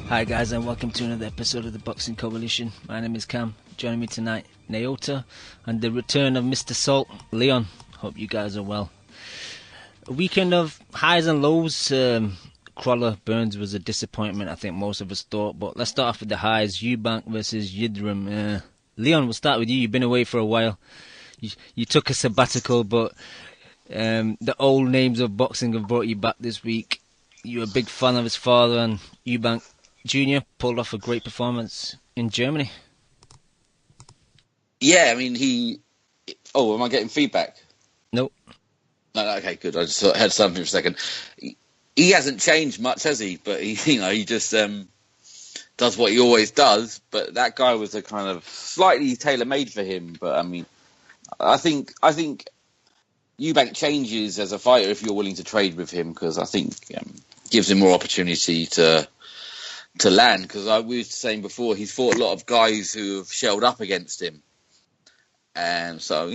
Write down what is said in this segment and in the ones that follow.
Hi guys, and welcome to another episode of the Boxing Coalition. My name is Cam. Joining me tonight, Naota, and the return of Mr. Salt, Leon. Hope you guys are well. A weekend of highs and lows. Crolla Burns was a disappointment, I think most of us thought. But let's start off with the highs. Eubank versus Yildirim. Leon, we'll start with you. You've been away for a while. You took a sabbatical, but the old names of boxing have brought you back this week. You're a big fan of his father, and Eubank Jr. pulled off a great performance in Germany. Yeah, I mean, he... Oh, am I getting feedback? Nope. No, okay, good. I just heard something for a second. He hasn't changed much, has he? But, he just does what he always does. But that guy was a kind of slightly tailor-made for him. But, I mean, I think Eubank changes as a fighter if you're willing to trade with him, because I think gives him more opportunity to land, because we were saying before, he's fought a lot of guys who have shelled up against him. And so,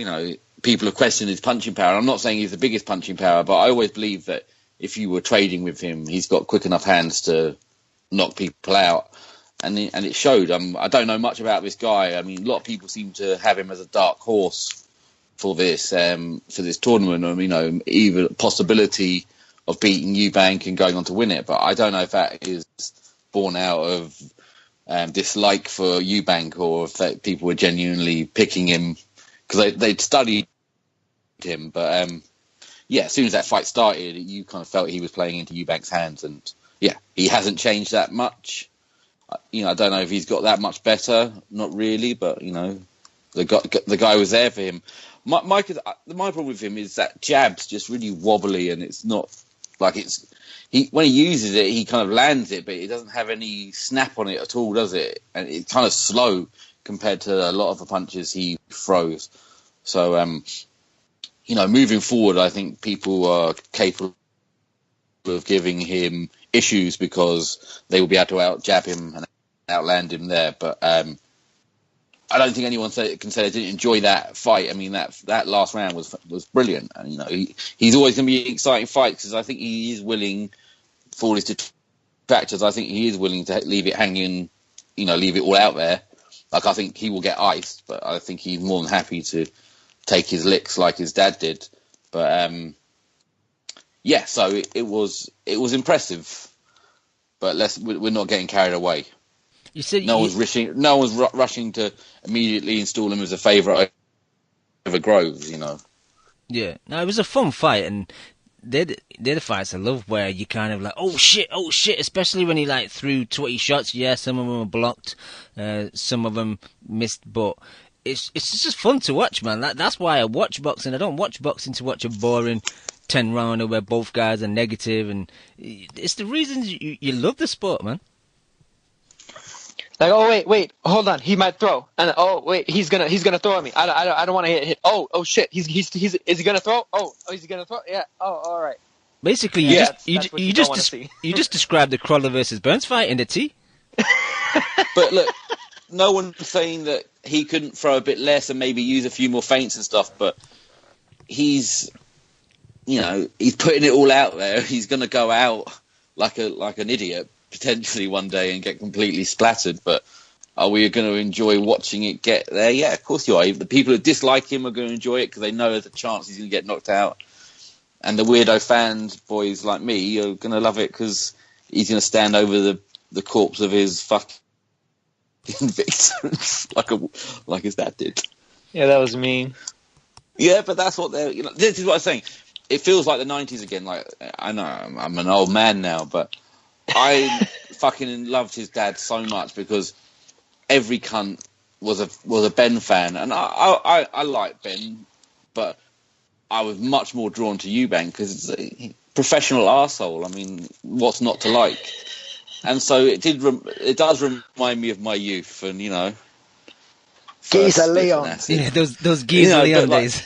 people have questioned his punching power. I'm not saying he's the biggest punching power, but I always believe that if you were trading with him, he's got quick enough hands to knock people out. And it showed. I don't know much about this guy. I mean, a lot of people seem to have him as a dark horse for this tournament, even possibility of beating Eubank and going on to win it. But I don't know if that is born out of dislike for Eubank, or if that people were genuinely picking him because they'd studied him. But as soon as that fight started, you kind of felt he was playing into Eubank's hands, and he hasn't changed that much. I don't know if he's got that much better, not really, but the guy was there for him. My problem with him is that jab's just really wobbly, and it's not like when he uses it, he kind of lands it, but it doesn't have any snap on it at all, does it? And it's kind of slow compared to a lot of the punches he throws. So, moving forward, I think people are capable of giving him issues because they will be able to out-jab him and outland him there. But I don't think anyone can say they didn't enjoy that fight. I mean, that last round was brilliant. And, he's always going to be an exciting fight, because I think he is willing, for all his detractors, I think he is willing to leave it hanging, leave it all out there. Like, I think he will get iced, but I think he's more than happy to take his licks like his dad did. But, so it was impressive, but we're not getting carried away. You said no one's rushing to immediately install him as a favourite over Groves, Yeah, no, it was a fun fight, and they're the fights I love where you kind of like, oh shit, especially when he threw 20 shots. Yeah, some of them were blocked, some of them missed, but it's just fun to watch, man. That's why I watch boxing. I don't watch boxing to watch a boring 10-rounder where both guys are negative, and it's the reasons you love the sport, man. Like, oh wait, hold on, he might throw, and oh wait, he's gonna throw at me. I don't want to hit. Oh shit, is he gonna throw? Oh, is he gonna throw? Yeah. Oh, all right. Basically, you just described the Crolla versus Burns fight in the T. But look, no one's saying that he couldn't throw a bit less and maybe use a few more feints and stuff, but he's putting it all out there. He's gonna go out like an idiot potentially one day and get completely splattered, but are we going to enjoy watching it get there? Yeah, of course you are. The people who dislike him are going to enjoy it because they know there's a chance he's going to get knocked out, and the weirdo fans, boys like me, are going to love it because he's going to stand over the corpse of his fucking victims like his dad did. Yeah, that was mean. Yeah, but that's what they're... this is what I'm saying. It feels like the 90s again. Like, I know I'm an old man now, but I fucking loved his dad so much because every cunt was a Ben fan, and I like Ben, but I was much more drawn to Eubank because it's a professional arsehole. I mean, what's not to like? And so it does remind me of my youth, and Geezer Leon. Yeah, those Geezer Leon days.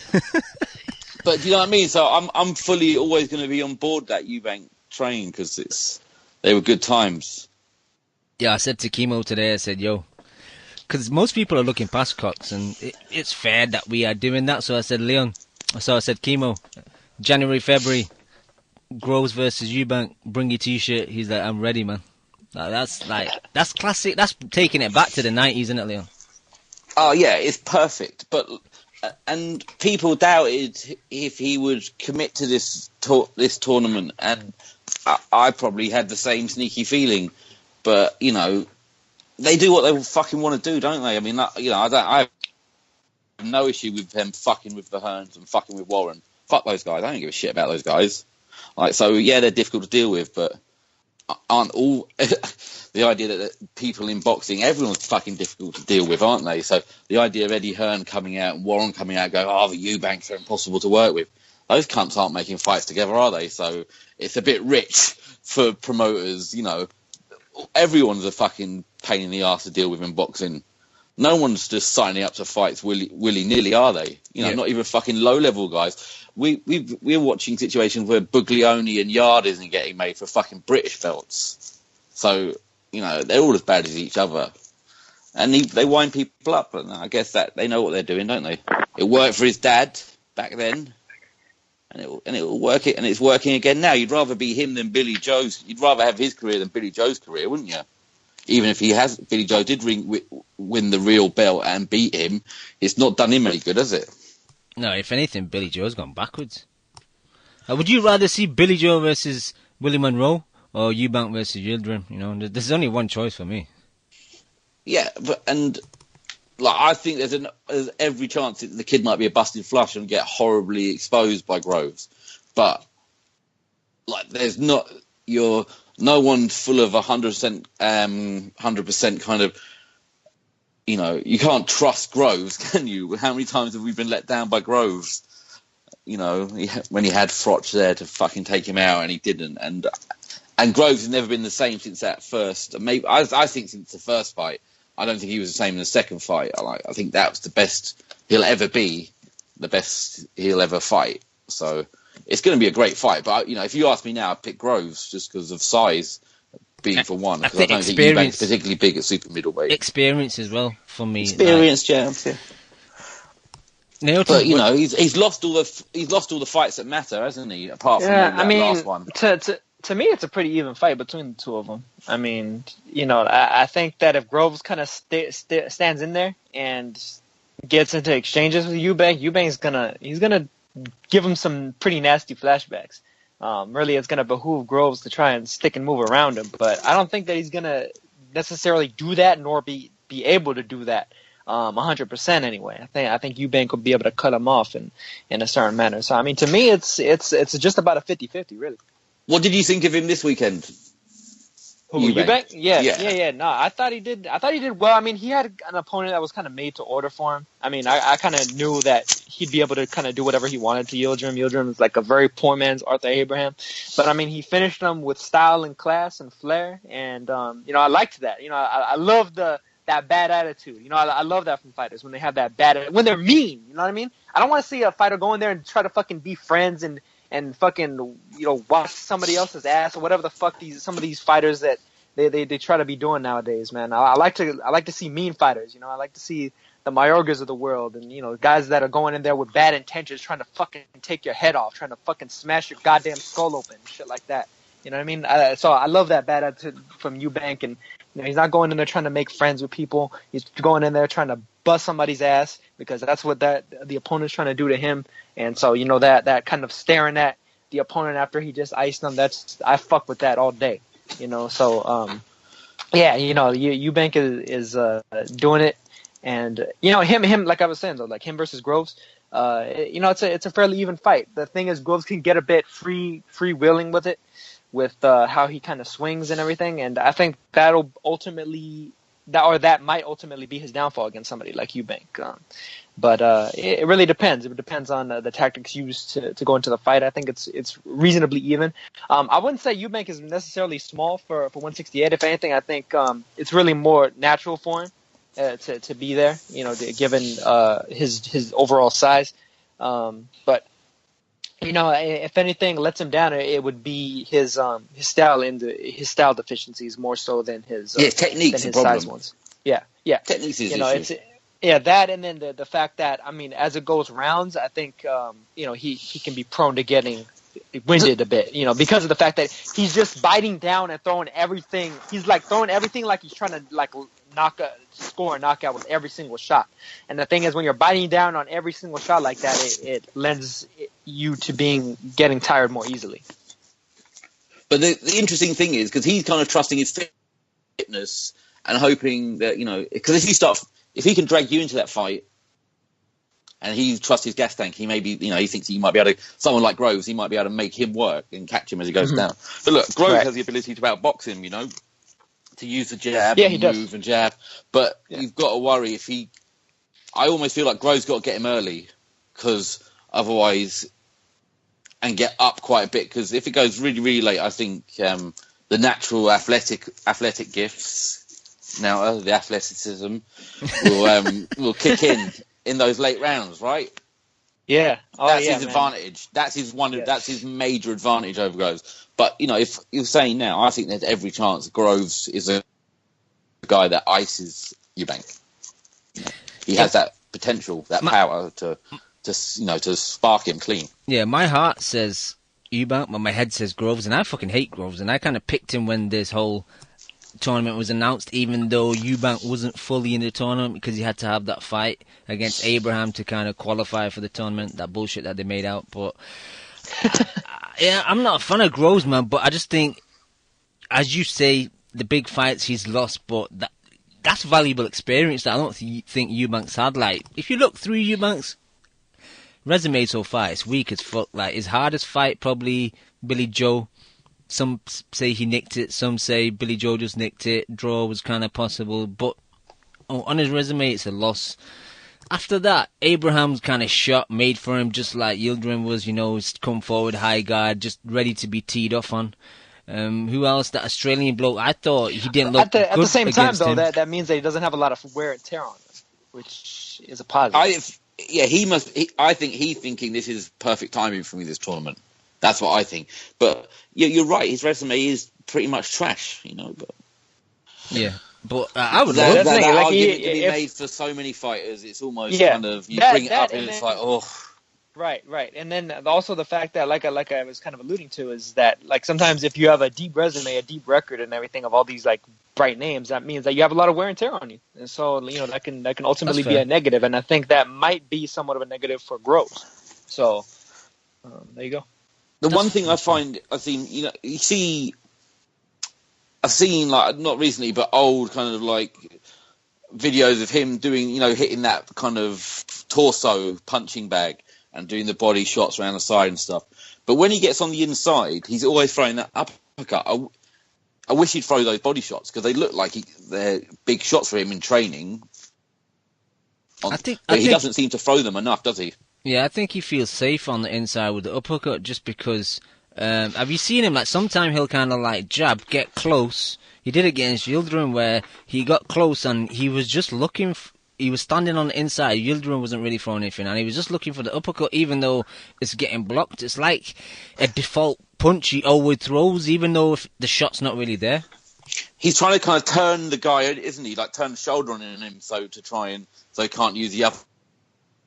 But do you know what I mean? So I'm fully always going to be on board that Eubank train because they were good times. Yeah, I said to Chemo today, I said, yo, because most people are looking past Cox, and it's fair that we are doing that. So I said, Chemo, January, February, Groves versus Eubank, bring your T-shirt. He's like, I'm ready, man. That's classic. That's taking it back to the 90s, isn't it, Leon? Oh yeah, it's perfect. But and people doubted if he would commit to this tournament, and I probably had the same sneaky feeling. But they do what they fucking want to do, don't they? I mean, I have no issue with them fucking with the Hearns and fucking with Warren. Fuck those guys. I don't give a shit about those guys. They're difficult to deal with, but aren't all the idea that people in boxing, everyone's fucking difficult to deal with, aren't they? So the idea of Eddie Hearn coming out and Warren coming out and going, the Eubanks are impossible to work with. Those cunts aren't making fights together, are they? So it's a bit rich for promoters, Everyone's a fucking pain in the arse to deal with in boxing. No one's just signing up to fights willy-nilly, are they? Not even fucking low-level guys. We're watching situations where Buglioni and Yard isn't getting made for fucking British belts. So, they're all as bad as each other. And they wind people up, and I guess that they know what they're doing, don't they? It worked for his dad back then, and it'll work. And it's working again now. You'd rather be him than Billy Joe's. You'd rather have his career than Billy Joe's career, wouldn't you? Even if Billy Joe did win the real belt and beat him, it's not done him any good, has it? No, if anything, Billy Joe's gone backwards. Would you rather see Billy Joe versus Willie Monroe or Eubank versus Yildirim? There's only one choice for me. Yeah, I think there's every chance that the kid might be a busted flush and get horribly exposed by Groves, but there's not no one full of 100% kind of. You can't trust Groves, can you? How many times have we been let down by Groves? When he had Frotch there to fucking take him out and he didn't. And Groves has never been the same since that first. Maybe I think since the first fight. I don't think he was the same in the second fight. I think that was the best he'll ever be, the best he'll ever fight. So it's going to be a great fight. But if you ask me now, I'd pick Groves just because of size. Being for one, because I don't think Eubank's particularly big at super middleweight. Experience as well for me. Experience, champs, yeah. But he's lost all the fights that matter, hasn't he? Apart from that last one. To me, it's a pretty even fight between the two of them. I mean, I think that if Groves kind of stands in there and gets into exchanges with Eubank's gonna give him some pretty nasty flashbacks. Really, it's going to behoove Groves to try and stick and move around him, but I don't think that he's going to necessarily do that, nor be able to do that 100% anyway. I think Eubank will be able to cut him off in a certain manner. So, I mean, to me, it's just about a 50-50, really. What did you think of him this weekend? Eubank? Yeah. No, I thought he did well. I mean, he had an opponent that was kind of made to order for him. I mean, I kind of knew that he'd be able to kind of do whatever he wanted to Yildirim. Yildirim is like a very poor man's Arthur Abraham. But, I mean, he finished him with style and class and flair. And, I liked that. I love that bad attitude. I love that from fighters when they have that bad, when they're mean. You know what I mean? I don't want to see a fighter go in there and try to fucking be friends and fucking, wash somebody else's ass or whatever the fuck some of these fighters that they try to be doing nowadays, man. I like to see mean fighters, I like to see the Mayorgas of the world and, guys that are going in there with bad intentions, trying to fucking take your head off, trying to fucking smash your goddamn skull open, shit like that. You know what I mean? So I love that bad attitude from Eubank, and he's not going in there trying to make friends with people. He's going in there trying to bust somebody's ass because that's what the opponent's trying to do to him. And so that kind of staring at the opponent after he just iced them, I fuck with that all day. So Eubank is doing it, and him like I was saying though, like him versus Groves. It's a fairly even fight. The thing is, Groves can get a bit freewheeling with it, with how he kind of swings and everything, and I think that might ultimately be his downfall against somebody like Eubank. But it really depends. It depends on the tactics used to go into the fight. I think it's reasonably even. I wouldn't say Eubank is necessarily small for 168. If anything, I think it's really more natural for him to be there. Given his overall size. But if anything lets him down, it would be his style his style deficiencies more so than his techniques than his problem. size ones. Yeah. Techniques is that, and then the fact that, I mean, as it goes rounds, I think he can be prone to getting winded a bit, because of the fact that he's just biting down and throwing everything. He's like throwing everything like he's trying to like score a knockout with every single shot. And the thing is, when you're biting down on every single shot like that, it lends you to getting tired more easily. But the interesting thing is, because he's kind of trusting his fitness and hoping that, because if he can drag you into that fight, and he trusts his gas tank, he maybe, he thinks he might be able to, someone like Groves, he might be able to make him work and catch him as he goes down. But look, Groves has the ability to outbox him, to use the jab and move and jab. But you've got to worry I almost feel like Groves got to get him early, because otherwise, and get up quite a bit, because if it goes really, really late, I think the natural athletic gifts, now the athleticism, will kick in those late rounds, right? Yeah. That's his advantage. That's his major advantage over Groves. But, if you're saying now, I think there's every chance Groves is a guy that ices Eubank. He has that potential, that power to spark him clean. Yeah, my heart says Eubank, but my head says Groves, and I fucking hate Groves, and I kind of picked him when this whole tournament was announced, even though Eubank wasn't fully in the tournament, because he had to have that fight against Abraham to kind of qualify for the tournament, that bullshit that they made out. But yeah, I'm not a fan of Groves, man, but I just think, as you say, the big fights he's lost, but that's valuable experience that I don't think Eubank's had. Like, if you look through Eubank's resume so far, it's weak as fuck. Like, his hardest fight, probably Billy Joe. Some say he nicked it, some say Billy Joe just nicked it. Draw was kind of possible, but on his resume, it's a loss. After that, Abraham's kind of shot made for him, just like Yildirim was, come forward, high guard, just ready to be teed off on. Who else? That Australian bloke, I thought he didn't look good at the same time, though, him. that means that he doesn't have a lot of wear and tear on him, which is a positive. I think he's thinking this is perfect timing for me, this tournament. That's what I think. But you're right. His resume is pretty much trash, But yeah, but I would that love that argument to be made for so many fighters. It's almost kind of bring it up and it's like, oh. Right. And then also the fact that, like I was kind of alluding to, is that like sometimes if you have a deep resume, a deep record, and everything of all these like bright names, that means that you have a lot of wear and tear on you, and so that can ultimately be a negative. And I think that might be somewhat of a negative for Groves. So there you go. The one thing I've seen like, not recently, but old kind of like videos of him doing, hitting that kind of torso punching bag and doing the body shots around the side and stuff. But when he gets on the inside, he's always throwing that uppercut. I wish he'd throw those body shots, because they look like they're big shots for him in training. But he doesn't seem to throw them enough, does he? Yeah, I think he feels safe on the inside with the uppercut, just because. Have you seen him? Like, sometimes he'll kind of like jab, get close. He did it against Yildirim, where he got close and he was just looking. He was standing on the inside. Yildirim wasn't really throwing anything, and he was just looking for the uppercut, even though it's getting blocked. It's like a default punch he always throws, even though if the shot's not really there. He's trying to kind of turn the guy, isn't he? Like turn the shoulder on him, so he can't use the upper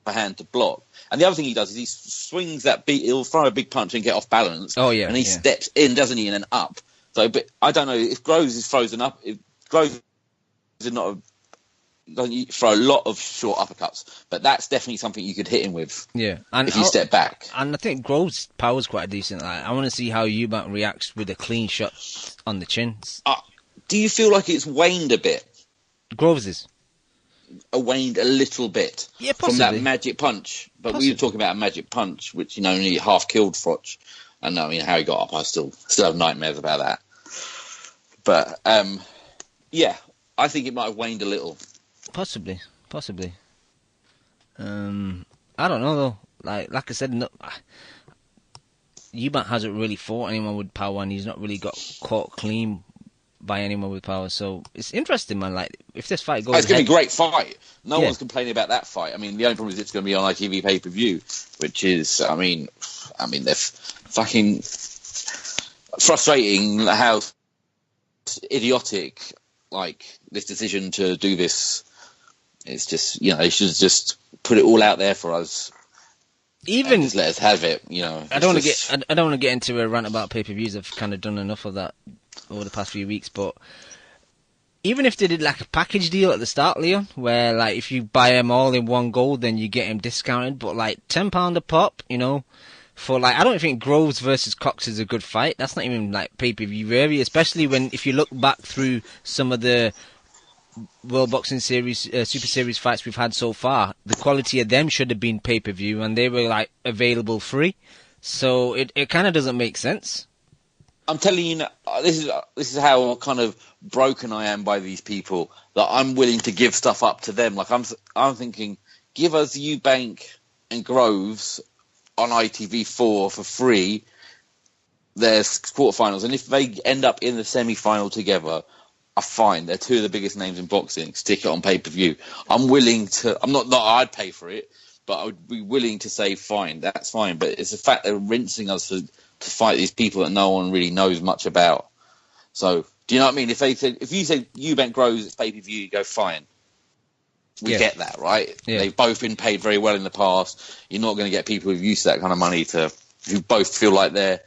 hand to block. And the other thing he does is he swings he'll throw a big punch and get off balance. Oh yeah, and he steps in, doesn't he, and then up. So, but I don't know if Groves is frozen up. If Groves is not doesn't throw a lot of short uppercuts, but that's definitely something you could hit him with. Yeah, and if you step back. And I think Groves' power's quite decent. Like, I want to see how Eubank reacts with a clean shot on the chin. Do you feel like it's waned a bit? Groves is. Waned a little bit, possibly, from that magic punch. But we were talking about a magic punch, which only half killed Froch. And I mean, how he got up, I still have nightmares about that. But I think it might have waned a little. Possibly. I don't know though. Like I said, Eubank hasn't really fought anyone with power, and he's not really got caught clean by anyone with power, so it's interesting, man. Like, if this fight goes, it's going to be a great fight. No one's complaining about that fight. I mean, the only problem is it's going to be on ITV pay-per-view, which is, I mean, they're fucking frustrating how idiotic, like, this decision to do this. It's just, they should just put it all out there for us. even just let us have it. I don't want to get into a rant about pay-per-views. I've kind of done enough of that over the past few weeks. But even if they did like a package deal at the start, Leon, where like if you buy them all in one go, then you get them discounted. But like £10 a pop, for like I don't think Groves versus Cox is a good fight. That's not even like pay-per-view worthy, especially if you look back through some of the World Boxing Series, Super Series fights we've had so far. The quality of them should have been pay-per-view, and they were like available free. So it kind of doesn't make sense. I'm telling you, this is how kind of broken I am by these people, that I'm willing to give stuff up to them. Like I'm thinking, give us Eubank and Groves on ITV4 for free. Their quarterfinals, and if they end up in the semi-final together, fine. They're two of the biggest names in boxing. Stick it on pay-per-view. I'm willing to. I'm not. I'd pay for it, but I would be willing to say fine. That's fine. But it's the fact they're rinsing us to fight these people that no one really knows much about. So, do you know what I mean? If you say Eubank Groves, it's pay-per-view, you go fine. We get that, right? Yeah. They've both been paid very well in the past. You're not going to get people who've used that kind of money who both feel like they're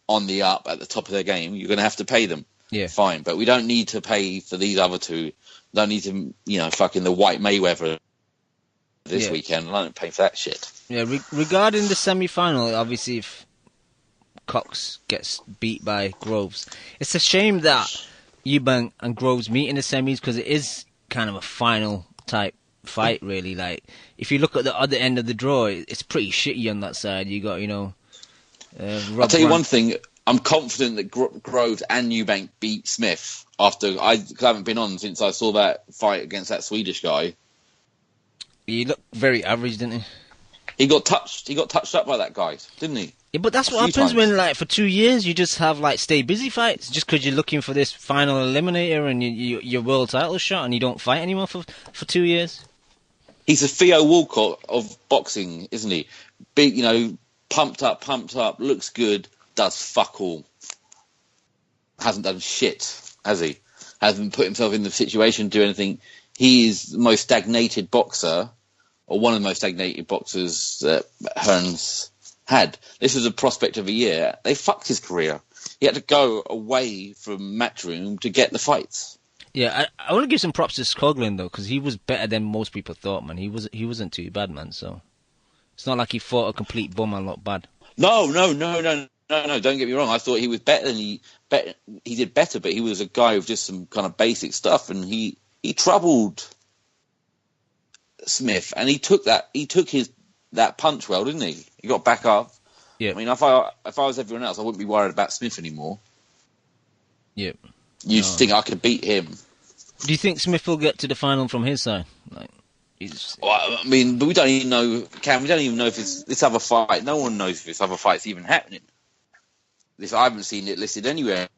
on the up at the top of their game. You're going to have to pay them. Yeah. Fine. But we don't need to pay for these other two. Don't need to, fucking the White Mayweather this weekend. I don't pay for that shit. Yeah, regarding the semi-final, obviously if Cox gets beat by Groves, it's a shame that Eubank and Groves meet in the semis because it is kind of a final type fight, really. Like, if you look at the other end of the draw, it's pretty shitty on that side. You got, I'll tell you one thing. I'm confident that Groves and Eubank beat Smith after I haven't been on since I saw that fight against that Swedish guy. He looked very average, didn't he? He got touched up by that guy, didn't he? Yeah, but that's what happens when, like, for 2 years you just have like stay busy fights, just because you're looking for this final eliminator and your world title shot, and you don't fight anymore for 2 years. He's a Theo Walcott of boxing, isn't he? Big, pumped up, looks good. Does fuck all. Hasn't done shit, has he? Hasn't put himself in the situation to do anything. He is the most stagnated boxer, or one of the most stagnated boxers that Hearns had. This was a prospect of a year. They fucked his career. He had to go away from Matchroom to get the fights. Yeah, I want to give some props to Skoglund though, because he was better than most people thought, man. He wasn't too bad, man. So it's not like he fought a complete bum and looked bad. No. Don't get me wrong. I thought he was better than he did better, but he was a guy with just some kind of basic stuff, and he troubled Smith, and he took that punch well, didn't he? He got back up. Yeah. I mean, if I was everyone else, I wouldn't be worried about Smith anymore. Yeah. You just think I could beat him. Do you think Smith will get to the final from his side? Well, I mean, but we don't even know. We don't even know if it's this other fight. No one knows if this other fight's even happening. I haven't seen it listed anywhere.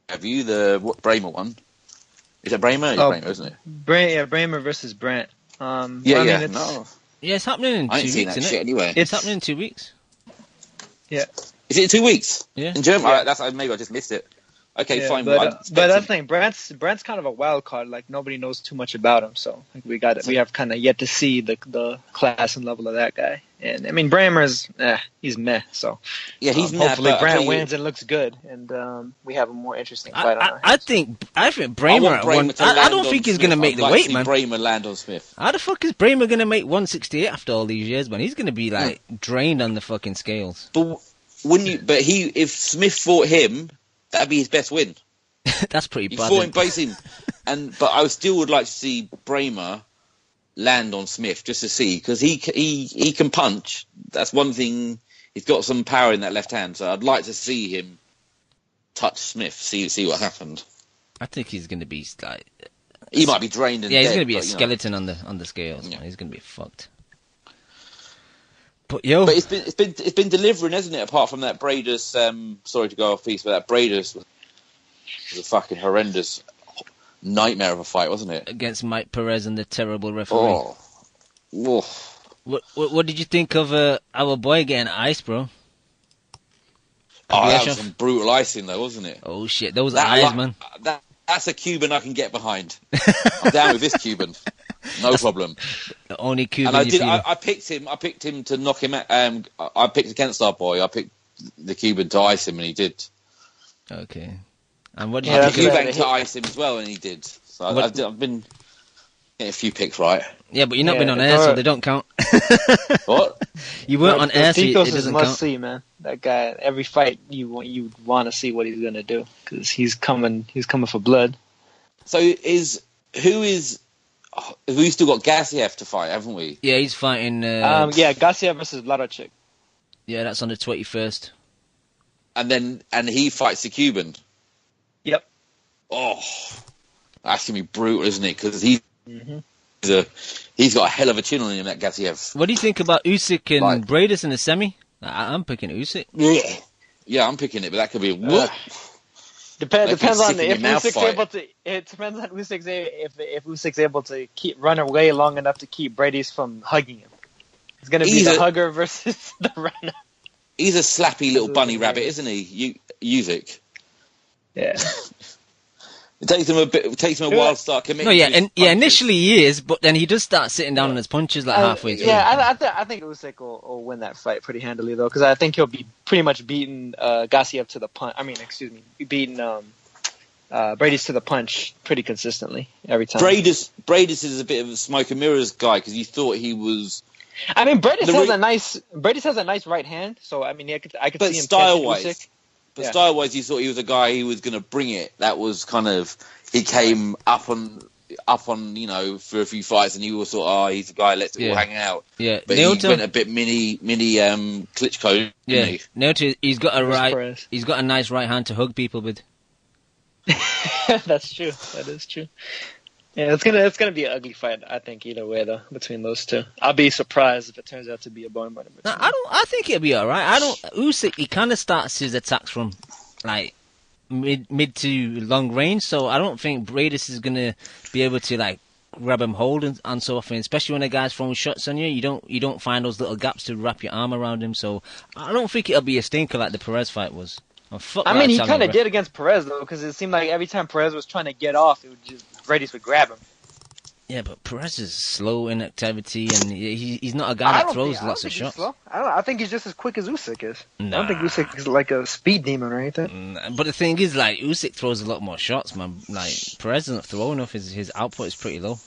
Have you? The Bramer one? Is it Bramer? It's Bramer, isn't it? Bramer versus Brandt. No. Yeah, it's happening in 2 weeks. I ain't seen that shit anyway. It's happening in 2 weeks. Yeah. Is it in 2 weeks? Yeah. In Germany? Yeah. Right, maybe I just missed it. Okay, fine. But that's the thing. Brandt's kind of a wild card. Like, nobody knows too much about him, so we have kind of yet to see the class and level of that guy. And I mean, Bramer's he's meh. So yeah, he's hopefully Brandt wins and looks good, and we have a more interesting fight on our hands. I think Bramer. I don't think he's going to make the weight, man. Bramer land on Smith. How the fuck is Bramer going to make 168 after all these years, man? He's going to be like drained on the fucking scales. But if Smith fought him, that'd be his best win. That's pretty bad. He fought him both but I still would like to see Bramer land on Smith just to see, because he can punch. That's one thing. He's got some power in that left hand, so I'd like to see him touch Smith, see what happened. I think he's going to be like. He might be drained and he's dead, going to be a skeleton on the scales. Yeah. He's going to be fucked. But it's been delivering, hasn't it? Apart from that Bradus, sorry to go off piece, but that Bradus was a fucking horrendous nightmare of a fight, wasn't it? Against Mike Perez and the terrible referee. Oh. What did you think of our boy getting ice, bro? That was some brutal icing, though, wasn't it? Oh shit, those eyes, man. That's a Cuban I can get behind. I'm down with this Cuban. No problem. The only Cuban. And I picked him. I picked him to knock him out. I picked against our boy. I picked the Cuban to ice him, and he did. Okay. And what did I you picked Eubank to ice him as well, and he did. So I've been getting a few picks right. Yeah, but you've not been on air, so they don't count. What? You weren't on air, so it doesn't count. See, man. That guy, every fight you want to see what he's gonna do because he's coming for blood. So we still got Gassiev to fight, haven't we? Yeah, he's fighting. Gassiev versus Vladachik. Yeah, that's on the 21st. And he fights the Cuban. Yep. Oh, that's gonna be brutal, isn't it? Because he's got a hell of a chin on him, that Gassiev. What do you think about Usyk and Bradis in the semi? I'm picking Usyk. Yeah, I'm picking it, but that could be a whoop. Depends on if Usyk's able to. It depends on Usyk's if Usyk's able to run away long enough to keep Bradis from hugging him. It's gonna be the hugger versus the runner. He's a slappy little bunny rabbit, isn't he? Usyk. Yeah. It takes him a while to start committing. No, initially he is, but then he does start sitting down on his punches like halfway through. Yeah, I think Usyk will win that fight pretty handily though, because I think he'll be pretty much beating Gassiev to the punch. Beating Bradis to the punch pretty consistently every time. Bradis is a bit of a smoke and mirrors guy because you thought he was. I mean, Bradis has a nice right hand, so I mean, I could see him style-wise. Usyk. But style-wise, you thought he was a guy who was going to bring it. That was kind of he came up on for a few fights, and you all thought, he's a guy. Let's all hang out. Yeah, but he went a bit mini Klitschko. Yeah, Naoto, he's got a nice right hand to hug people with. That's true. That is true. Yeah, it's gonna be an ugly fight. I think either way though between those two. I'll be surprised if it turns out to be a bone fight. No, I think it'll be alright. Usyk, he kind of starts his attacks from like mid to long range, so I don't think Bradis is gonna be able to like grab him hold and so often. Especially when a guy's throwing shots on you, you don't find those little gaps to wrap your arm around him. So I don't think it'll be a stinker like the Perez fight was. He kind of did against Perez though, because it seemed like every time Perez was trying to get off, Bradis would grab him. Yeah, but Perez is slow in activity, and he's not a guy that throws lots of shots. I think he's just as quick as Usyk is. Nah. I don't think Usyk is like a speed demon or anything. But the thing is, like, Usyk throws a lot more shots, man. Like, Perez doesn't throw enough. His output is pretty low.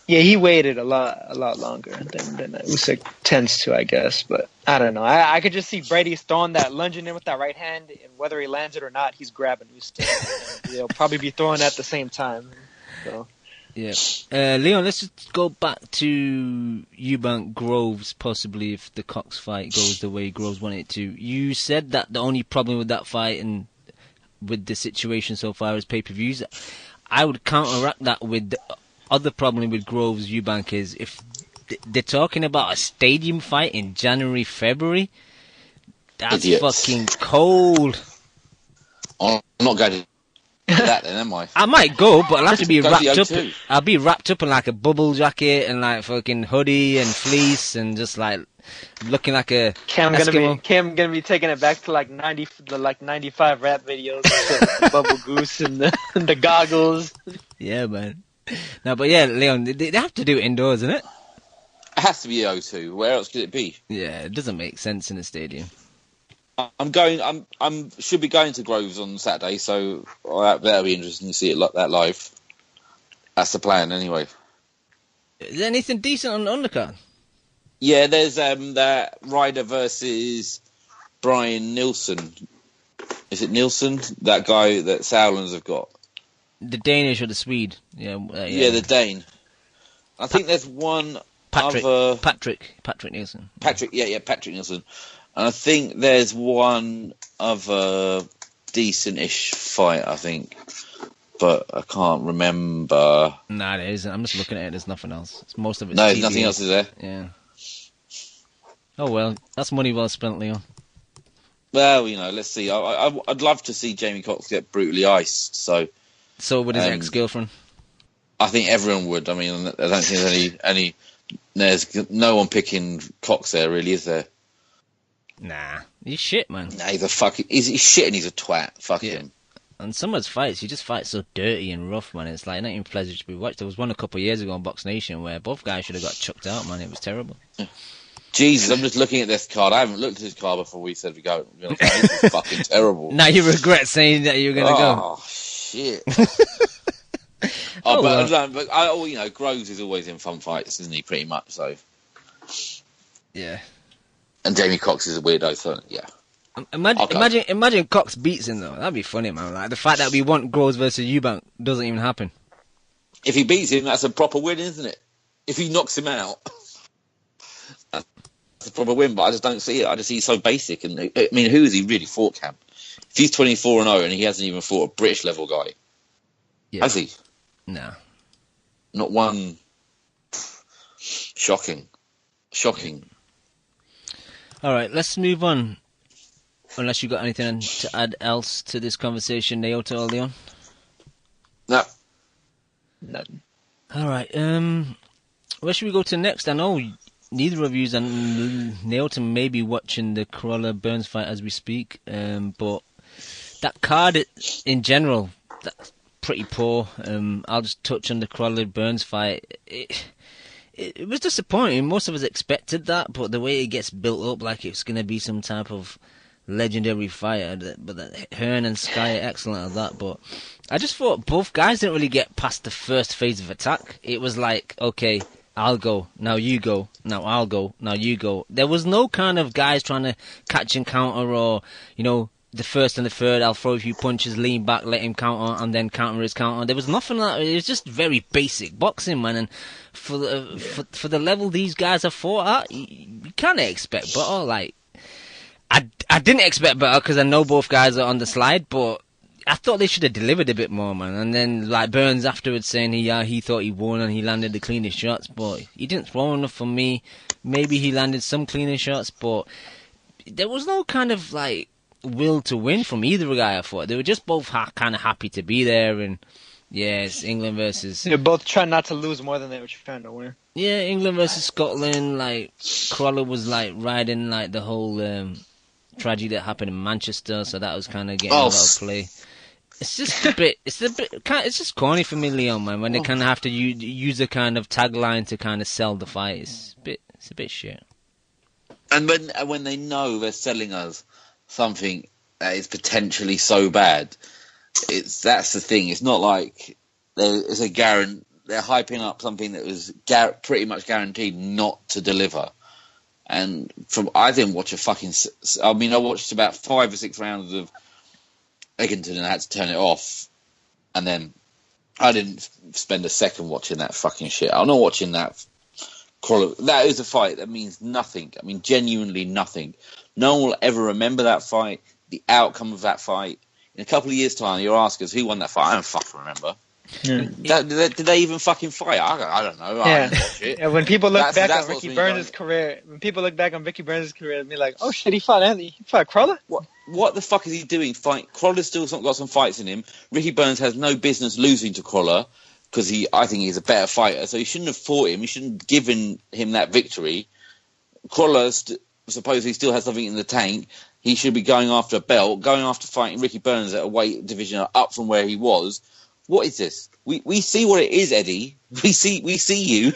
Yeah, he waited a lot longer than Usyk tends to, I guess. But I don't know. I could just see Bradis throwing that, lunging in with that right hand, and whether he lands it or not, he's grabbing Usyk. They'll probably be throwing at the same time. So. Yeah. Leon, let's just go back to Eubank Groves, possibly if the Cox fight goes the way Groves wanted it to. You said that the only problem with that fight and with the situation so far is pay-per-views. I would counteract that with the other problem with Groves Eubank is if they're talking about a stadium fight in January, February, that's fucking cold. I'm not going to that then, am I? I might go, but I'll have to be wrapped up. I'll be wrapped up in like a bubble jacket and like fucking hoodie and fleece and just like looking like a Cam gonna be taking it back to like 95 rap videos, the bubble goose and the goggles. Yeah, man. No, but yeah, Leon, they have to do it indoors, isn't it? It has to be O2. Where else could it be? Yeah, it doesn't make sense in a stadium. I'm should be going to Groves on Saturday, so that'll be interesting to see it like that live. That's the plan, anyway. Is there anything decent on the undercard? Yeah, there's that Ryder versus Brian Nilsson. Is it Nilsson? That guy that Sauerlands have got. The Danish or the Swede? Yeah, the Dane. I think there's one Patrick Nilsson. Patrick Nilsson. And I think there's one other decent-ish fight, I think. But I can't remember. Nah, there isn't. I'm just looking at it. There's nothing else. Most of it's no, nothing else is there. Yeah. Oh, well. That's money well spent, Leon. Well, let's see. I'd love to see Jamie Cox get brutally iced. So would his ex-girlfriend? I think everyone would. I mean, I don't think there's there's no one picking Cox there, really, is there? Nah, he's shit, man. Nah, he's shit and he's a twat. Fuck him. And some of his fights, he just fights so dirty and rough, man. It's like not even pleasant to be watched. There was one a couple of years ago on Box Nation where both guys should have got chucked out, man. It was terrible. Jesus, I'm just looking at this card. I haven't looked at this card before we said we go. This is fucking terrible. Now you regret saying that you were going to go. Oh, shit. Well. You know, Groves is always in fun fights, isn't he, pretty much, so. Yeah. And Jamie Cox is a weirdo, so, yeah. Imagine Cox beats him, though. That'd be funny, man. Like, the fact that we want Groves versus Eubank doesn't even happen. If he beats him, that's a proper win, isn't it? If he knocks him out... It's a proper win, but I just don't see it. I just see he's so basic. And I mean, who has he really fought, Cam? If he's 24-0 and he hasn't even fought a British level guy, has he? No, not one. Shocking. All right, let's move on. Unless you got anything to add else to this conversation, Naota or Leon? No. Nothing. All right. Where should we go to next? I know. Neither of you and Naota may be watching the Crolla Burns fight as we speak, but that card in general, that's pretty poor. I'll just touch on the Crolla Burns fight. It was disappointing. Most of us expected that, but the way it gets built up like it's going to be some type of legendary fighter, but Hearn and Sky are excellent at that, but I just thought both guys didn't really get past the first phase of attack. It was like, okay, I'll go, now you go, now I'll go, now you go. There was no kind of guys trying to catch and counter or, you know, the first and the third, I'll throw a few punches, lean back, let him counter, and then counter his counter. There was nothing like that. It was just very basic boxing, man. And for the level these guys have fought at, you kind of expect better. Like, I didn't expect better because I know both guys are on the slide, but I thought they should have delivered a bit more, man. And then, like, Burns afterwards saying he thought he won and he landed the cleanest shots, but he didn't throw enough for me. Maybe he landed some cleaner shots, but there was no kind of, like, will to win from either guy, I thought. They were just both kind of happy to be there, and, yeah, it's England versus... They're both trying not to lose more than they were trying to win. Yeah, England versus Scotland, like, Crolla was, like, riding, like, the whole tragedy that happened in Manchester, so that was kind of getting a lot of play. It's just a bit. It's just corny for me, Leon, man. When they kind of have to use a kind of tagline to kind of sell the fight, it's a bit shit. And when they know they're selling us something that is potentially so bad, that's the thing. It's not like they're hyping up something that was pretty much guaranteed not to deliver. And I didn't watch I watched about 5 or 6 rounds of Eggington and I had to turn it off, and then I didn't spend a second watching that fucking shit. I'm not watching that. That is a fight that means nothing. I mean, genuinely nothing. No one will ever remember that fight, the outcome of that fight. In a couple of years' time, you'll ask us who won that fight. I don't fucking remember. Yeah. Did they even fucking fight? I don't know. I didn't watch it. Yeah, when people look back on Ricky Burns' career, they'll be like, "Oh shit, he fought Crolla." What the fuck is he doing? Crolla's still got some fights in him. Ricky Burns has no business losing to Crolla because I think he's a better fighter. So he shouldn't have fought him. He shouldn't have given him that victory. Crolla supposedly still has something in the tank. He should be going after a belt, going after fighting Ricky Burns at a weight division up from where he was. What is this? We see what it is, Eddie. We see you.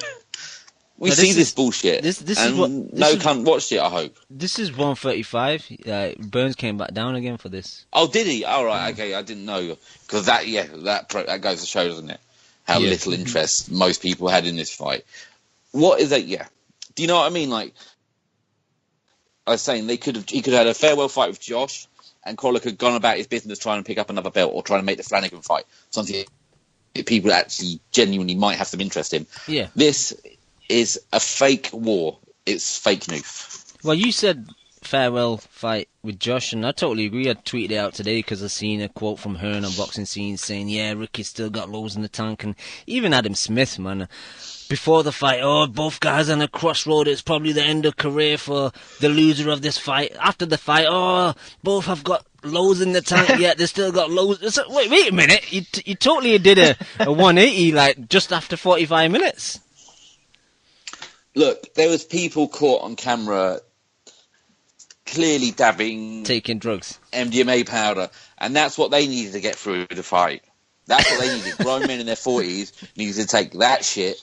We see this bullshit. Cunt watched it, I hope. This is 135. Burns came back down again for this. Oh, did he? All right, okay, I didn't know. Because that goes to show, doesn't it? How little interest most people had in this fight. What is that? Yeah. Do you know what I mean? Like, I was saying, he could have had a farewell fight with Josh, and Crolla could have gone about his business trying to pick up another belt or trying to make the Flanagan fight. Something people actually genuinely might have some interest in. Yeah. This is a fake war. It's fake news. Well, you said farewell fight with Josh, and I totally agree. I tweeted it out today because I seen a quote from Hearn on Boxing Scene saying, yeah, Ricky's still got loads in the tank, and even Adam Smith, man. Before the fight, both guys on a crossroad, it's probably the end of career for the loser of this fight. After the fight, both have got loads in the tank, yet they still got loads. Wait a minute, you totally did a 180, like, just after 45 minutes. Look, there was people caught on camera clearly dabbing... Taking drugs. MDMA powder. And that's what they needed to get through the fight. That's what they needed. Grown men in their 40s needed to take that shit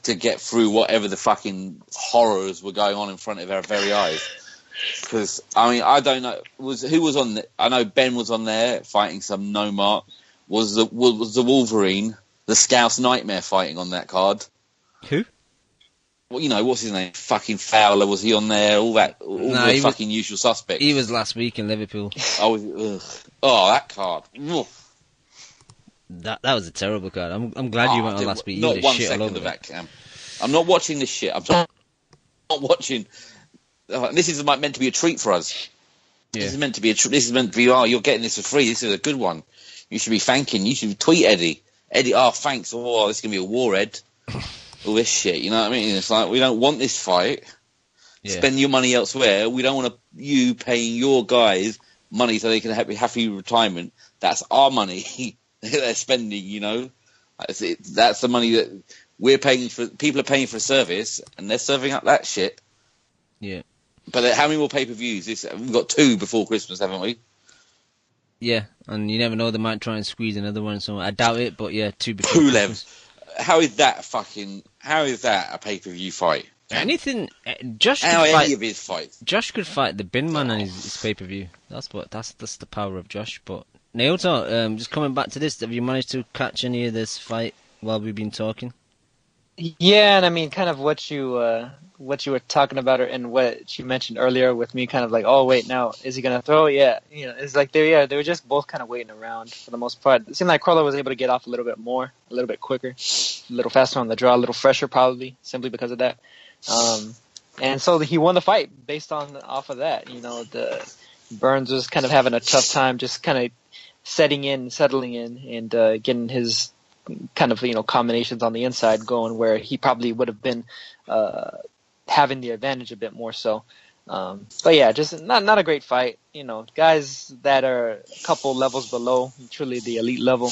to get through whatever the fucking horrors were going on in front of our very eyes. Because, I mean, I don't know. Who was on there? I know Ben was on there fighting some no-mark. Was the Wolverine, the Scouse Nightmare fighting on that card? Who? Well, you know, what's his name? Fucking Fowler, was he on there? All the fucking usual suspects. He was last week in Liverpool. That card. Oof. That was a terrible card. I'm glad you went on last week. Not 1 second of that, Cam. I'm not watching this shit. I'm not watching. This is meant to be a treat for us. Yeah. This is meant to be you're getting this for free. This is a good one. You should be thanking. You should tweet Eddie. Eddie, thanks. This is going to be a war, Ed. All this shit, you know what I mean? It's like, we don't want this fight. Yeah. Spend your money elsewhere. We don't want you paying your guys money so they can have happy retirement. That's our money they're spending, you know? That's the money that we're paying for. People are paying for a service, and they're serving up that shit. Yeah. But how many more pay-per-views? We've got 2 before Christmas, haven't we? Yeah, and you never know, they might try and squeeze another one, so I doubt it, but yeah, 2 before Christmas. How is that a pay-per-view fight? Anything, Josh could any of his fights. Josh could fight the bin man on his pay-per-view. That's the power of Josh. But Naoto, just coming back to this, have you managed to catch any of this fight while we've been talking? Yeah, and I mean, kind of what you were talking about, and what you mentioned earlier with me, kind of like, oh wait, now is he gonna throw? Yeah, you know, it's like they were just both kind of waiting around for the most part. It seemed like Crolla was able to get off a little bit more, a little bit quicker, a little faster on the draw, a little fresher probably, simply because of that. And so he won the fight based off of that. You know, Burns was kind of having a tough time, just kind of settling in, and getting his kind of, you know, combinations on the inside going, where he probably would have been having the advantage a bit more so. But yeah, just not a great fight. You know, guys that are a couple levels below, truly the elite level.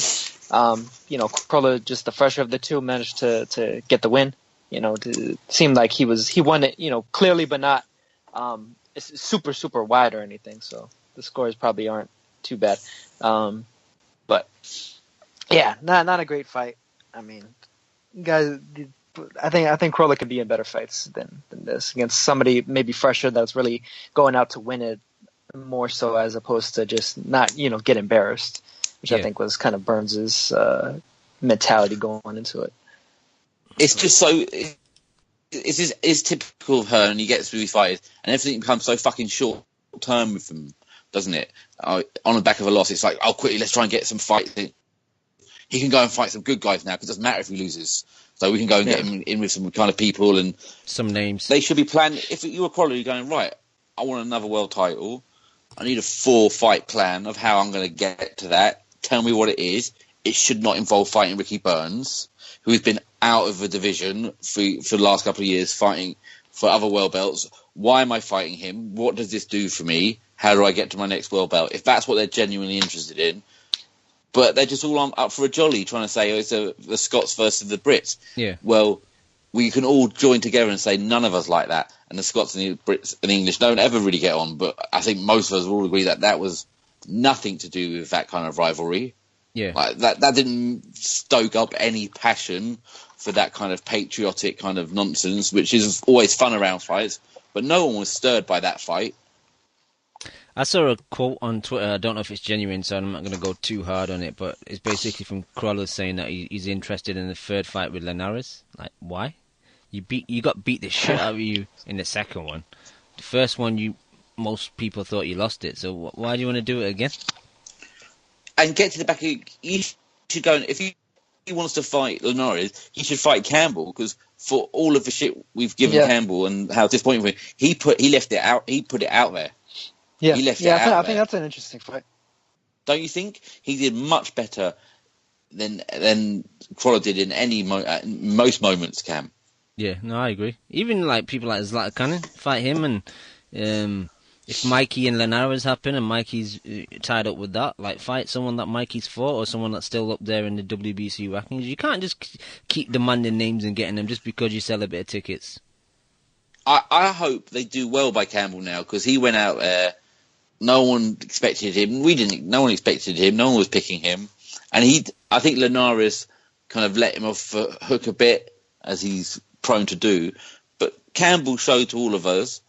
You know, Crolla, just the fresher of the two, managed to get the win. You know, it seemed like he won it, you know, clearly, but not super, super wide or anything. So the scores probably aren't too bad. But yeah, not a great fight. I mean, guys, I think Crolla could be in better fights than this, against somebody maybe fresher that's really going out to win it more so, as opposed to just not, you know, get embarrassed, which I think was kind of Burns's mentality going into it. It's just so it's typical of her, and he gets through his fights, and everything becomes so fucking short term with him, doesn't it? On the back of a loss, it's like, quickly, let's try and get some fights. He can go and fight some good guys now, because it doesn't matter if he loses. So we can go and get him in with some kind of people and some names. They should be planning. If you were Crolla, you're going, right, I want another world title. I need a 4-fight plan of how I'm going to get to that. Tell me what it is. It should not involve fighting Ricky Burns, who has been out of the division for the last couple of years, fighting for other world belts. Why am I fighting him? What does this do for me? How do I get to my next world belt? If that's what they're genuinely interested in. But they're just all up for a jolly, trying to say, it's the Scots versus the Brits. Yeah. Well, we can all join together and say none of us like that. And the Scots and the Brits and the English don't ever really get on. But I think most of us will agree that was nothing to do with that kind of rivalry. Yeah. Like that didn't stoke up any passion for that kind of patriotic kind of nonsense, which is always fun around fights. But no one was stirred by that fight. I saw a quote on Twitter. I don't know if it's genuine, so I'm not going to go too hard on it. But it's basically from Crolla saying that he's interested in the third fight with Linares. Like, why? You got beat the shit out of you in the second one. The first one, most people thought you lost it. So why do you want to do it again? And get to the back. You should go. If he wants to fight Linares, he should fight Campbell, because for all of the shit we've given Campbell and how disappointing for him, he left it out. He put it out there. Yeah, he left it out I think that's an interesting fight. Don't you think? He did much better than Crolla did in most moments, Cam. Yeah, no, I agree. Even like people like Zlatan fight him, and if Mikey and Linares happen and Mikey's tied up with that, like fight someone that Mikey's fought or someone that's still up there in the WBC rankings. You can't just keep demanding names and getting them just because you sell a bit of tickets. I hope they do well by Campbell now, because he went out there no one expected him. No one expected him. No one was picking him. And I think Linares kind of let him off the hook a bit, as he's prone to do. But Campbell showed to all of us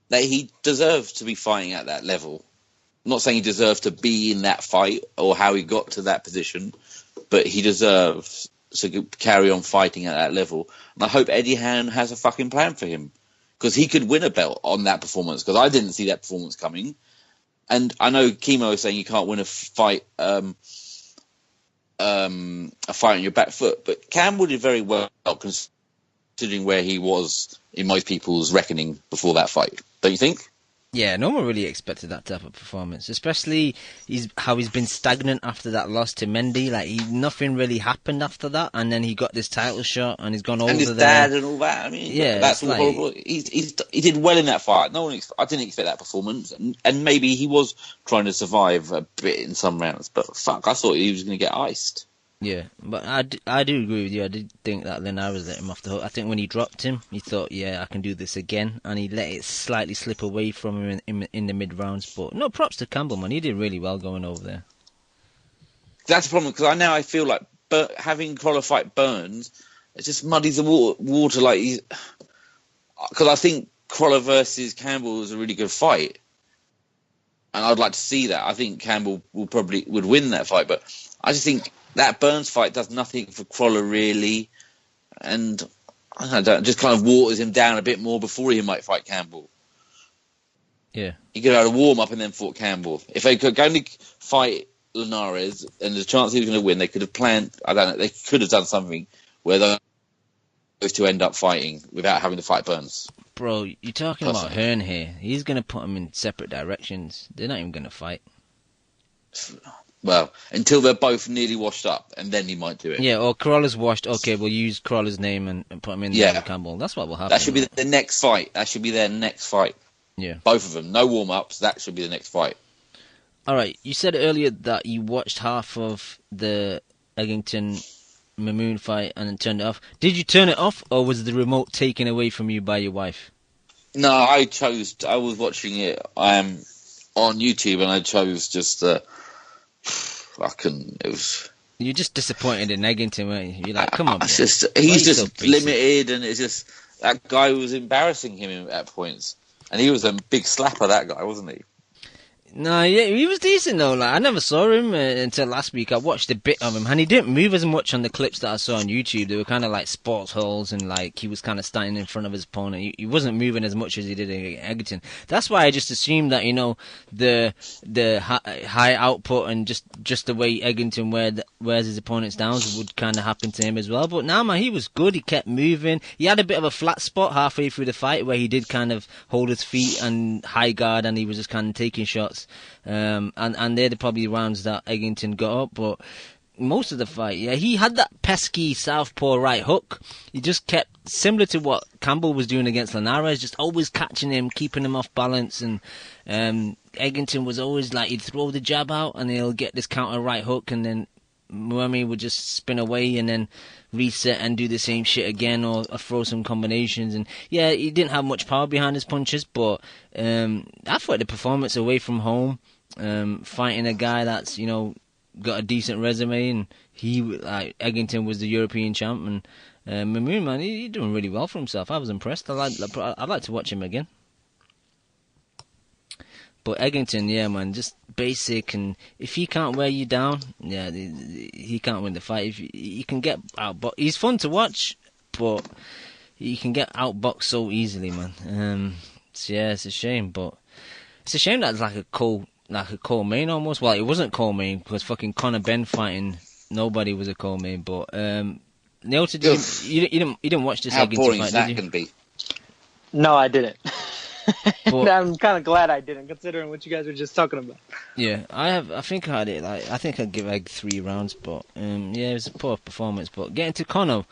that he deserves to be fighting at that level. I'm not saying he deserved to be in that fight or how he got to that position, but he deserves to carry on fighting at that level. And I hope Eddie Hearn has a fucking plan for him, because he could win a belt on that performance, because I didn't see that performance coming. And I know Kimo is saying you can't win a fight on your back foot, but Campbell did very well considering where he was in most people's reckoning before that fight. Don't you think? Yeah, no one really expected that type of performance, especially how he's been stagnant after that loss to Mendy. Like, nothing really happened after that, and then he got this title shot, and he's gone over there. And his dad and all that. I mean, yeah, that's all horrible. He did well in that fight. I didn't expect that performance, and maybe he was trying to survive a bit in some rounds, but fuck, I thought he was going to get iced. Yeah, but I do agree with you. I did think that Linares let him off the hook. I think when he dropped him, he thought, yeah, I can do this again, and he let it slightly slip away from him in the mid-rounds. But no, props to Campbell, man. He did really well going over there. That's the problem, because I feel like having Crolla fight Burns, it just muddies the water. Like, because I think Crolla versus Campbell was a really good fight, and I'd like to see that. I think Campbell would win that fight, but I just think that Burns fight does nothing for Crolla, really, and I don't know, just kind of waters him down a bit more before he might fight Campbell. Yeah. He could have had a warm-up and then fought Campbell. If they could go and fight Linares, and there's a chance he was going to win, they could have planned, I don't know, they could have done something where those two end up fighting without having to fight Burns. Bro, you're talking about Hearn here. He's going to put them in separate directions. They're not even going to fight. Well, until they're both nearly washed up, and then he might do it. Yeah, or Crolla's washed. Okay, we'll use Crolla's name and put him in there with Campbell. That's what will happen. That should be the next fight. That should be their next fight. Yeah. Both of them. No warm-ups. That should be the next fight. All right. You said earlier that you watched half of the Eggington-Mamoon fight and then turned it off. Did you turn it off, or was the remote taken away from you by your wife? No, I was watching it on YouTube, and I chose just... it was... You're just disappointed in Eggington, weren't you? You're like, come on, man. He's just limited, and it's just... That guy was embarrassing him at points. And he was a big slapper, that guy, wasn't he? No, yeah, he was decent though. Like, I never saw him until last week. I watched a bit of him, and he didn't move as much on the clips that I saw on YouTube. They were kind of like sports halls, and like he was kind of standing in front of his opponent. He wasn't moving as much as he did in Eggington. That's why I just assumed that, you know, the high output and just the way Eggington wears his opponents down would kind of happen to him as well. But now, man, he was good. He kept moving. He had a bit of a flat spot halfway through the fight where he did kind of hold his feet and high guard, and he was just kind of taking shots. And they're probably the rounds that Eggington got up, but most of the fight, yeah, he had that pesky southpaw right hook. He just kept, similar to what Campbell was doing against Linares, just always catching him, keeping him off balance, and Eggington was always like, he'd throw the jab out, and he'll get this counter right hook, and then Muhammad would just spin away and then reset and do the same shit again, or throw some combinations. And yeah, he didn't have much power behind his punches, but I thought the performance away from home, fighting a guy that's, you know, got a decent resume, and Eggington was the European champ, and Mamoon, man, he's doing really well for himself. I was impressed. I'd like to watch him again. But Eggington, yeah, man, just basic, and if he can't wear you down, yeah, he can't win the fight. If he can get outboxed, he's fun to watch, but he can get outboxed so easily, man. So yeah, it's a shame, but it's a shame that it's like a co-main almost. Well, it wasn't co-main because fucking Conor Benn fighting nobody was a co-main, but Neota, you didn't watch this Eggington fight, did you? Can be. No, I didn't. But, I'm kind of glad I didn't, considering what you guys were just talking about. Yeah, I think I had it. Like, I think I'd give Egg 3 rounds, but yeah, it was a poor performance. But getting to Conor,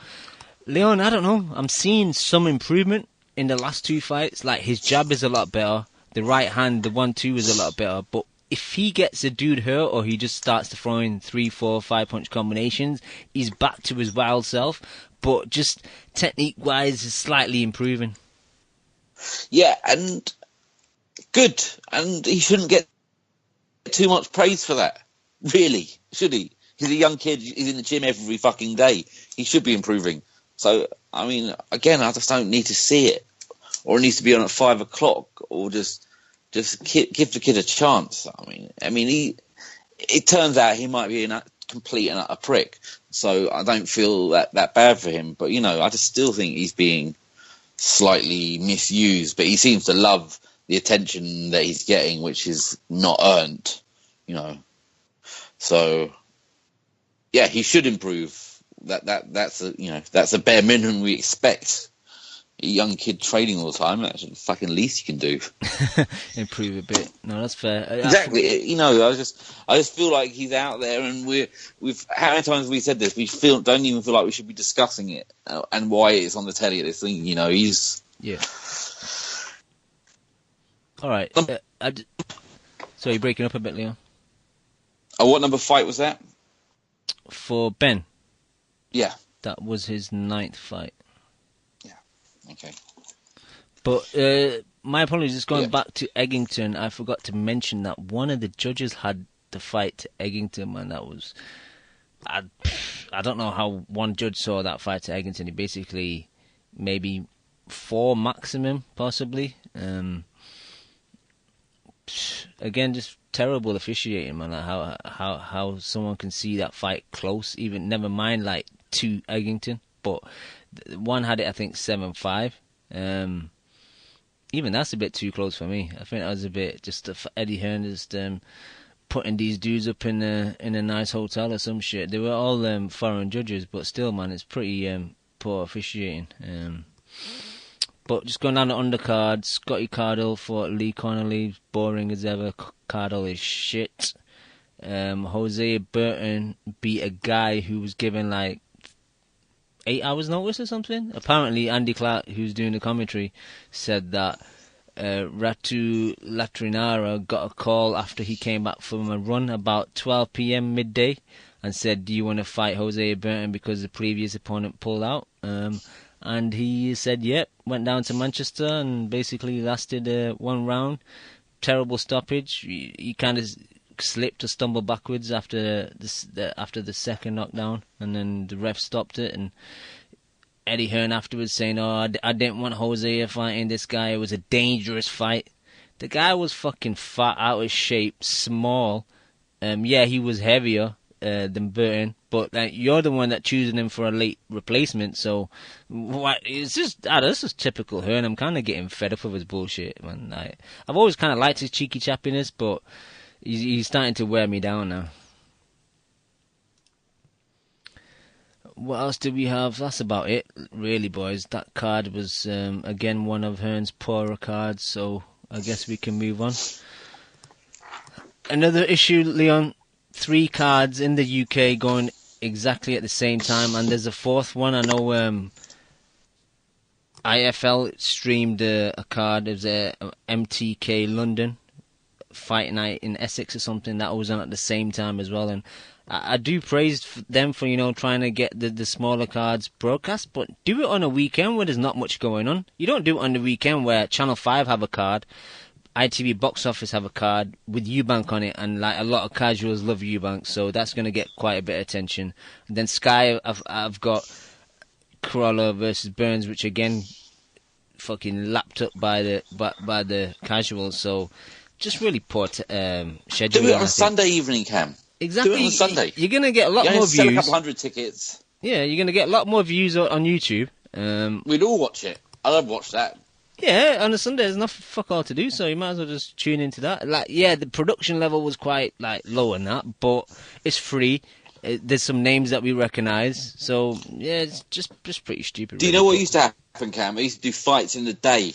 Leon, I don't know. I'm seeing some improvement in the last 2 fights. Like, his jab is a lot better. The right hand, the 1-2 is a lot better. But if he gets a dude hurt, or he just starts to throw in 3, 4, 5 punch combinations, he's back to his wild self. But just technique wise, is slightly improving. Yeah, and good, and he shouldn't get too much praise for that. Really, should he? He's a young kid. He's in the gym every fucking day. He should be improving. So, I mean, again, I just don't need to see it, or it needs to be on at 5 o'clock, or just give the kid a chance. I mean, it turns out he might be a complete and utter prick. So I don't feel that bad for him. But I just still think he's being slightly misused. But he seems to love the attention that he's getting, which is not earned. So yeah, he should improve. That's a bare minimum we expect. A young kid training all the time, that's the fucking least you can do. Improve a bit. No, that's fair. Exactly. I just feel like he's out there, and we've how many times have we said this? Don't even feel like we should be discussing it and why it's on the telly at this thing. He's All right. So you're breaking up a bit, Leon. Oh, what number fight was that? For Ben. Yeah. That was his 9th fight. Okay. But my apologies, just going back to Eggington, I forgot to mention that one of the judges had the fight to Eggington, and that was... I don't know how one judge saw that fight to Eggington. He basically maybe 4 maximum, possibly. Again, just terrible officiating, man. Like how someone can see that fight close, even never mind like to Eggington, but one had it, I think 7-5. Even that's a bit too close for me. I think that was a bit just Eddie Hearn just putting these dudes up in a nice hotel or some shit. They were all foreign judges, but still, man, it's pretty poor officiating. But just going down the undercard, Scotty Cardle fought Lee Connolly, boring as ever. Cardle is shit. Jose Burton beat a guy who was given like 8 hours notice or something. Apparently Andy Clark, who's doing the commentary, said that Ratu Latrinara got a call after he came back from a run about 12 p.m. midday and said, do you want to fight Jose Burton because the previous opponent pulled out? And he said yep, went down to Manchester and basically lasted 1 round. Terrible stoppage. He kind of slipped or stumbled backwards after the second knockdown, and then the ref stopped it. And Eddie Hearn afterwards saying, "Oh, I didn't want Jose fighting this guy. It was a dangerous fight." The guy was fucking fat, out of shape, small. Yeah, he was heavier than Burton, but you're the one that choosing him for a late replacement. So what? It's just this is typical Hearn. I'm kind of getting fed up with his bullshit, man. I've always kind of liked his cheeky chappiness, but he's starting to wear me down now. What else do we have? That's about it, really, boys. That card was, again, one of Hearn's poorer cards, so I guess we can move on. Another issue, Leon, 3 cards in the UK going exactly at the same time, and there's a 4th one. I know IFL streamed a card. It was a MTK London fight night in Essex or something that was on at the same time as well, and I do praise them for trying to get the smaller cards broadcast, but do it on a weekend where there's not much going on. You don't do it on the weekend where Channel 5 have a card, ITV Box Office have a card with Eubank on it, and like a lot of casuals love Eubank, so that's going to get quite a bit of attention. And then Sky, I've got Crolla versus Burns, which again fucking lapped up by the casuals, so just really poor scheduling. Do it on a Sunday evening, Cam. Exactly. Do it on Sunday. You're going to get a lot more views. Sell a couple hundred tickets. Yeah, you're going to get a lot more views on YouTube. We'd all watch it. I'd watch that. Yeah, on a Sunday there's nothing fuck all to do, so you might as well just tune into that. Like, yeah, the production level was quite low on that, but it's free. There's some names that we recognise, so yeah, it's just pretty stupid. Do you know what used to happen, Cam? I used to do fights in the day,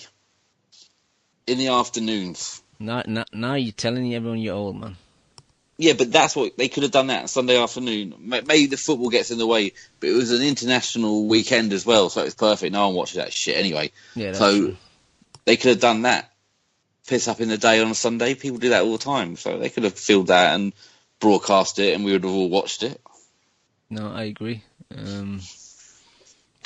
in the afternoons. Now you're telling everyone you're old, man. Yeah, but that's what they could have done that on Sunday afternoon. Maybe the football gets in the way, but it was an international weekend as well, so it was perfect. No one watches that shit anyway. Yeah, that's so true. They could have done that. Piss up in the day on a Sunday. People do that all the time, so they could have filmed that and broadcast it, and we would have all watched it. No, I agree.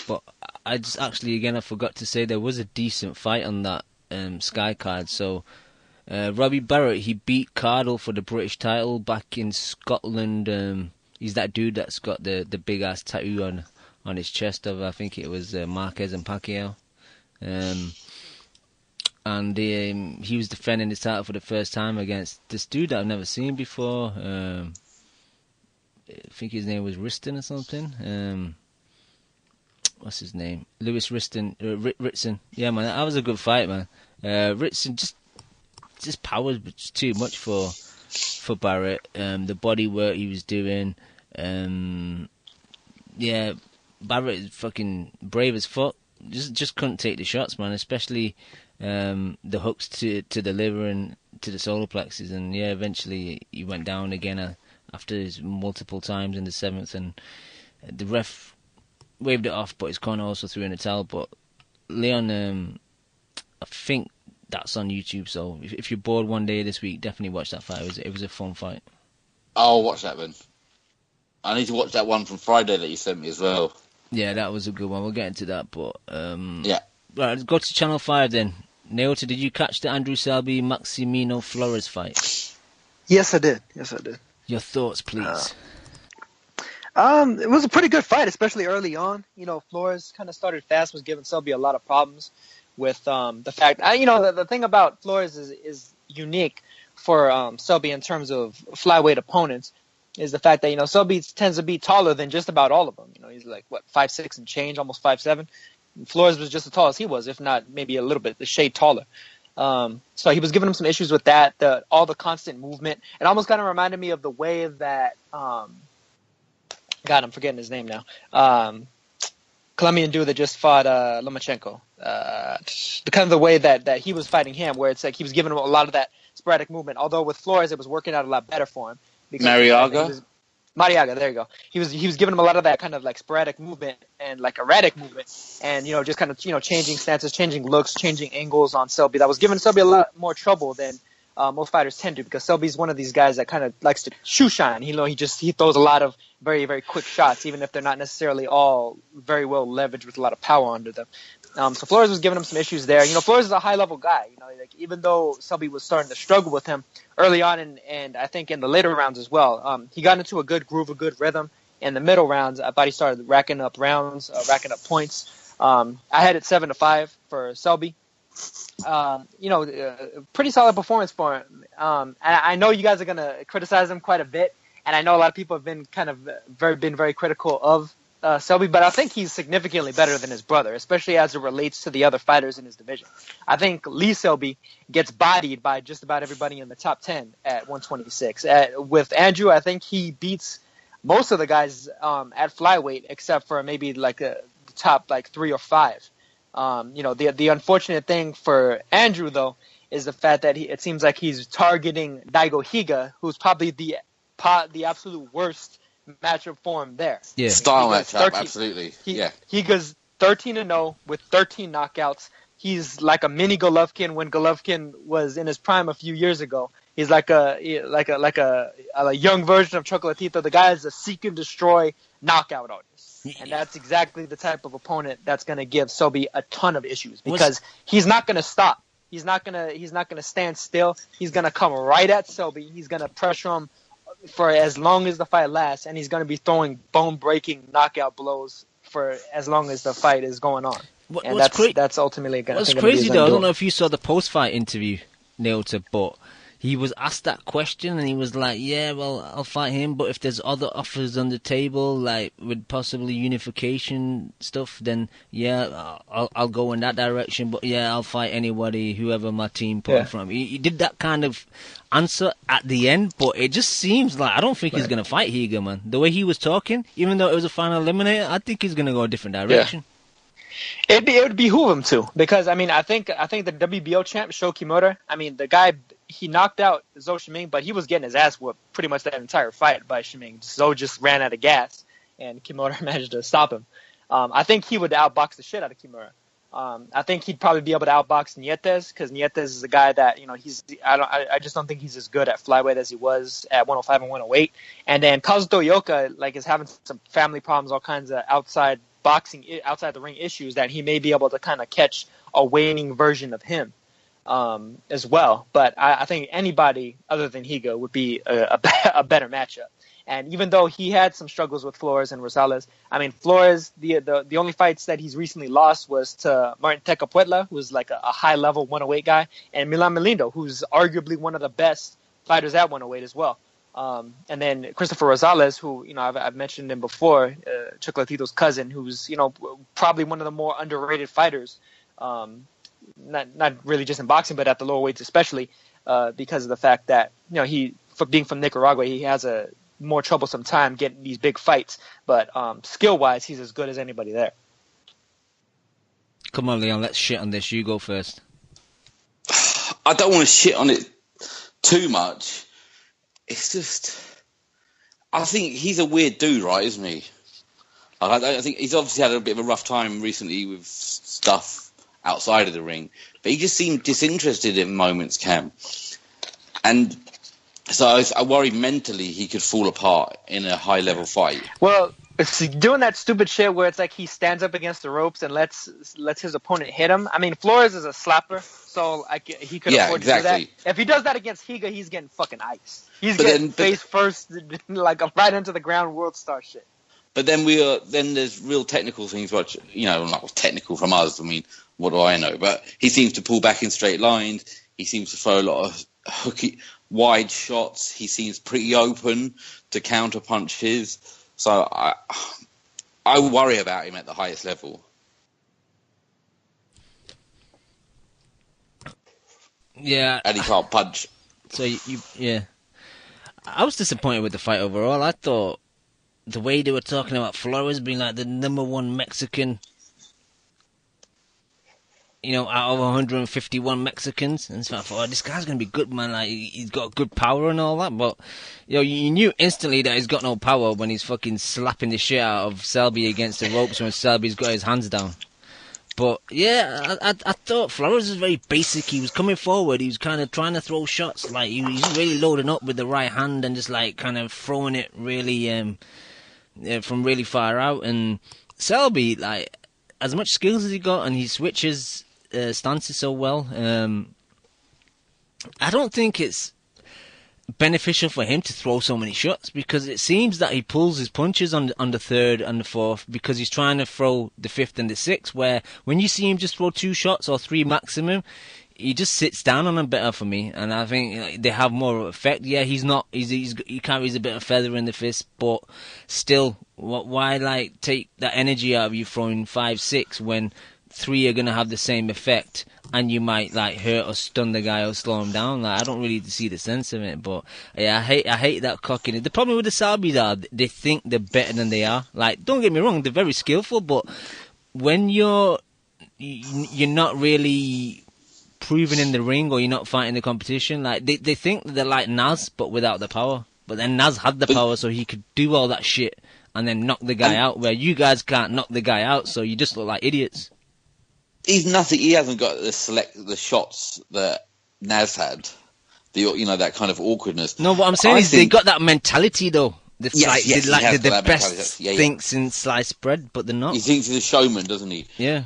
But I just actually, again, I forgot to say there was a decent fight on that Sky card, so Robbie Barrett, he beat Cardle for the British title back in Scotland. He's that dude that's got the big ass tattoo on his chest of, I think it was Marquez and Pacquiao. And he was defending his title for the first time against this dude that I've never seen before. I think his name was Riston or something. What's his name? Lewis Riston. Ritson. Yeah, man, that was a good fight, man. Ritson just power was too much for Barrett. The body work he was doing. Yeah, Barrett is fucking brave as fuck. Just couldn't take the shots, man. Especially the hooks to the liver and to the solar plexus. And yeah, eventually he went down again after his multiple times in the 7th. And the ref waved it off, but his corner also threw in a towel. But Leon, I think that's on YouTube. So if you're bored one day this week, definitely watch that fight. It was a fun fight. I'll watch that then. I need to watch that one from Friday that you sent me as well. Yeah, that was a good one. We'll get into that, but yeah. Right, let's go to Channel 5 then. Naota, did you catch the Andrew Selby Maximino Flores fight? Yes, I did. Your thoughts, please. It was a pretty good fight, especially early on. You know, Flores kind of started fast, was giving Selby a lot of problems with the fact. The thing about Flores is unique for Selby in terms of flyweight opponents. Is the fact that, Selby tends to be taller than just about all of them. He's like, 5'6" and change, almost 5'7". Flores was just as tall as he was, if not maybe a little bit, a shade taller. So he was giving him some issues with that, all the constant movement. It almost kind of reminded me of the way that, God, I'm forgetting his name now. Colombian dude that just fought Lomachenko. The way that he was fighting him, where it's like he was giving him a lot of that sporadic movement. Although with Flores, it was working out a lot better for him. Mariaga, there you go. He was giving him a lot of that kind of like sporadic movement and like erratic movement, and just kind of changing stances, changing looks, changing angles on Selby. That was giving Selby a lot more trouble than most fighters tend to, because Selby's one of these guys that kind of likes to shoe shine. He throws a lot of very, very quick shots, even if they're not necessarily all very well leveraged with a lot of power under them. So Flores was giving him some issues there. Flores is a high-level guy. Even though Selby was starting to struggle with him early on, and I think in the later rounds as well, he got into a good groove, a good rhythm. In the middle rounds, I thought he started racking up rounds, racking up points. I had it 7-5 for Selby. Pretty solid performance for him. And I know you guys are gonna criticize him quite a bit, and I know a lot of people have been very critical of Selby, but I think he's significantly better than his brother, especially as it relates to the other fighters in his division. I think Lee Selby gets bodied by just about everybody in the top 10 at 126. With Andrew, I think he beats most of the guys at flyweight, except for maybe like the top 3 or 5. The unfortunate thing for Andrew, though, is the fact that it seems like he's targeting Daigo Higa, who's probably the absolute worst matchup for him there. Yeah, style matchup, absolutely. He goes 13-0 with 13 knockouts. He's like a mini Golovkin when Golovkin was in his prime a few years ago. He's like a young version of Chocolatito. The guy is a seek and destroy knockout artist, and that's exactly the type of opponent that's going to give Selby a ton of issues, because he's not going to stop. He's not going to stand still. He's going to come right at Selby. He's going to pressure him for as long as the fight lasts, and he's going to be throwing bone-breaking knockout blows for as long as the fight is going on. That's ultimately going to be. What's crazy though, I don't know if you saw the post-fight interview, Naota, but he was asked that question, and he was like, "Yeah, well, I'll fight him, but if there's other offers on the table, like with possibly unification stuff, then yeah, I'll go in that direction. But yeah, I'll fight anybody, whoever my team put in front of me." He did that kind of answer at the end, but it just seems like I don't think he's gonna fight Higa, man. The way he was talking, even though it was a final eliminator, I think he's gonna go a different direction. Yeah. It would behoove him to, because I think the WBO champ Sho Kimura, the guy, he knocked out Zhou Shiming, but he was getting his ass whooped pretty much that entire fight by Shiming. Zhou just ran out of gas, and Kimura managed to stop him. I think he would outbox the shit out of Kimura. I think he'd probably be able to outbox Nietes, because Nietes is a guy that I just don't think he's as good at flyweight as he was at 105 and 108. And then Kazuto Ioka is having some family problems, all kinds of outside the ring issues that he may be able to kind of catch a waning version of him. as well. But I think anybody other than Higa would be a better matchup. And even though he had some struggles with Flores and Rosales, I mean, Flores, the only fights that he's recently lost was to Martin Tecapuetla, who's like a high-level 108 guy, and Milan Melindo, who's arguably one of the best fighters at 108 as well. And then Christopher Rosales, who, I've mentioned him before, Chocolatito's cousin, who's, probably one of the more underrated fighters, not really just in boxing, but at the lower weights especially, because of the fact that, he, for being from Nicaragua, he has a more troublesome time getting these big fights, but skill-wise, he's as good as anybody there. Come on, Leon, let's shit on this. You go first. I don't want to shit on it too much. It's just, I think he's a weird dude, right, isn't he? I think he's obviously had a bit of a rough time recently with stuff outside of the ring, but he just seemed disinterested in moments, Cam. And so I worry mentally he could fall apart in a high-level fight. Well, it's doing that stupid shit where it's like he stands up against the ropes and lets his opponent hit him. I mean, Flores is a slapper, so he could afford to do that. If he does that against Higa, he's getting fucking ice. He's getting face first, like right into the ground, world star shit. But then there's real technical things, which, not technical from us. I mean, what do I know? But he seems to pull back in straight lines. He seems to throw a lot of hooky, wide shots. He seems pretty open to counter punches. So I worry about him at the highest level. Yeah, and he can't punch. So yeah, I was disappointed with the fight overall. I thought the way they were talking about Flores being like the #1 Mexican, out of 151 Mexicans, and so I thought, this guy's gonna be good, man. Like, he's got good power and all that, but you knew instantly that he's got no power when he's fucking slapping the shit out of Selby against the ropes when Selby's got his hands down. But yeah, I thought Flores was very basic. He was coming forward. He was kind of trying to throw shots. Like, he's really loading up with the right hand and just like kind of throwing it really from really far out. And Selby, like, as much skills as he got, and he switches stances so well, I don't think it's beneficial for him to throw so many shots, because it seems that he pulls his punches on the third and the fourth because he's trying to throw the fifth and the sixth, where when you see him just throw 2 shots or 3 maximum, he just sits down on them better for me, and I think they have more effect. Yeah, he carries a bit of feather in the fist, but still, why like take that energy out of you throwing 5, 6 when 3 are gonna have the same effect, and you might like hurt or stun the guy or slow him down? Like, I don't really see the sense of it. But yeah, I hate that cockiness. The problem with the Selbys are they think they're better than they are. Like, don't get me wrong, they're very skillful, but when you're not really proven in the ring, or you're not fighting the competition, like they think that they're like Naz but without the power. But then Naz had the power, so he could do all that shit and then knock the guy out, where you guys can't knock the guy out, so you just look like idiots. He hasn't got the shots that Naz had. That kind of awkwardness. No, what I'm saying is they got that mentality though. They're the best mentality. thinks in sliced bread, but they're not. He thinks he's a showman, doesn't he? Yeah.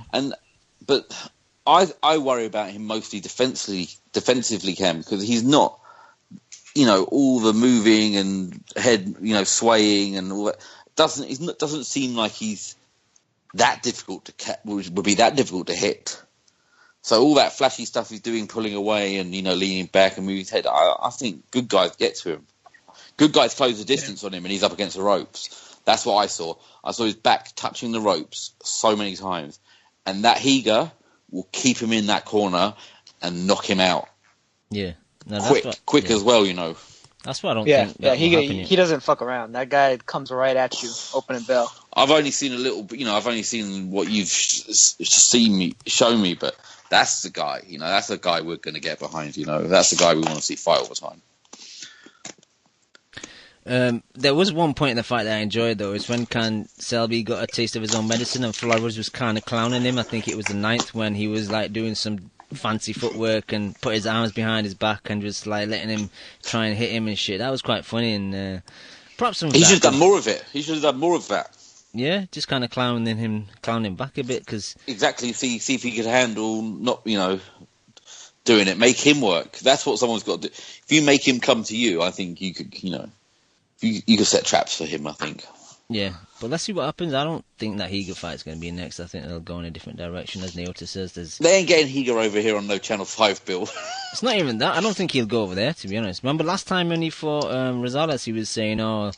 But I worry about him mostly defensively, Cam, because he's not, all the moving and head, swaying and all that. Doesn't seem like he's that difficult would be that difficult to hit. So all that flashy stuff he's doing, pulling away and leaning back and moving his head, I think good guys get to him. Good guys close the distance on him, and he's up against the ropes. That's what I saw. I saw his back touching the ropes so many times, and that Higa will keep him in that corner and knock him out. Yeah, quick as well. That's what I don't think. Yeah, he doesn't fuck around. That guy comes right at you, open and bell. I've only seen a little bit, I've only seen what you've shown me, but that's the guy, that's the guy we're going to get behind, that's the guy we want to see fight all the time. There was one point in the fight that I enjoyed, though, is when Selby got a taste of his own medicine and Flores was kind of clowning him. I think it was the 9th when he was like doing some fancy footwork and put his arms behind his back and just like letting him try and hit him and shit. That was quite funny, and props on. He should have done more of it. He should have done more of that. Yeah, just kind of clowning him back a bit, because exactly see if he could handle not doing it. Make him work. That's what someone's got to do. If you make him come to you, I think you could, you could set traps for him, I think. Yeah, but let's see what happens. I don't think that Higa fight's going to be next. I think they'll go in a different direction, as Naota says. They ain't getting Higa over here on no Channel 5 bill. It's not even that. I don't think he'll go over there, to be honest. Remember last time when he fought Rosales, he was saying, oh,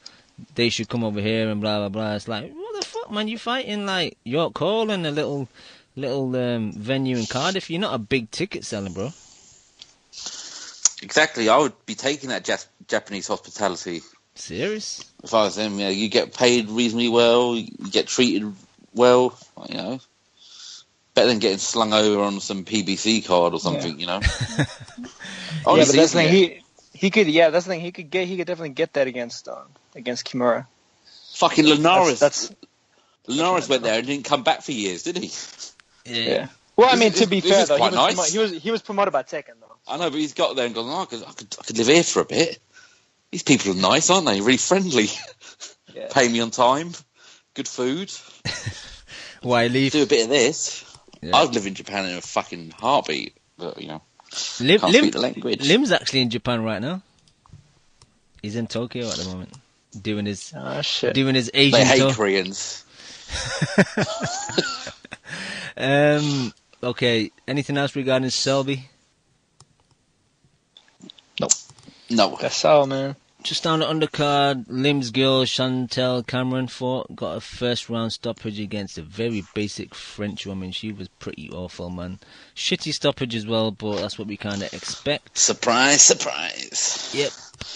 they should come over here and blah, blah, blah. It's like, what the fuck, man? You fighting like York Hall and a little venue in Cardiff. You're not a big ticket seller, bro. Exactly. I would be taking that Japanese hospitality. Serious? If I was them, you get paid reasonably well, you get treated well, better than getting slung over on some PBC card or something, Yeah, but that's the thing. He could. Yeah, that's the thing. He could definitely get that against Kimura. Fucking Linares. Linares went there and didn't come back for years, did he? Yeah. Well, I mean, to be fair though, nice. he was promoted by Tekken though. I know, but he's got there and gone, I could live here for a bit. These people are nice, aren't they? Really friendly. Yeah. Pay me on time. Good food. Why leave? Do a bit of this. Yeah. I'd live in Japan in a fucking heartbeat, but can't speak the language. Lim's actually in Japan right now. He's in Tokyo at the moment, doing his Asian. They hate tour. Koreans. Okay. Anything else regarding Selby? No. That's all, man. Just on the undercard, Lim's girl Chantel Cameron got a first round stoppage against a very basic French woman. She was pretty awful, man. Shitty stoppage as well, but that's what we kind of expect. Surprise, surprise. Yep.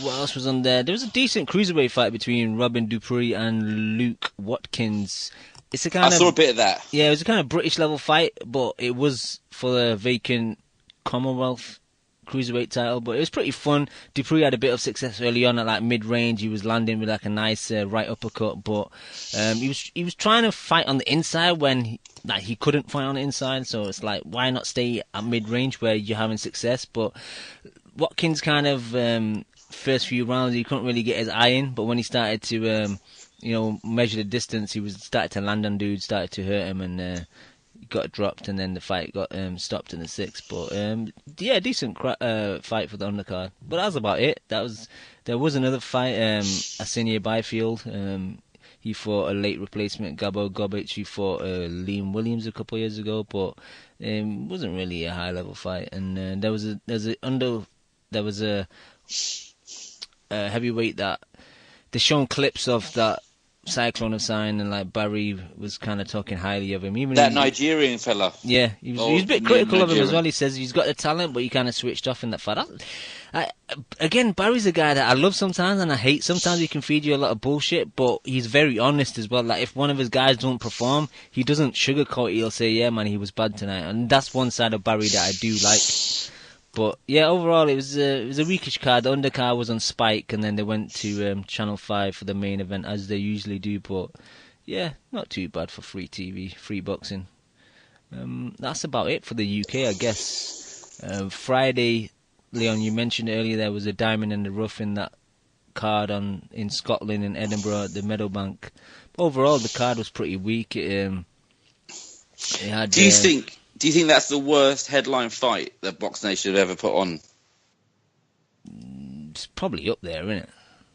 What else was on there? There was a decent cruiserweight fight between Robin Dupree and Luke Watkins. I saw a bit of that. Yeah, it was a kind of British level fight, but it was for the vacant Commonwealth cruiserweight title, but it was pretty fun. Dupree had a bit of success early on at like mid-range. He was landing with like a nice right uppercut, but he was trying to fight on the inside when he couldn't fight on the inside. So it's like, why not stay at mid-range where you're having success? But Watkins kind of first few rounds he couldn't really get his eye in, but when he started to measure the distance, he started to land on dudes, started to hurt him, and got dropped, and then the fight got stopped in the sixth. But decent fight for the undercard. But that was about it. There was another fight. Arsenio Byfield. He fought a late replacement, Gabo Gobic. He fought Liam Williams a couple of years ago, but wasn't really a high level fight. And there was a heavyweight that they shown clips of that Cyclone of Sign, and like Barry was kind of talking highly of him. Even that Nigerian fella. Yeah, he was a bit critical of him as well. He says he's got the talent, but he kind of switched off in that fight. Again, Barry's a guy that I love sometimes and I hate sometimes. He can feed you a lot of bullshit, but he's very honest as well. Like if one of his guys don't perform, he doesn't sugarcoat it. He'll say, "Yeah, man, he was bad tonight," and that's one side of Barry that I do like. But yeah, overall it was a weakish card. The undercard was on Spike, and then they went to Channel 5 for the main event as they usually do. But yeah, not too bad for free TV, free boxing. That's about it for the UK, I guess. Friday, Leon, you mentioned earlier there was a diamond in the rough in that card in Scotland in Edinburgh at the Meadowbank. Overall, the card was pretty weak. It had, Do you think that's the worst headline fight that Box Nation have ever put on? It's probably up there, isn't it?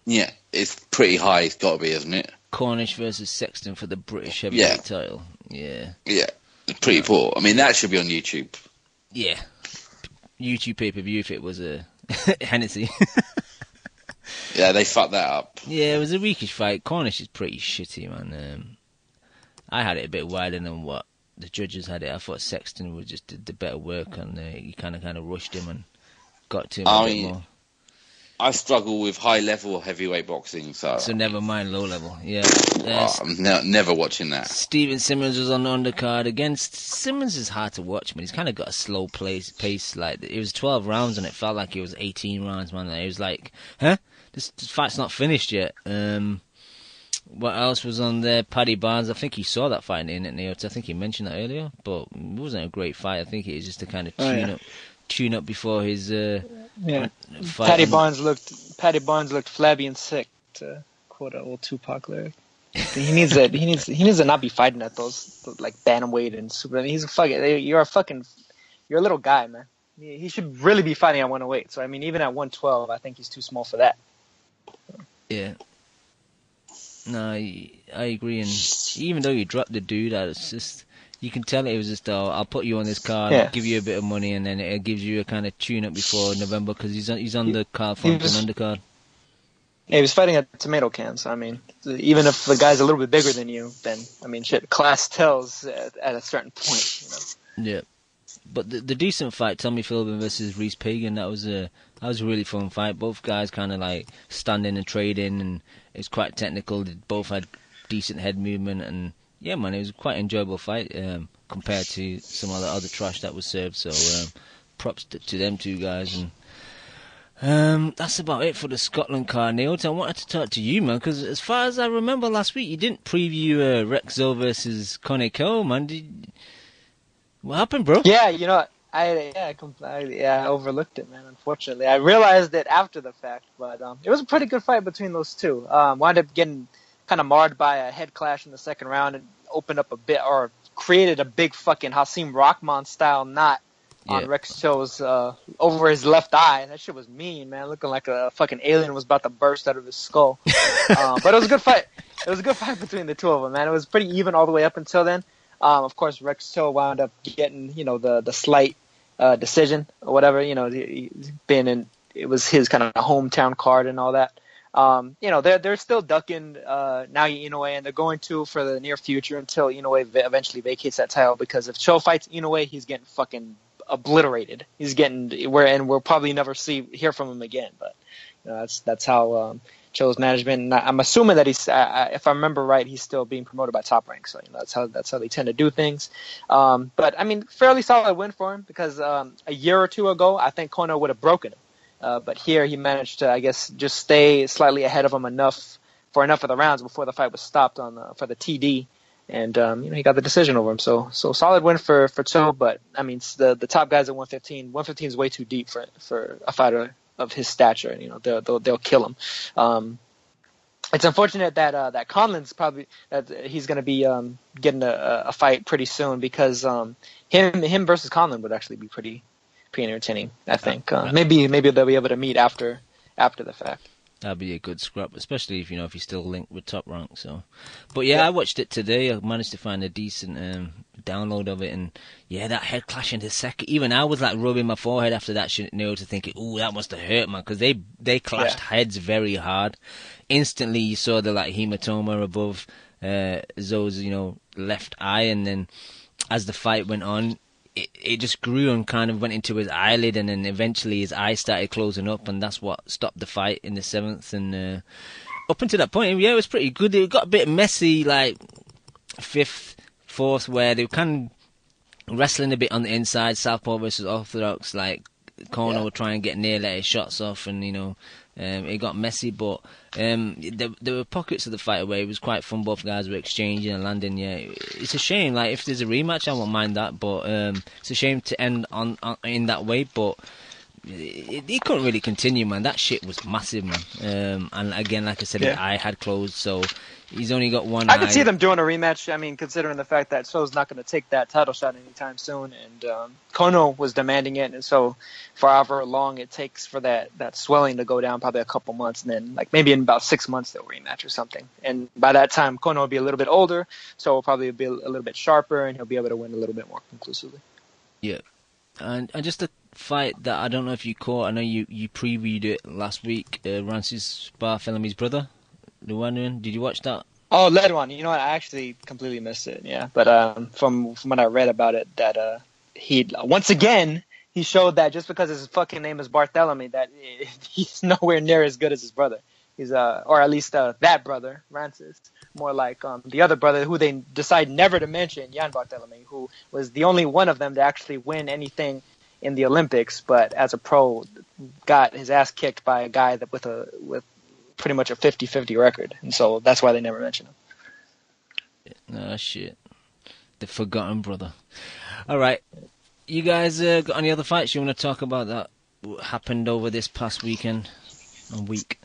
Yeah, it's pretty high. It's got to be, isn't it? Cornish versus Sexton for the British heavyweight title. Yeah. Yeah, it's pretty poor. I mean, that should be on YouTube. Yeah. YouTube pay-per-view if it was a Hennessy. Yeah, they fucked that up. Yeah, it was a weakish fight. Cornish is pretty shitty, man. I had it a bit wider than what the judges had it. I thought Sexton just did the better work, and he kind of rushed him and got to him a bit more. I struggle with high-level heavyweight boxing, so never mind low-level. Yeah, I'm never watching that. Stephen Simmons was on the undercard against Simmons. Is hard to watch, but he's kind of got a slow pace. Like it was 12 rounds, and it felt like it was 18 rounds, man. It was like, huh? This fight's not finished yet. What else was on there? Paddy Barnes. I think he saw that fight in it. I think he mentioned that earlier, but it wasn't a great fight. I think it was just to kind of tune up before his fight. Paddy Barnes looked flabby and sick, to quote an old Tupac lyric. He needs to not be fighting at those like bantamweight and super. I mean, you're a little guy, man. He should really be fighting at 108. So I mean, even at 112, I think he's too small for that. Yeah. No, I agree. And even though you dropped the dude, it's just you can tell it was just I'll put you on this card, give you a bit of money, and then it gives you a kind of tune up before November because he's on the card for an undercard. Yeah, he was fighting at tomato cans. I mean, even if the guy's a little bit bigger than you, then I mean, shit, class tells at a certain point. Yeah. But the decent fight, Tommy Philbin versus Reese Pagan, that was a really fun fight. Both guys kind of like standing and trading, and it was quite technical. They both had decent head movement, and yeah, man, it was quite an enjoyable fight compared to some of the other trash that was served. So props to them two guys, and that's about it for the Scotland card. Neil, I wanted to talk to you, man, because as far as I remember last week, you didn't preview Rexo versus Conor Cole, man. What happened, bro? Yeah, I overlooked it, man. Unfortunately, I realized it after the fact, but it was a pretty good fight between those two. Wound up getting kind of marred by a head clash in the second round and opened up a bit, or created a big fucking Hasim Rahman style knot on Rex Cho's over his left eye. That shit was mean, man. Looking like a fucking alien was about to burst out of his skull. But it was a good fight. It was a good fight between the two of them, man. It was pretty even all the way up until then. Of course, Rex Cho wound up getting, the slight decision or whatever. It was his kind of hometown card and all that. They're still ducking Naoya Inoue, and they're going to for the near future until Inoue eventually vacates that title. Because if Cho fights Inoue, he's getting fucking obliterated. We'll probably never hear from him again. But that's how Cho's management. And I'm assuming that he's, if I remember right, he's still being promoted by Top Rank. So that's how they tend to do things. But I mean, fairly solid win for him because a year or two ago, I think Conor would have broken him. But here he managed to, I guess, just stay slightly ahead of him enough of the rounds before the fight was stopped for the TD, and he got the decision over him. So solid win for Cho. But I mean, the top guys at 115. 115 is way too deep for a fighter of his stature. They'll kill him. It's unfortunate that Conlan's probably that he's going to be getting a fight pretty soon because him versus Conlan would actually be pretty entertaining, I think. Maybe they'll be able to meet after the fact. That'd be a good scrap, especially if he's still linked with Top Rank. So, but yeah, I watched it today. I managed to find a decent download of it, and yeah, that head clash in the second. Even I was like rubbing my forehead after that shit, to thinking, "Ooh, that must have hurt, man," because they clashed heads very hard. Instantly, you saw the like hematoma above Zoe's left eye, and then as the fight went on, it just grew and kind of went into his eyelid, and then eventually his eye started closing up, and that's what stopped the fight in the 7th. And up until that point, yeah, it was pretty good. It got a bit messy, like 5th, 4th, where they were kind of wrestling a bit on the inside, Southpaw versus Orthodox. Like Conor would try and get near, let his shots off, and it got messy, but there were pockets of the fight where it was quite fun. Both guys were exchanging and landing. Yeah, it's a shame. Like if there's a rematch, I won't mind that, but it's a shame to end on in that way. But it couldn't really continue, man. That shit was massive, man. And again, like I said, his eye had closed, so he's only got one eye. I could see them doing a rematch. I mean, considering the fact that Cho's not going to take that title shot anytime soon, and Kono was demanding it, and so for however long it takes for that swelling to go down, probably a couple months, and then like maybe in about 6 months they'll rematch or something. And by that time, Kono will be a little bit older, so will probably be a little bit sharper, and he'll be able to win a little bit more conclusively. Yeah, and just a fight that I don't know if you caught. I know you previewed it last week. Rancis Barthelme's brother, Luanuan. Did you watch that? Oh, Ledwan. You know what? I actually completely missed it. Yeah, but from what I read about it, that he once again he showed that just because his fucking name is Barthelemy, that he's nowhere near as good as his brother. He's or at least that brother, Rancis. More like the other brother who they decide never to mention, Jan Barthelemy, who was the only one of them to actually win anything in the Olympics, but as a pro got his ass kicked by a guy that with pretty much a 50-50 record, and so that's why they never mention him. No shit, the forgotten brother. All right, you guys got any other fights you want to talk about that happened over this past weekend and week?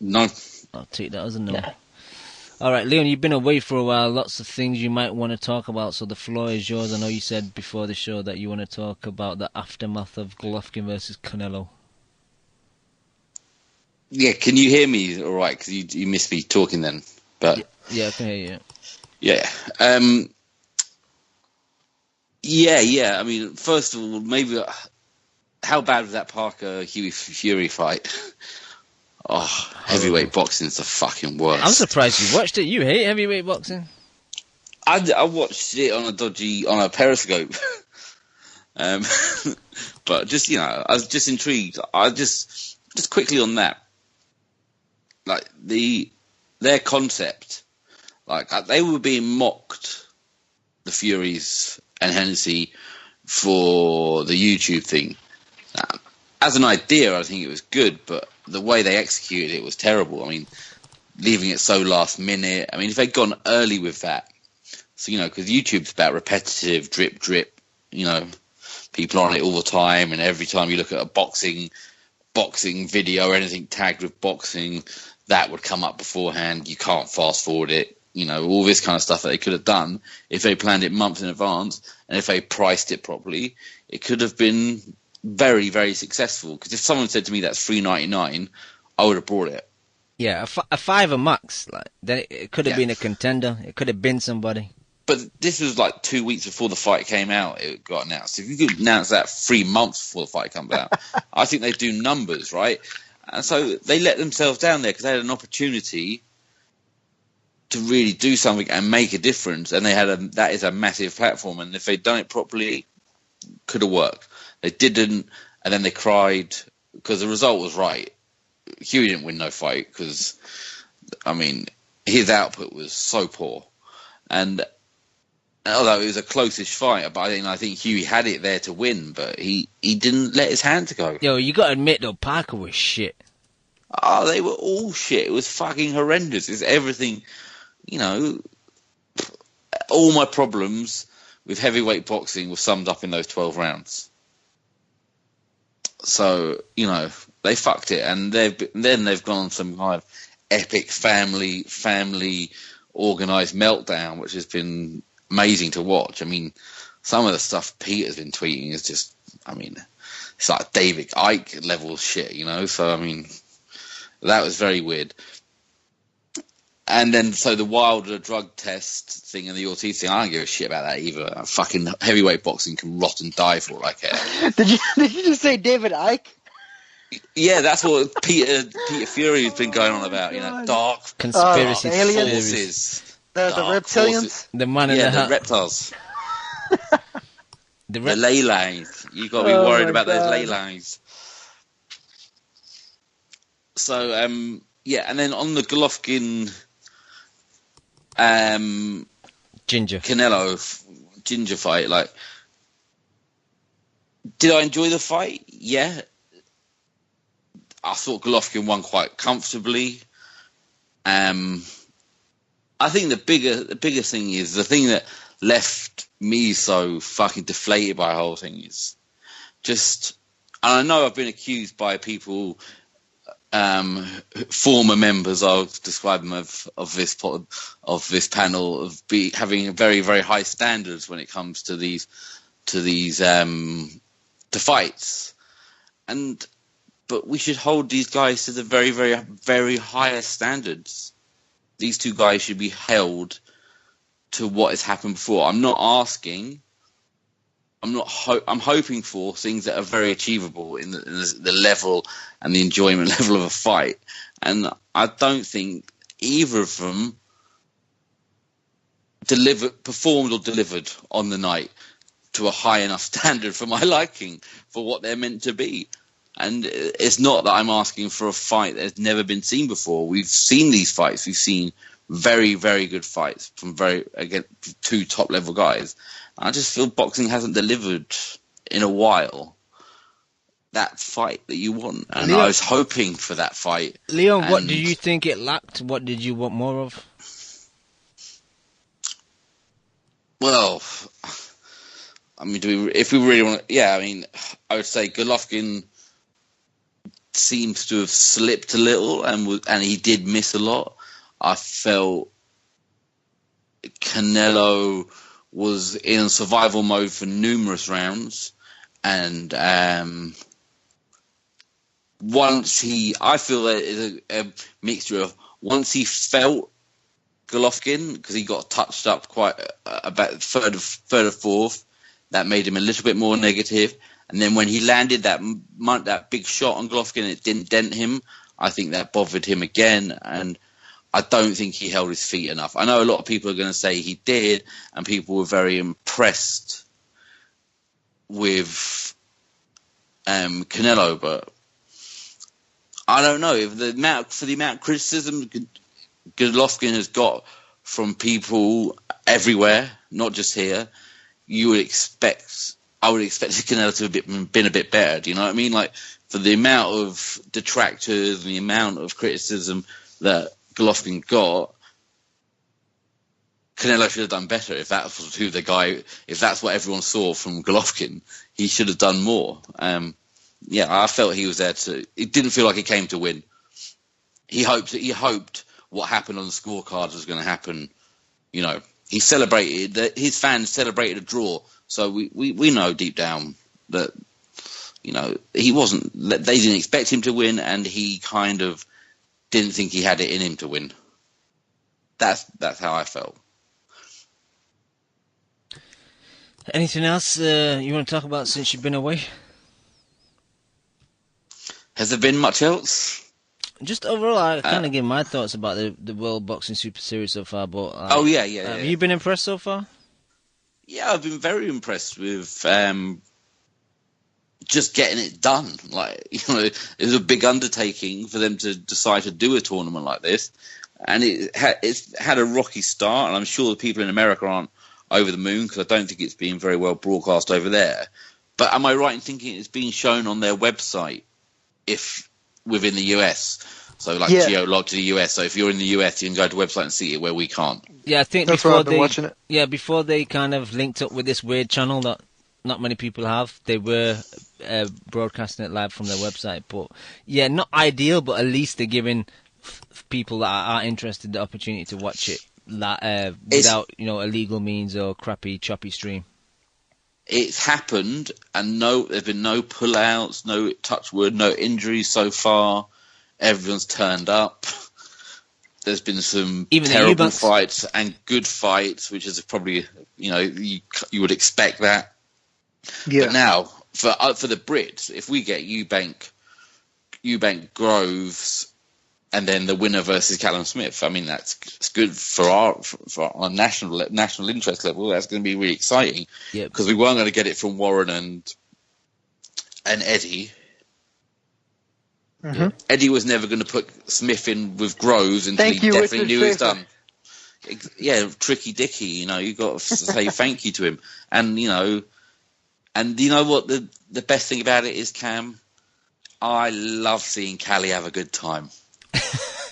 No. I'll take that as a no. Yeah. All right, Leon, you've been away for a while. Lots of things you might want to talk about, so the floor is yours. I know you said before the show that you want to talk about the aftermath of Golovkin versus Canelo. Yeah, can you hear me all right? Because you missed me talking then. But yeah, I can hear you. Yeah. I mean, first of all, maybe how bad was that Parker Hughie Fury fight? Oh, heavyweight boxing's the fucking worst. I'm surprised you watched it. You hate heavyweight boxing? I watched it on a Periscope. But just, I was just intrigued. I just quickly on that, like their concept, like they were being mocked, the Furies and Hennessy, for the YouTube thing. As an idea, I think it was good, but the way they executed it was terrible. I mean, leaving it so last minute. I mean, if they'd gone early with that, so, because YouTube's about repetitive, drip, people on it all the time, and every time you look at a boxing video or anything tagged with boxing, that would come up beforehand. You can't fast forward it. All this kind of stuff that they could have done if they planned it months in advance, and if they priced it properly, it could have been very, very successful. Because if someone said to me that's $3.99, I would have bought it. Yeah, a $5 max. Like then it could have been a contender. It could have been somebody. But this was like 2 weeks before the fight came out. It got announced. If you could announce that 3 months before the fight comes out, I think they do numbers, right? And so they let themselves down there because they had an opportunity to really do something and make a difference. And that is a massive platform. And if they'd done it properly, could have worked. They didn't, and then they cried because the result was right. Hughie didn't win no fight because, I mean, his output was so poor. And although it was a close-ish fight, but I think Hughie had it there to win, but he didn't let his hand go. Yo, you got to admit, though, Parker was shit. Oh, they were all shit. It was fucking horrendous. It's everything, all my problems with heavyweight boxing were summed up in those 12 rounds. So, they fucked it, and then they've gone on some kind of epic family organised meltdown, which has been amazing to watch. I mean, some of the stuff Peter's been tweeting is just, it's like David Icke level shit, So, I mean, that was very weird. And then, so the Wilder drug test thing and the Ortiz thing, I don't give a shit about that either. Fucking heavyweight boxing can rot and die for all I care. Did you just say David Icke? Yeah, that's what Peter Fury has been going on about. Dark conspiracy forces, the reptilians, forces. The man in the reptiles, the ley lines. You got to be worried about those ley lines. So, and then on the Golovkin. Canelo Ginger fight, like, did I enjoy the fight? Yeah, I thought Golovkin won quite comfortably. I think the bigger thing is the thing that left me so fucking deflated by the whole thing is just, and I know I've been accused by people. Former members, I'll describe them of this panel of having very, very high standards when it comes to these fights, but we should hold these guys to the very, very, very highest standards. These two guys should be held to what has happened before. I'm not asking. I'm hoping for things that are very achievable in the level and the enjoyment level of a fight. And I don't think either of them performed or delivered on the night to a high enough standard for my liking for what they're meant to be. And it's not that I'm asking for a fight that's never been seen before. We've seen these fights. We've seen very, very good fights from two top level guys. I just feel boxing hasn't delivered in a while that fight that you want. And Leon, I was hoping for that fight. Leon, what did you think it lacked? What did you want more of? Well, I mean, if we really want to... I would say Golovkin seems to have slipped a little and he did miss a lot. I felt Canelo was in survival mode for numerous rounds, and I feel that it's a mixture of once he felt Golovkin, because he got touched up quite about third or fourth, that made him a little bit more negative. And then when he landed that big shot on Golovkin, it didn't dent him. I think that bothered him again, and I don't think he held his feet enough. I know a lot of people are going to say he did, and people were very impressed with Canelo, but I don't know if the amount of criticism Golovkin has got from people everywhere, not just here. I would expect Canelo to have been a bit better. Do you know what I mean? Like, for the amount of detractors and the amount of criticism that Golovkin got, Canelo should have done better. If that was if that's what everyone saw from Golovkin, he should have done more. I felt he was there it didn't feel like he came to win. He hoped what happened on the scorecards was going to happen. You know, he celebrated, his fans celebrated a draw. So we know deep down that, you know, they didn't expect him to win, and he kind of didn't think he had it in him to win. That's how I felt. Anything else you want to talk about since you've been away? Has there been much else? Just overall, I kind of give my thoughts about the World Boxing Super Series so far. But have you been impressed so far? Yeah, I've been very impressed with just getting it done. Like, you know, it was a big undertaking for them to decide to do a tournament like this, and it's had a rocky start. And I'm sure the people in America aren't over the moon, because I don't think it's being very well broadcast over there. But am I right in thinking it's being shown on their website if within the US? So geo-log to the US. So if you're in the US, you can go to the website and see it, where we can't. Yeah, I think that's where I've been watching it. Yeah, before they kind of linked up with this weird channel that not many people have, they were broadcasting it live from their website. But yeah, not ideal, but at least they're giving people that are interested the opportunity to watch it without, you know, illegal means or crappy, choppy stream. It's happened, and there's been no pullouts, no touch wood, no injuries so far. Everyone's turned up. There's been some terrible fights and good fights, which is probably, you know, you would expect that. Yeah. But now, for the Brits, if we get Eubank Groves, and then the winner versus Callum Smith, I mean, that's good for our national interest level. That's going to be really exciting, because we weren't going to get it from Warren and Eddie. Mm-hmm. Eddie was never going to put Smith in with Groves until he definitely knew it was done. Yeah, tricky Dicky, you know, you got to say thank you to him. And you know what the best thing about it is, Cam? I love seeing Callie have a good time.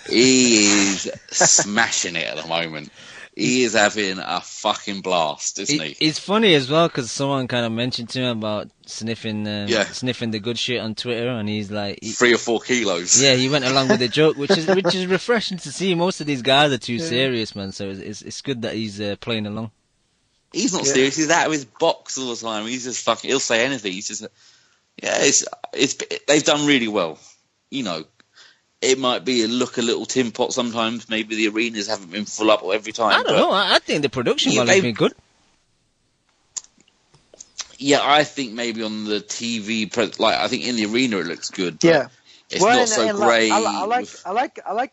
He is smashing it at the moment. He is having a fucking blast, isn't he? It's funny as well, because someone kind of mentioned to him about sniffing the good shit on Twitter, and he's like 3 or 4 kilos. Yeah, he went along with the joke, which is refreshing to see. Most of these guys are too serious, man. So it's good that he's playing along. He's not serious. He's out of his box all the time. He's just fucking. He'll say anything. He's just. Yeah, they've done really well. You know. It might look a little tin pot sometimes. Maybe the arenas haven't been full up every time. I don't know. I think the production might have been good. Yeah, I think maybe on the TV, I think in the arena it looks good. Yeah, it's not so great. I like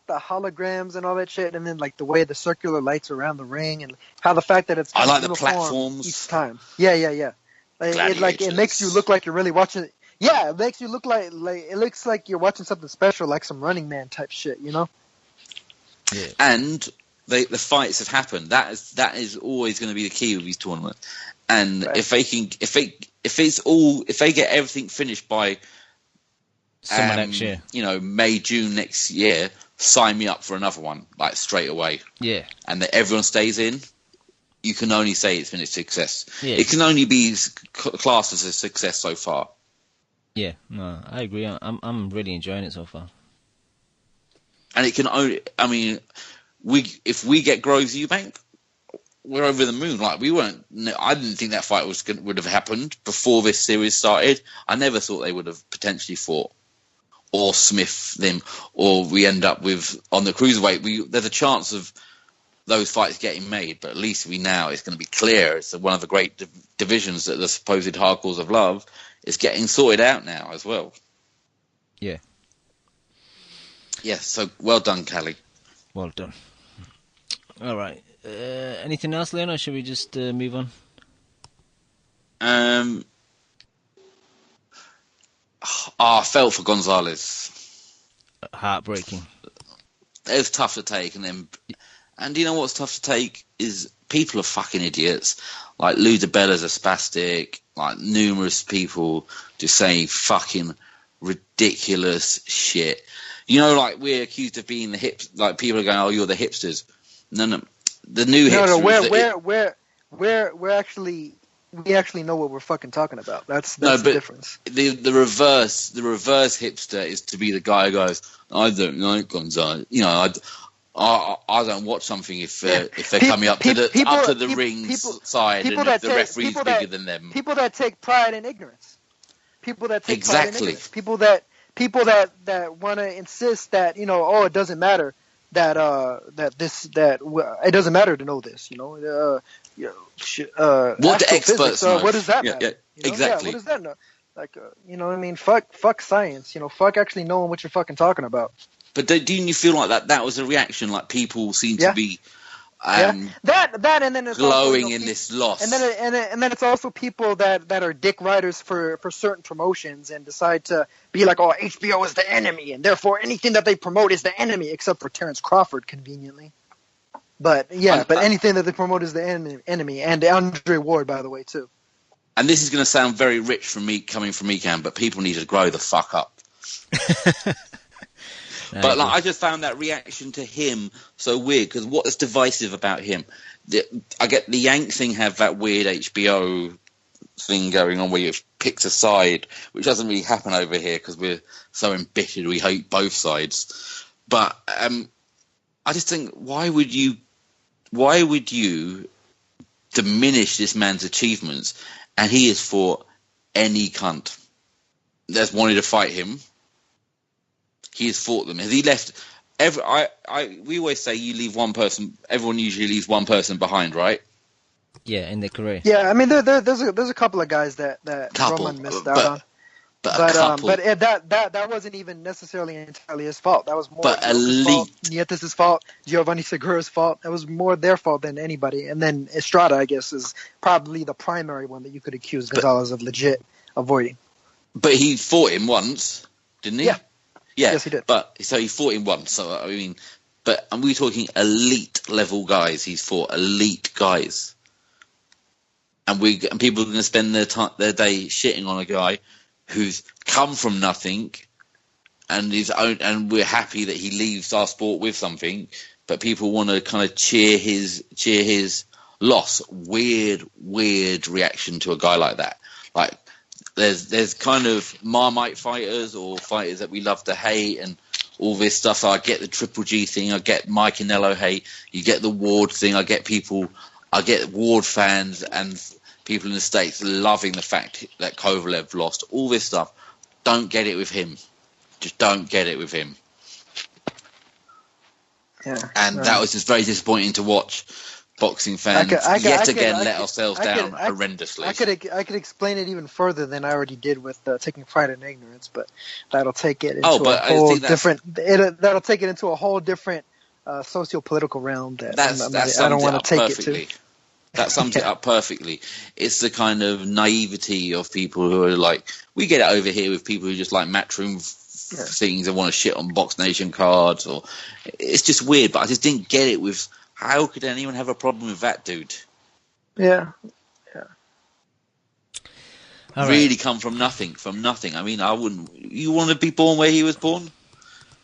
the holograms and all that shit, and then like the way the circular lights around the ring, and how the fact that it's I like the platforms each time. Yeah. It makes you look like you're really watching. Yeah, it makes you look like it looks like you're watching something special, like some Running Man type shit, you know. Yeah. And the fights have happened. That is always going to be the key with these tournaments. And if they get everything finished by summer next year, you know, May, June next year, sign me up for another one, like straight away. Yeah. And that everyone stays in. You can only say it's been a success. Yeah. It can only be classed as a success so far. Yeah, no, I agree. I'm really enjoying it so far. And it can only, I mean, if we get Groves Eubank, we're over the moon. Like we weren't. I didn't think that fight would have happened before this series started. I never thought they would have potentially fought or Smith them, or we end up with on the cruiserweight. There's a chance of those fights getting made, but at least it's going to be clear. It's one of the great divisions that the supposed hardcores of love is getting sorted out now as well. Yeah. Yeah. So well done, Callie. Well done. All right. Anything else, Leon, or should we just move on? I felt for Gonzalez. Heartbreaking. It was tough to take, and you know what's tough to take is people are fucking idiots. Like Lou DiBella's a spastic. Like numerous people just saying fucking ridiculous shit. You know, like we're accused of being the hips. Like people are going, "Oh, you're the hipsters." No. The new hipsters. We actually know what we're fucking talking about. That's the difference. The reverse hipster is to be the guy who goes, "I don't like Gonzalez." You know, I don't watch something if they're coming up to the ring side and the referee's bigger than them. People that take pride in ignorance. People that take exactly. pride in ignorance. People that want to insist that it doesn't matter that it doesn't matter to know this. What the experts know. What does that matter? Yeah, exactly. What does that know? Like, what I mean? Fuck science. Fuck actually knowing what you're fucking talking about. But didn't you feel like that was a reaction? Like people seem to be that and then it's glowing also, in this loss. And then it's also people that are dick riders for certain promotions and decide to be like, oh, HBO is the enemy, and therefore anything that they promote is the enemy, except for Terrence Crawford, conveniently. But anything that they promote is the enemy, and Andre Ward, by the way, too. And this is going to sound very rich coming from me, Cam, but people need to grow the fuck up. But I just found that reaction to him so weird, because what is divisive about him? I get the Yank thing have that weird HBO thing going on where you've picked a side, which doesn't really happen over here because we're so embittered we hate both sides. But I just think, why would you diminish this man's achievements? And he has fought any cunt that's wanted to fight him. He has fought them. Has he left? We always say you leave one person. Everyone usually leaves one person behind, right? Yeah, in their career. Yeah, I mean, there's a couple of guys that Roman missed out on. But that wasn't even necessarily entirely his fault. That was more Nietes' fault, Giovanni Segura's fault. That was more their fault than anybody. And then Estrada, I guess, is probably the primary one that you could accuse Gonzalez of legit avoiding. But he fought him once, didn't he? Yeah. Yeah. Yes, he did. So he fought him once. So I mean, but we're talking elite level guys. He's fought elite guys, and people are going to spend their day shitting on a guy who's come from nothing, and and we're happy that he leaves our sport with something, but people want to kind of cheer his loss. Weird reaction to a guy like that. Like there's kind of Marmite fighters or fighters that we love to hate and all this stuff. So I get the Triple G thing, I get my Canelo hate, you get the Ward thing, I get Ward fans and people in the States loving the fact that Kovalev lost. All this stuff. Don't get it with him. Just don't get it with him. Yeah. And that was just very disappointing to watch. Boxing fans let ourselves down horrendously. I could explain it even further than I already did with taking pride in ignorance, but that'll take it into that'll take it into a whole different socio-political realm that I don't want to take it to. That sums it up perfectly. It's the kind of naivety of people who are like, we get it over here with people who just like matchroom things and want to shit on Box Nation cards, or it's just weird. But I just didn't get it with. How could anyone have a problem with that dude? Yeah. Really come from nothing. I mean, I wouldn't. You want to be born where he was born?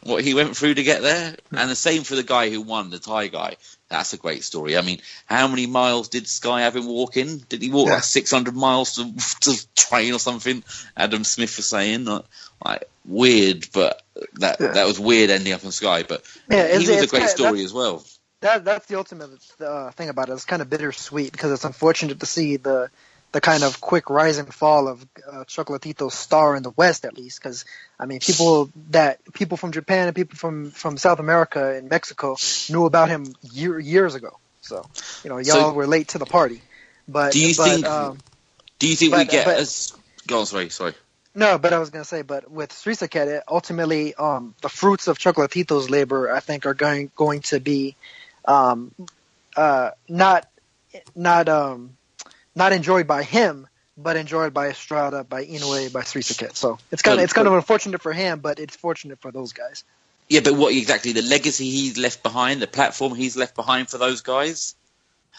What he went through to get there? And the same for the guy who won, the Thai guy. That's a great story. I mean, how many miles did Sky have him walk in? Did he walk like 600 miles to train or something? Adam Smith was saying. Like weird, but that was weird ending up on Sky. But he was a great story as well. That's the ultimate thing about it. It's kind of bittersweet because it's unfortunate to see the kind of quick rise and fall of Chocolatito's star in the West, at least. Because I mean, people from Japan and people from South America and Mexico knew about him years ago. So y'all were late to the party. But do you think we get as? Go on, sorry. No, but I was going to say, but with Srisaket, ultimately, the fruits of Chocolatito's labor, I think, are going to be not enjoyed by him, but enjoyed by Estrada, by Inoue, by Srisaket. So it's kind of unfortunate for him, but it's fortunate for those guys. Yeah, but what exactly the legacy he's left behind, the platform he's left behind for those guys?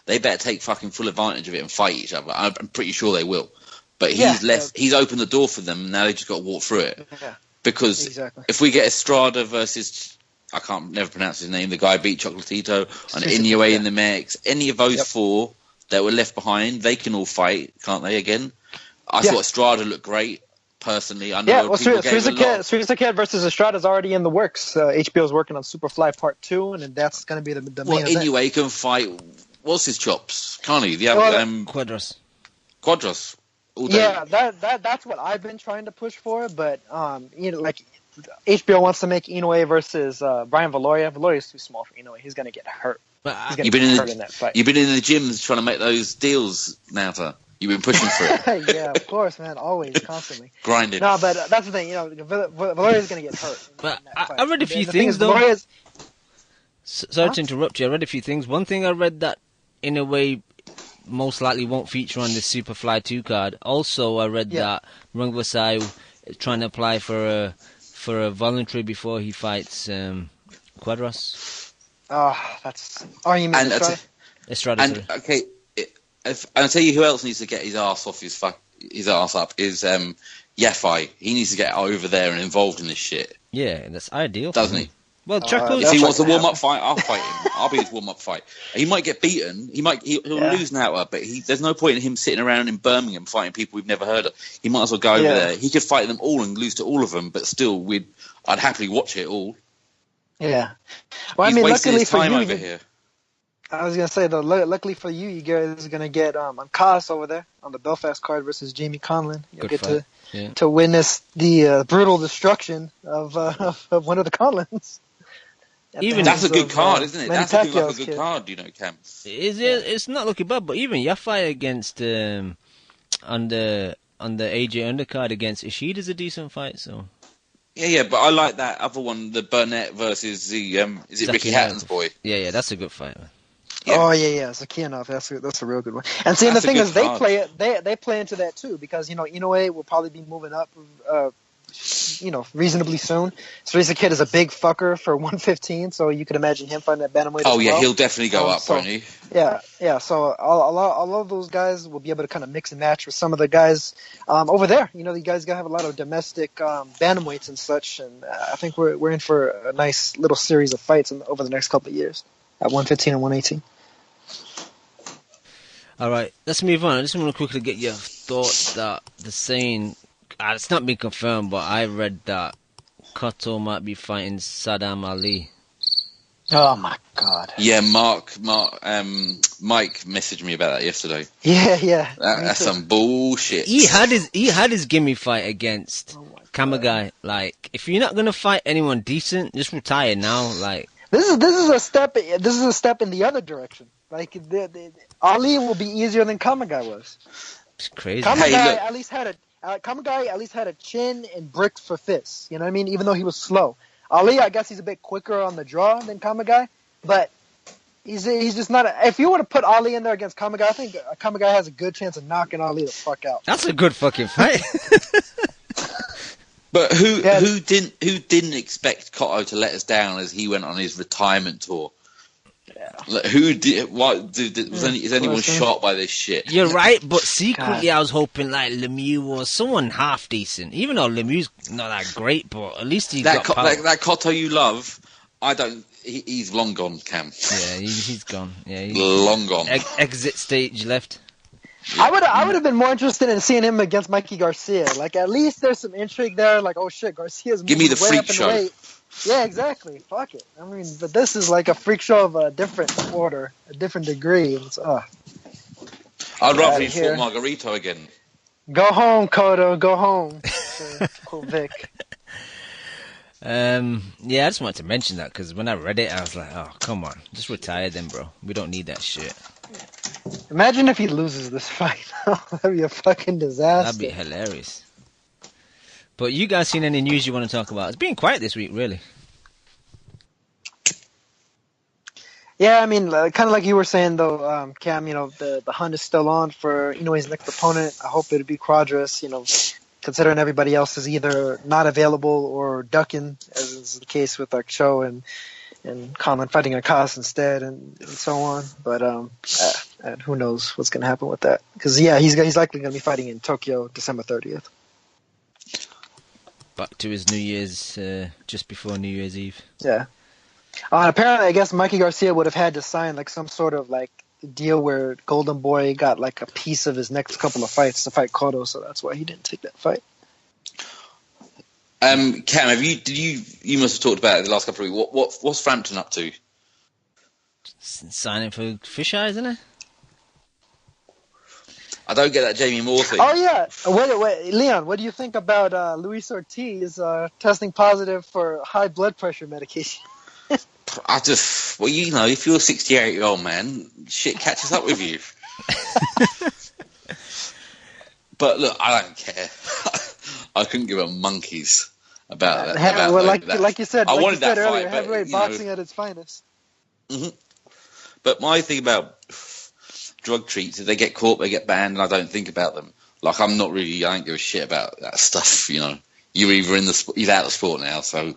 They better take fucking full advantage of it and fight each other. I'm pretty sure they will. But he's opened the door for them. Now they just got to walk through it. Yeah, because if we get Estrada versus, I can't never pronounce his name, the guy beat Chocolatito, and Inoue in the mix, any of those four that were left behind, they can all fight, can't they? Again, I thought Estrada looked great. Personally, I know Srisaket versus Estrada is already in the works. HBO's working on Superfly Part 2, and that's going to be the main event. Inoue can fight. What's his chops? Can't he? Quadras. Yeah, that's what I've been trying to push for, but like HBO wants to make Inoue versus Brian Valoria. Valoria's too small for Inoue. He's going to get hurt. You've been in the gyms trying to make those deals, Nauta. You've been pushing for it. Yeah, of course, man. Always, constantly. Grinding. No, but that's the thing. Valoria's going to get hurt. But I read a few things, though. Sorry to interrupt you. I read a few things. One thing I read that, in a way, most likely won't feature on the Superfly 2 card. Also, I read that Rungvisai is trying to apply for a voluntary before he fights Quadras. You mean Estrada? Estrada, sorry. Okay, I'll tell you who else needs to get his ass off his ass up is Yafai. He needs to get over there and involved in this shit. Yeah, that's ideal. Doesn't he? Well, Chaco, if he wants a warm-up fight, I'll fight him. I'll be his warm-up fight. He might get beaten. He'll lose now, but there's no point in him sitting around in Birmingham fighting people we've never heard of. He might as well go over there. He could fight them all and lose to all of them, but still, I'd happily watch it all. Yeah. Well, He's wasting his time over here. I was going to say, though, luckily for you, you guys are going to get Ankas over there on the Belfast card versus Jamie Conlon. You'll get to witness the brutal destruction of one of the Conlons. That's a good card, isn't it? That's looking like a good card, Cam. It's not looking bad, but even Yafai against on the AJ undercard against Ishida is a decent fight. So yeah, but I like that other one, the Burnett versus the is it Ricky Hatton's boy? Yeah, that's a good fight. Man. Yeah. Oh yeah, Zakianov. That's a real good one. And see, the thing is, they play into that too because Inoue will probably be moving up, reasonably soon. Srisaket is a big fucker for 115, so you could imagine him fighting that bantamweight. Oh yeah, he'll definitely go up, won't he? Yeah. So all of those guys will be able to kind of mix and match with some of the guys over there. You guys gotta have a lot of domestic bantamweights and such, and I think we're in for a nice little series of fights over the next couple of years at 115 and 118. All right, let's move on. I just want to quickly get your thoughts that the saying, it's not been confirmed, but I read that Cotto might be fighting Saddam Ali. Oh my God! Yeah, Mike messaged me about that yesterday. Yeah. That's some bullshit. He had his gimme fight against Kamagai. Like, if you're not gonna fight anyone decent, just retire now. Like, this is a step. This is a step in the other direction. Like, Ali will be easier than Kamagai was. It's crazy. Kamagai at least had a chin and bricks for fists. You know what I mean? Even though he was slow. Ali, I guess he's a bit quicker on the draw than Kamagai, but he's just not. If you were to put Ali in there against Kamagai, I think Kamagai has a good chance of knocking Ali the fuck out. That's a good fucking fight. But who didn't expect Cotto to let us down as he went on his retirement tour? Yeah. Like, who did? What is anyone shocked by this shit? You're right, but secretly I was hoping like Lemieux or someone half decent. Even though Lemieux's not that great, but at least he got power. That Cotto you love. I don't. He's long gone, Cam. Yeah, he's gone. Yeah, he's long gone. Exit stage left. I would have been more interested in seeing him against Mikey Garcia. Like, at least there's some intrigue there. Like, oh shit, Garcia's give me the way freak up in show. weight. Yeah, exactly. Fuck it. I mean, but this is like a freak show of a different order, a different degree. It's I'd rather he fought Margarito again. Go home, Cotto. Go home. Cool, Vic. Yeah, I just wanted to mention that because when I read it, I was like, oh, come on. Just retire then, bro. We don't need that shit. Imagine if he loses this fight. That'd be a fucking disaster. That'd be hilarious. But you guys seen any news you want to talk about? It's been quiet this week, really. Yeah, I mean, kind of like you were saying, though, Cam, the hunt is still on for, his next opponent. I hope it'll be Quadras, considering everybody else is either not available or ducking, as is the case with Cho and Conlon fighting Akas instead and so on. But who knows what's going to happen with that. Because, yeah, he's likely going to be fighting in Tokyo December 30th. Back to his New Year's, just before New Year's Eve. Yeah. And apparently, I guess Mikey Garcia would have had to sign like some sort of like deal where Golden Boy got like a piece of his next couple of fights to fight Cotto, so that's why he didn't take that fight. Cam, you must have talked about it the last couple of weeks. What's Frampton up to? Signing for Fisheye, isn't it? I don't get that Jamie Moore thing. Oh yeah, wait, Leon, what do you think about Luis Ortiz testing positive for high blood pressure medication? if you're a 68-year-old man, shit catches up with you. But look, I don't care. I couldn't give a monkeys about that. Like you said, I wanted that earlier, fight, heavyweight boxing at its finest. Mm-hmm. But my thing about drug treats, if they get caught, they get banned, and I don't think about them. Like I don't give a shit about that stuff. You're either he's out of the sport now, so.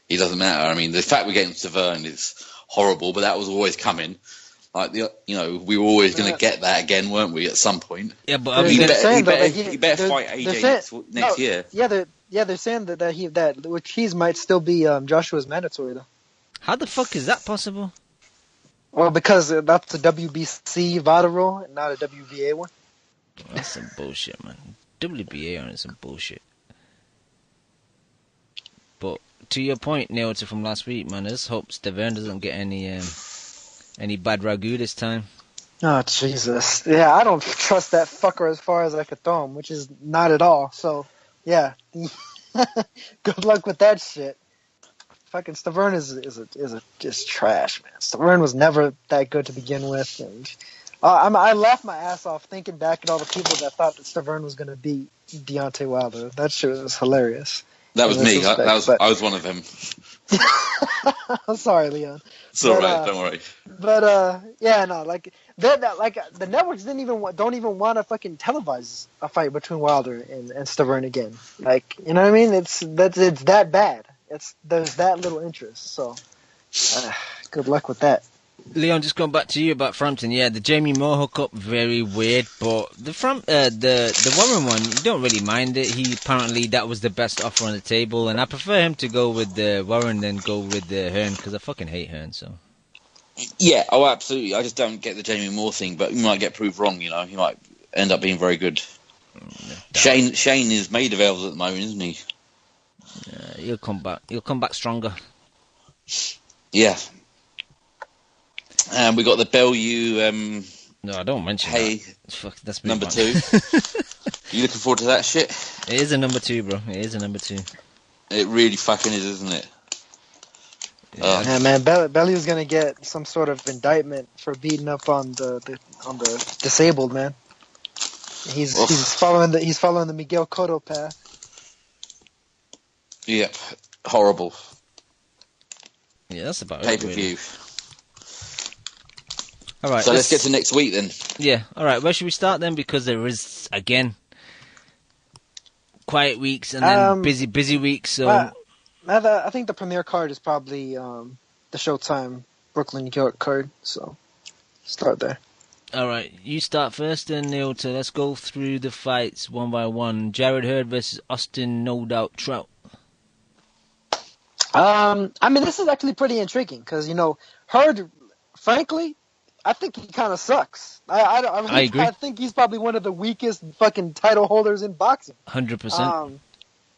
It doesn't matter. I mean, the fact we're getting Severn is horrible, but that was always coming. Like, we were always going to get that again, weren't we, at some point? Yeah, but he better fight AJ next year. Yeah, they're saying that Ortiz might still be Joshua's mandatory, though. How the fuck is that possible? Well, because that's a WBC VADA rule and not a WBA one. That's some bullshit, man. WBA is some bullshit. But to your point, Neota, from last week, man, I just hope Stavern doesn't get any bad ragu this time. Oh, Jesus. Yeah, I don't trust that fucker as far as I could throw him, which is not at all. So, yeah. Good luck with that shit. Fucking Stavern is trash, man. Stavern was never that good to begin with. And I laughed my ass off thinking back at all the people that thought that Stavern was going to beat Deontay Wilder. That shit was hilarious. That was me. I was one of them. I'm sorry, Leon. It's all right. Don't worry. But yeah, no, like the networks don't even want to fucking televise a fight between Wilder and Stavern again. Like, you know what I mean? It's that bad. There's that little interest. So good luck with that. Leon, just going back to you about Frampton. Yeah, the Jamie Moore hookup, very weird. But the Warren one, you don't really mind it. Apparently that was the best offer on the table, and I prefer him to go with the Warren than go with the Hearn because I fucking hate Hearn. So. Yeah, absolutely. I just don't get the Jamie Moore thing, but you might get proved wrong. He might end up being very good. Shane is made available at the moment, isn't he? He'll come back. He'll come back stronger. Yeah. And we got the Bellew. No, I don't mention that. Fuck, that's number 2. You looking forward to that shit? It is a number 2, bro. It is a number 2. It really fucking is, isn't it? Yeah, man. Bellew's gonna get some sort of indictment for beating up on the disabled man. He's following the Miguel Cotto path. Yep, horrible. Yeah, that's about Pay-per-view. Really. All right, so let's get to next week then. Yeah, all right. Where should we start then? Because there is again quiet weeks and then busy weeks. So I think the premiere card is probably the Showtime Brooklyn New York card. So start there. All right, you start first then, Neota. Let's go through the fights one by one. Jared Hurd versus Austin No Doubt Trout. I mean, this is actually pretty intriguing because Hurd, frankly, I think he kind of sucks. I agree. I think he's probably one of the weakest fucking title holders in boxing. 100%.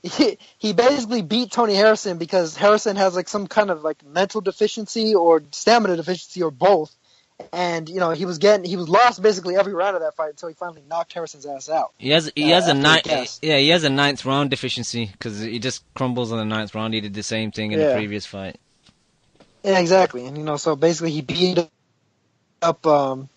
he basically beat Tony Harrison because Harrison has like some kind of like mental deficiency or stamina deficiency or both. And he was lost basically every round of that fight until he finally knocked Harrison's ass out. He has a ninth round deficiency because he just crumbles on the ninth round. He did the same thing in the previous fight. Yeah, exactly. And so basically he beat up the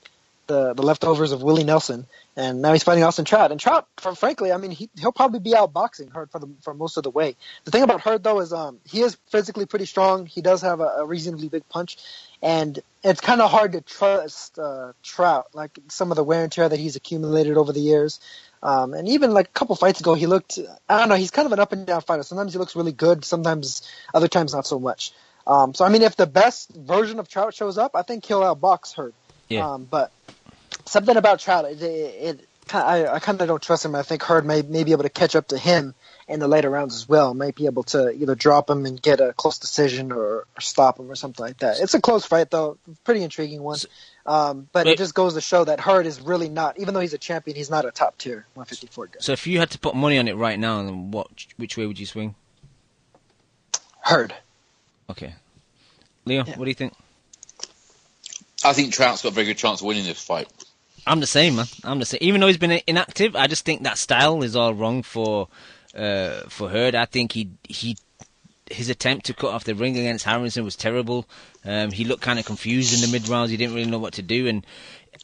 leftovers of Willie Nelson, and now he's fighting Austin Trout. And Trout, frankly, I mean he'll probably be outboxing Hurd for most of the way. The thing about Hurd though is he is physically pretty strong. He does have a reasonably big punch. And it's kind of hard to trust Trout, like some of the wear and tear that he's accumulated over the years. And even like a couple fights ago, he looked, I don't know, he's kind of an up and down fighter. Sometimes he looks really good, sometimes, other times not so much. So, I mean, if the best version of Trout shows up, I think he'll outbox Hurd. Yeah. But something about Trout, I kind of don't trust him. I think Hurd may be able to catch up to him in the later rounds as well. Might be able to either drop him and get a close decision or stop him or something like that. It's a close fight, though. Pretty intriguing one. But it just goes to show that Hurd is really not, even though he's a champion, he's not a top-tier 154 guy. So if you had to put money on it right now, then which way would you swing? Hurd. Okay. Leo, what do you think? I think Trout's got a very good chance of winning this fight. I'm the same, man. I'm the same. Even though he's been inactive, I just think that style is all wrong for Hurd. I think his attempt to cut off the ring against Harrison was terrible. He looked kind of confused in the mid rounds. He didn't really know what to do. And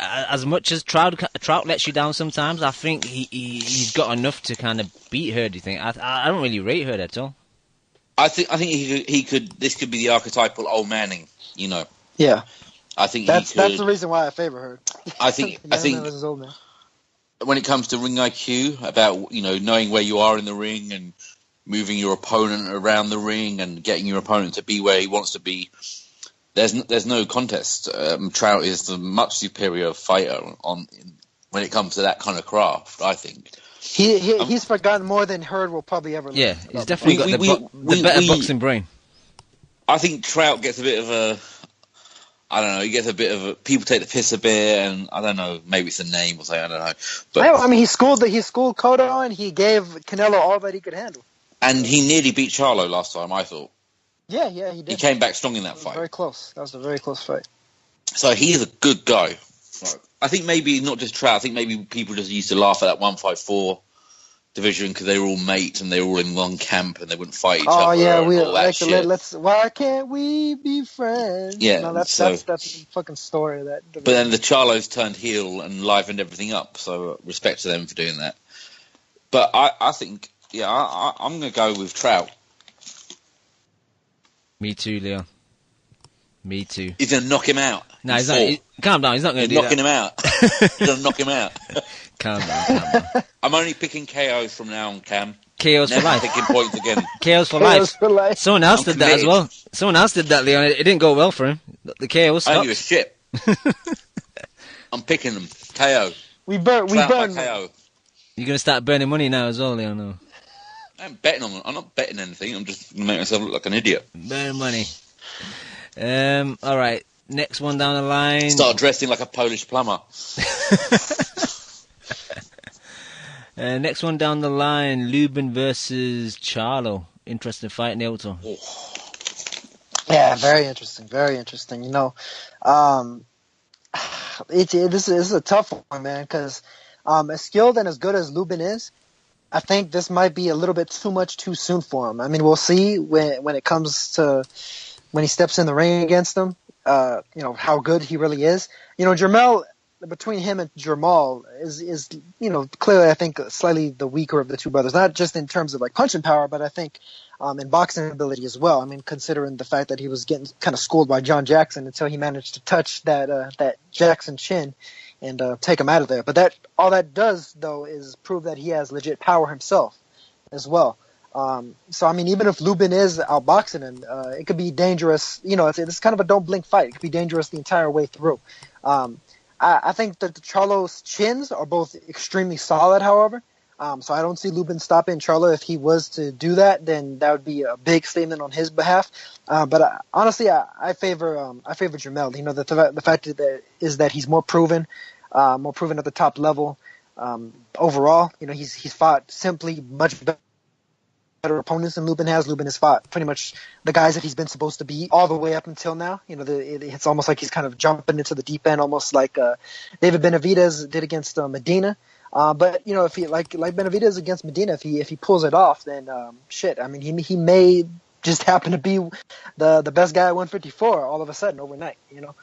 as much as Trout lets you down sometimes, I think he's got enough to kind of beat Hurd. Do you think? I don't really rate Hurd at all. I think he could. This could be the archetypal old Manning. Yeah. I think that's the reason why I favor Hurd. I think when it comes to ring IQ, about knowing where you are in the ring and moving your opponent around the ring and getting your opponent to be where he wants to be, there's no contest. Trout is the much superior fighter when it comes to that kind of craft. I think he's forgotten more than Hurd will probably ever. Yeah, he's definitely got the better boxing brain. I think Trout gets a bit of a. I don't know. He gets a bit of a. People take the piss a bit, and I don't know. Maybe it's a name or something. I don't know. But I mean, he schooled Cotto, and he gave Canelo all that he could handle. And he nearly beat Charlo last time, I thought. Yeah, he did. He came back strong in that fight. Very close. That was a very close fight. So he's a good guy. I think maybe not just Trout. I think maybe people just used to laugh at that 154 division because they were all mates and they were all in one camp and they wouldn't fight each other. Oh yeah, why can't we be friends? Yeah, that's a fucking story. But then the Charlos turned heel and livened everything up. So respect to them for doing that. But I think, I'm going to go with Trout. Me too, Leon. Me too. He's going to knock him out. No, he's not. Calm down. He's not going to do that. Knocking him out. He's going to knock him out. Calm down. I'm only picking KOs from now on, Cam. KOs for life. Picking points again. KOs for life. Someone else did that as well. Someone else did that, Leon. It didn't go well for him. The KO stopped. I don't give a shit. I'm picking them. KO. We burn. KO. You're going to start burning money now as well, Leon? No. I'm betting on them. I'm not betting anything. I'm just going to make myself look like an idiot. Burn money. All right. Next one down the line. Start dressing like a Polish plumber. Next one down the line, Lubin versus Charlo. Interesting fight, Neoto. Yeah, very interesting. Very interesting. This is a tough one, man, because as skilled and as good as Lubin is, I think this might be a little bit too much too soon for him. I mean, we'll see when it comes to when he steps in the ring against him. How good he really is. Jermell, between him and Jermall is clearly, I think, slightly the weaker of the two brothers, not just in terms of like punching power, but I think in boxing ability as well. I mean, considering the fact that he was getting kind of schooled by John Jackson until he managed to touch that Jackson chin and take him out of there. But all that does, though, is prove that he has legit power himself as well. So, I mean, even if Lubin is outboxing him, it could be dangerous. It's kind of a don't blink fight. It could be dangerous the entire way through. I think that the Charlo's chins are both extremely solid, however. So I don't see Lubin stopping Charlo. If he was to do that, then that would be a big statement on his behalf. But honestly, I favor Jermell. The fact is that he's more proven at the top level. Overall, he's fought simply much better better opponents than Lubin has. Lubin has fought pretty much the guys that he's been supposed to beat all the way up until now. You know, it's almost like he's kind of jumping into the deep end, almost like David Benavidez did against Medina. But you know, if he like Benavidez against Medina, if he pulls it off, then shit. I mean, he may just happen to be the best guy at 154 all of a sudden overnight. You know.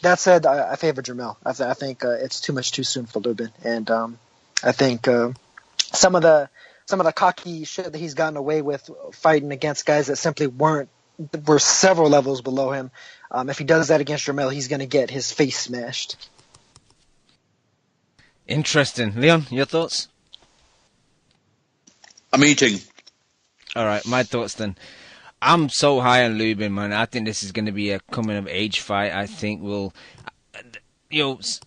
That said, I favor Jermell. I think it's too much too soon for Lubin, and I think some of the cocky shit that he's gotten away with fighting against guys that simply were several levels below him. If he does that against Jermell, he's going to get his face smashed. Interesting. Leon, your thoughts? I'm eating. All right, my thoughts then. I'm so high on Lubin, man. I think this is going to be a coming-of-age fight. I think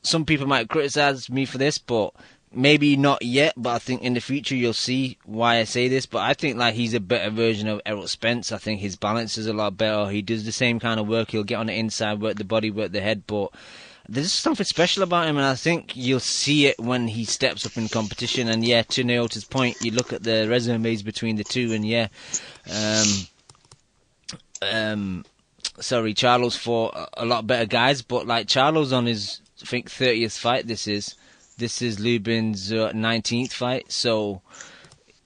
some people might criticize me for this, but maybe not yet. But I think in the future you'll see why I say this. But I think like he's a better version of Errol Spence. I think his balance is a lot better. He does the same kind of work. He'll get on the inside, work the body, work the head, but there's something special about him, and I think you'll see it when he steps up in competition. And yeah, to Naota's point, you look at the resumes between the two, and yeah, Charlo's fought a lot better guys, but like Charlo's on his, I think, 30th fight. This is Lubin's 19th fight. So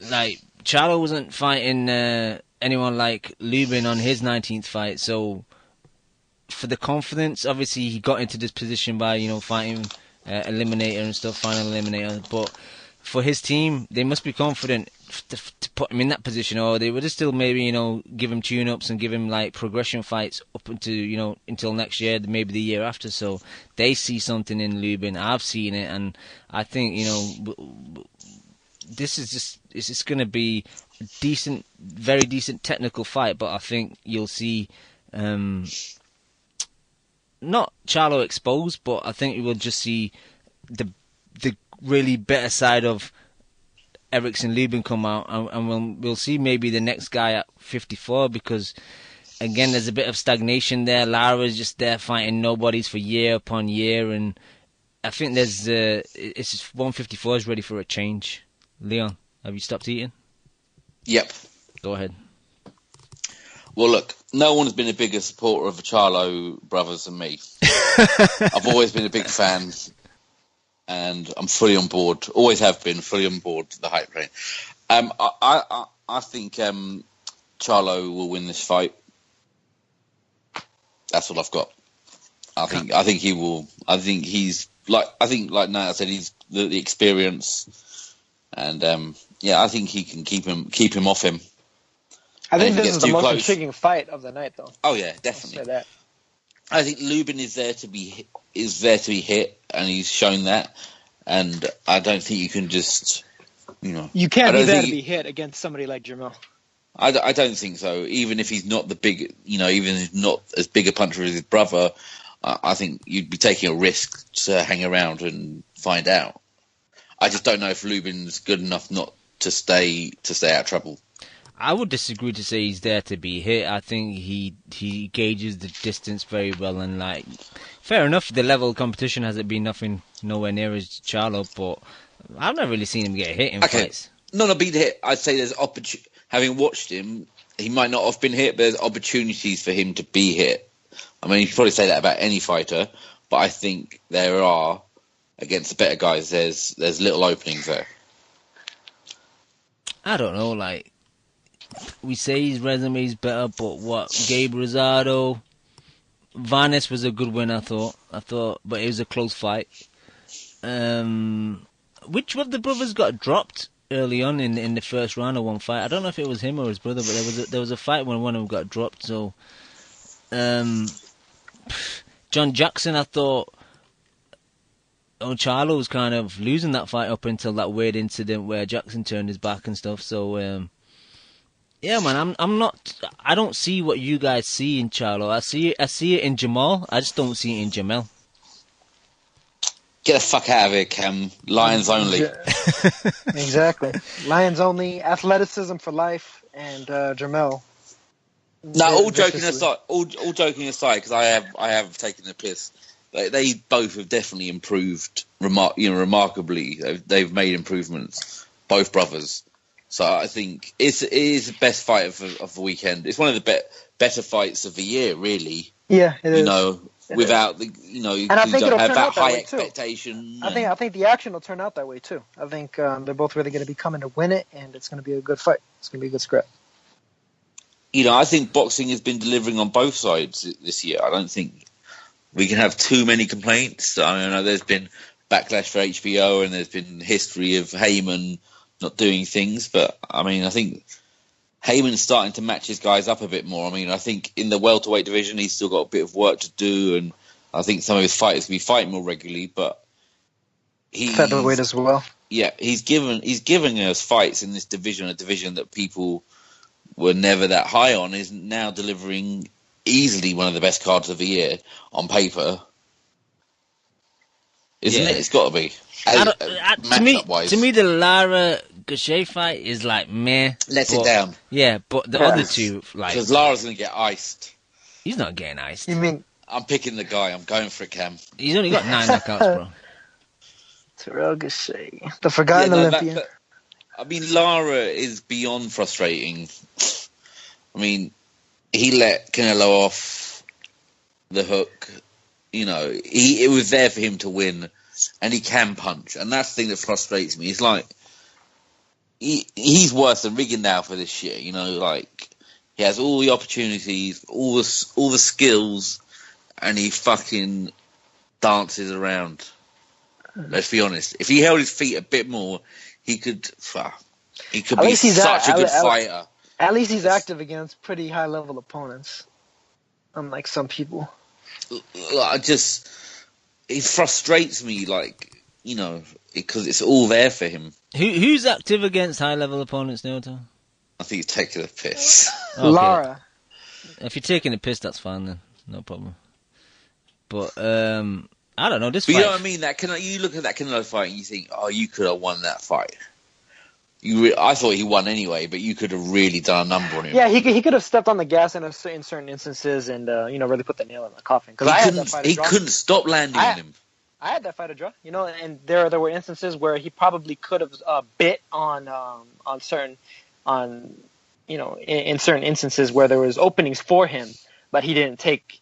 like Charlo wasn't fighting anyone like Lubin on his 19th fight. So for the confidence, obviously he got into this position by fighting Eliminator and stuff, final Eliminator. But for his team, they must be confident to put him in that position, or they would still maybe give him tune-ups and give him like progression fights up until until next year, maybe the year after. So they see something in Lubin. I've seen it, and I think this is just going to be a decent, very decent technical fight. But I think you'll see not Charlo exposed, but I think you will just see the really better side of Erickson Lubin come out, and we'll see maybe the next guy at 54, because again there's a bit of stagnation there. Lara's just there fighting nobodies for year upon year, and I think there's it's just 154 is ready for a change. Leon, have you stopped eating? Yep. Go ahead. Well, look, no one's been a bigger supporter of the Charlo brothers than me. I've always been a big fan, and I'm fully on board. Always have been fully on board the hype train. I think Charlo will win this fight. That's what I've got. I think he will. I think like Nat said, he's the experience, and I think he can keep him off him. I think this is the most intriguing fight of the night, though. Oh yeah, definitely. I'll say that. I think Lubin is there to be hit, and he's shown that. And I don't think you can just, You can't be there to be hit against somebody like Jermell. I don't think so. Even if he's not the big, even if he's not as big a puncher as his brother, I think you'd be taking a risk to hang around and find out. I just don't know if Lubin's good enough not to stay out of trouble. I would disagree to say he's there to be hit. I think he gauges the distance very well, and like, fair enough, the level of competition hasn't been nowhere near as Charlo, but I've not really seen him get hit in fights. Not being hit. I'd say there's having watched him, he might not have been hit, but there's opportunities for him to be hit. I mean, you could probably say that about any fighter, but I think there are, against the better guys, there's little openings there. I don't know, like, we say his resume is better, but what? Gabe Rosado, Vanes was a good win, I thought, but it was a close fight. Which of the brothers got dropped early on in the first round of one fight? I don't know if it was him or his brother, but there was a fight when one of them got dropped. So, John Jackson, I thought, Charlo was kind of losing that fight up until that weird incident where Jackson turned his back and stuff. So, yeah, man, I don't see what you guys see in Charlo. I see it in Jamal. I just don't see it in Jamel. Get the fuck out of here, Cam. Lions only. Exactly. Lions only. Athleticism for life, and Jamel. No, all joking aside, because I have taken the piss. They both have definitely improved, remarkably. They've made improvements, both brothers. So I think it is the best fight of the weekend. It's one of the better fights of the year, really. Yeah, it is. Without the, you I think don't it'll have turn that out that high way, too. expectation. I think the action will turn out that way too. I think they're both really going to be coming to win it, and it's going to be a good fight. It's going to be a good scrap. I think boxing has been delivering on both sides this year. I don't think we can have too many complaints. I know there's been backlash for HBO, and there's been history of Heyman not doing things, but I think Heyman's starting to match his guys up a bit more. I think in the welterweight division, he's still got a bit of work to do, and I think some of his fighters can be fighting more regularly, but featherweight as well. Yeah, he's giving us fights in this division, a division that people were never that high on, is now delivering easily one of the best cards of the year on paper. Isn't it? It's got to be. To me, the Lara Gaucher fight is like meh. Let it down. Yeah, but the other two, like, because Lara's going to get iced. He's not getting iced. You mean? I'm picking the guy. I'm going for it, Cam. He's only got 9 knockouts, bro. Terrell Gaucher, the forgotten Olympian. Lara is beyond frustrating. He let Canelo off the hook. It was there for him to win, and he can punch, and that's the thing that frustrates me. It's like he's worse than Riggin now for this shit. He has all the opportunities, all the skills, and he fucking dances around. Let's be honest. If he held his feet a bit more, he could be such a good fighter. At least he's active against pretty high-level opponents, unlike some people. It frustrates me, because it's all there for him. Who's active against high-level opponents, Naoto? I think he's taking a piss. Okay. Lara. If you're taking a piss, that's fine then. No problem. But, I don't know, this fight... You know what I mean? You look at that Canelo fight and you think, oh, you could have won that fight. I thought he won anyway, but you could have really done a number on him. Yeah, he could have stepped on the gas in certain instances and really put the nail in the coffin. He couldn't stop landing on him. I had that fight a draw, and there were instances where he probably could have bit in certain instances where there was openings for him, but he didn't take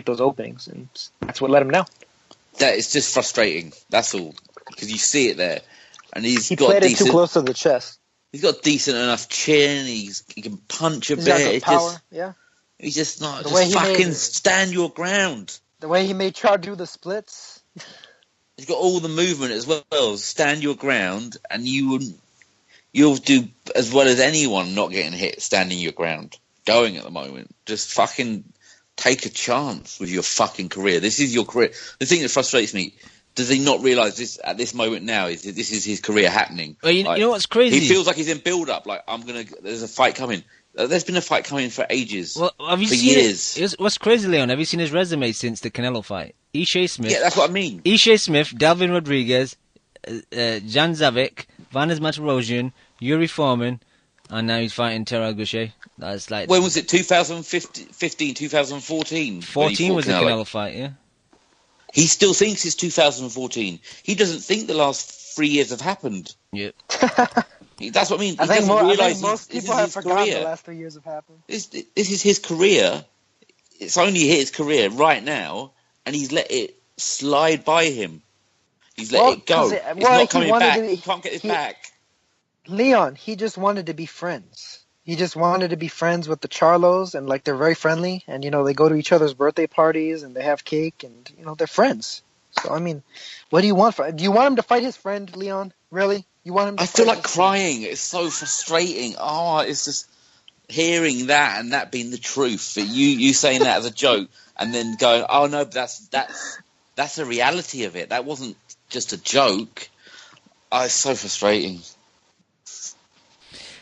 those openings, and that's what let him down. That is just frustrating. That's all, because you see it there. And he played it too close to the chest. He's got decent enough chin. He can punch a bit. Got good power. He's just not. Just fucking stand your ground. The way he made Char do the splits. He's got all the movement as well. Stand your ground, and you'll do as well as anyone not getting hit standing your ground. Going at the moment, just fucking take a chance with your fucking career. This is your career. The thing that frustrates me. Does he not realise this at this moment now? This is his career happening? Well, you know what's crazy? He feels like he's in build-up. There's a fight coming. There's been a fight coming for ages. Well, have you seen years. What's crazy, Leon? Have you seen his resume since the Canelo fight? Ishe Smith. Yeah, that's what I mean. Ishe Smith, Dalvin Rodriguez, Jan Zavik, Vanes Matarosian, Yuri Foreman, and now he's fighting Terrell Gaucher. That's like. When was it? 2015, 2014? 14 was the Canelo fight, yeah. He still thinks it's 2014. He doesn't think the last 3 years have happened. Yep. That's what I mean. I think most people have forgotten the last 3 years have happened. This is his career. It's only his career right now, and he's let it slide by him. He's let it go. It's not coming back. He can't get it back. Leon, he just wanted to be friends. He just wanted to be friends with the Charlos, and they're very friendly, and they go to each other's birthday parties, and they have cake, and they're friends. So what do you want? Do you want him to fight his friend, Leon? Really? You want him to? I feel like crying. It's so frustrating. Oh, it's just hearing that and that being the truth. You saying that as a joke, and then going, oh no, but that's the reality of it. That wasn't just a joke. Oh, it's so frustrating.